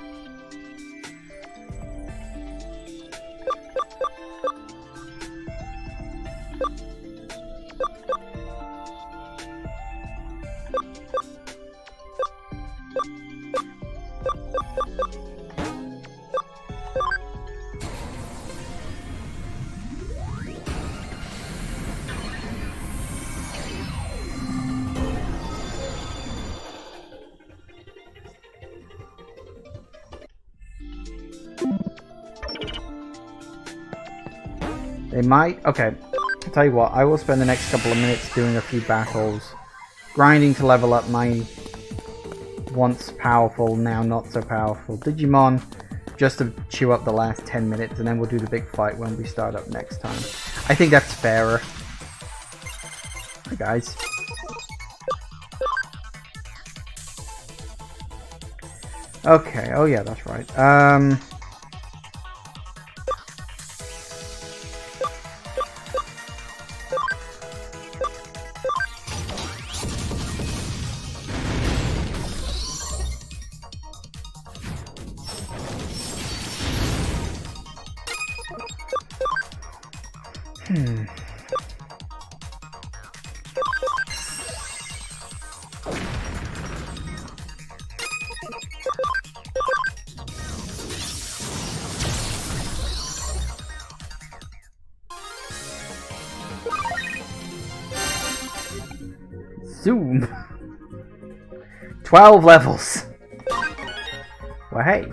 They might. Okay. I'll tell you what. I will spend the next couple of minutes doing a few battles, grinding to level up my once powerful, now not so powerful Digimon, just to chew up the last 10 minutes, and then we'll do the big fight when we start up next time. I think that's fairer. Hey guys. Okay, oh yeah, that's right. Zoom. 12 levels. Well, hey.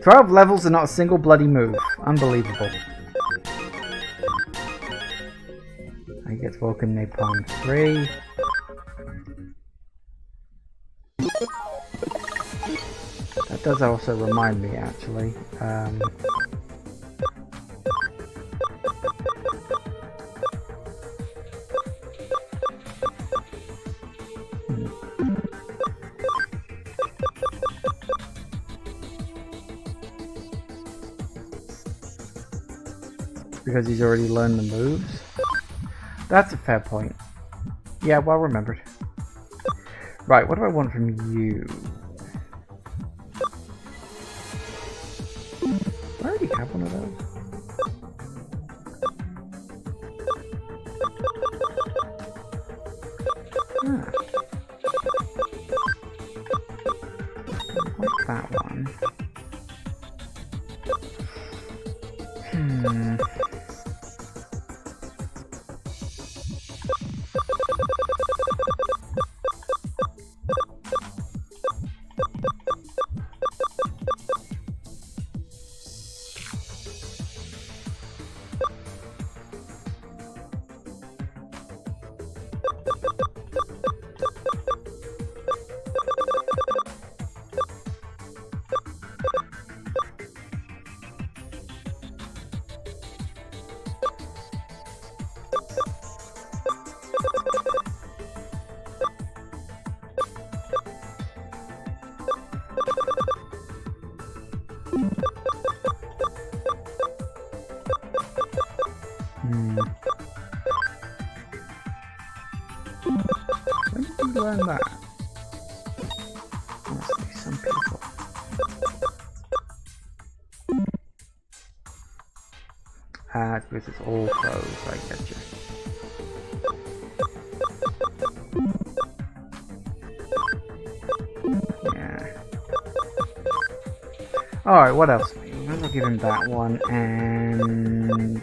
12 levels and not a single bloody move. Unbelievable. I guess Vulcan Napalm 3. That does also remind me, actually. Because he's already learned the moves. That's a fair point. Yeah, well remembered. Right, what do I want from you? I already have one of those. Ah. What's that one? When did you learn that? Honestly, some people. It's because it's all foes, I get you. Yeah. Alright, what else? I'll give him that one, and...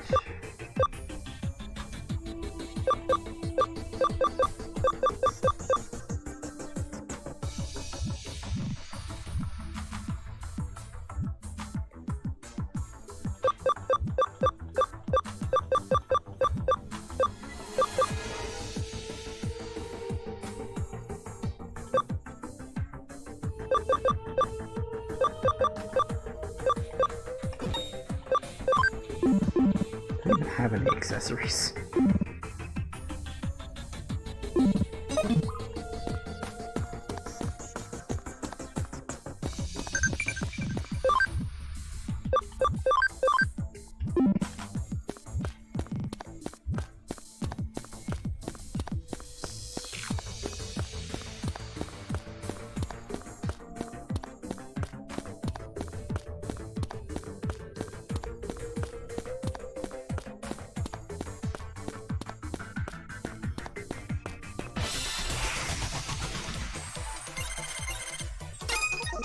I don't even have any accessories.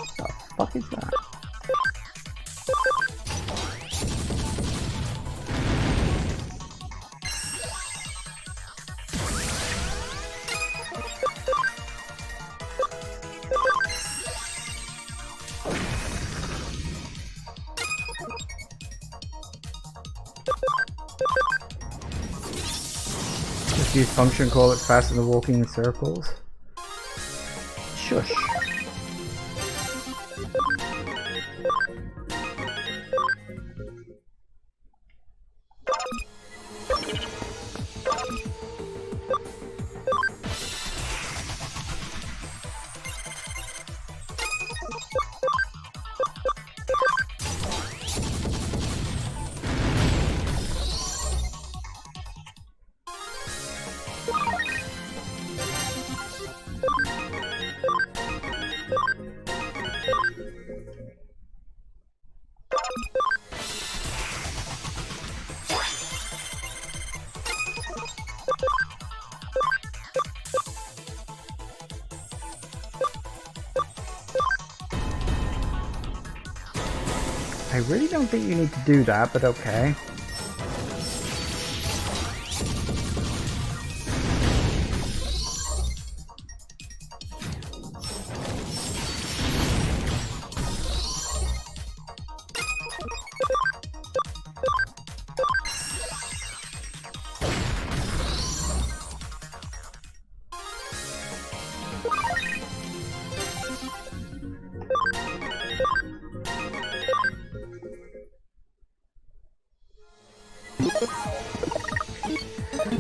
What the fuck is that? use function call it's faster than walking in circles. Shush. I really don't think you need to do that, but okay.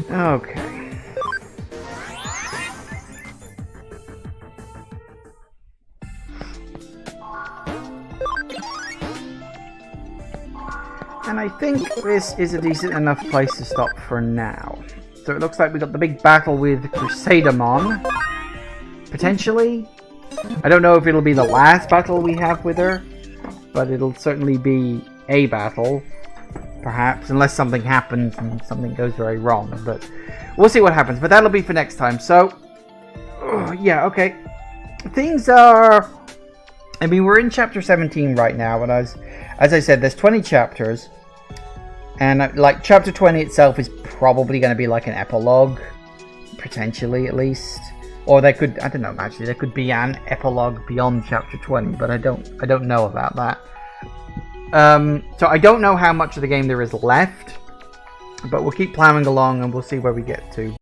Okay. And I think this is a decent enough place to stop for now. So it looks like we got the big battle with Crusadermon. Potentially. I don't know if it'll be the last battle we have with her, but it'll certainly be a battle. Perhaps, unless something happens and something goes very wrong, but we'll see what happens, but that'll be for next time. So yeah, okay, things are, I mean, we're in chapter 17 right now, and as I said, there's 20 chapters, and like chapter 20 itself is probably going to be like an epilogue, potentially at least, or there could, I don't know, actually there could be an epilogue beyond chapter 20, but I don't know about that. So I don't know how much of the game there is left, but we'll keep plowing along and we'll see where we get to.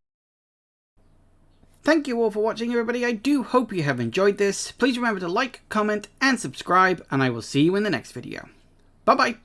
Thank you all for watching, everybody. I do hope you have enjoyed this. Please remember to like, comment, and subscribe, and I will see you in the next video. Bye-bye!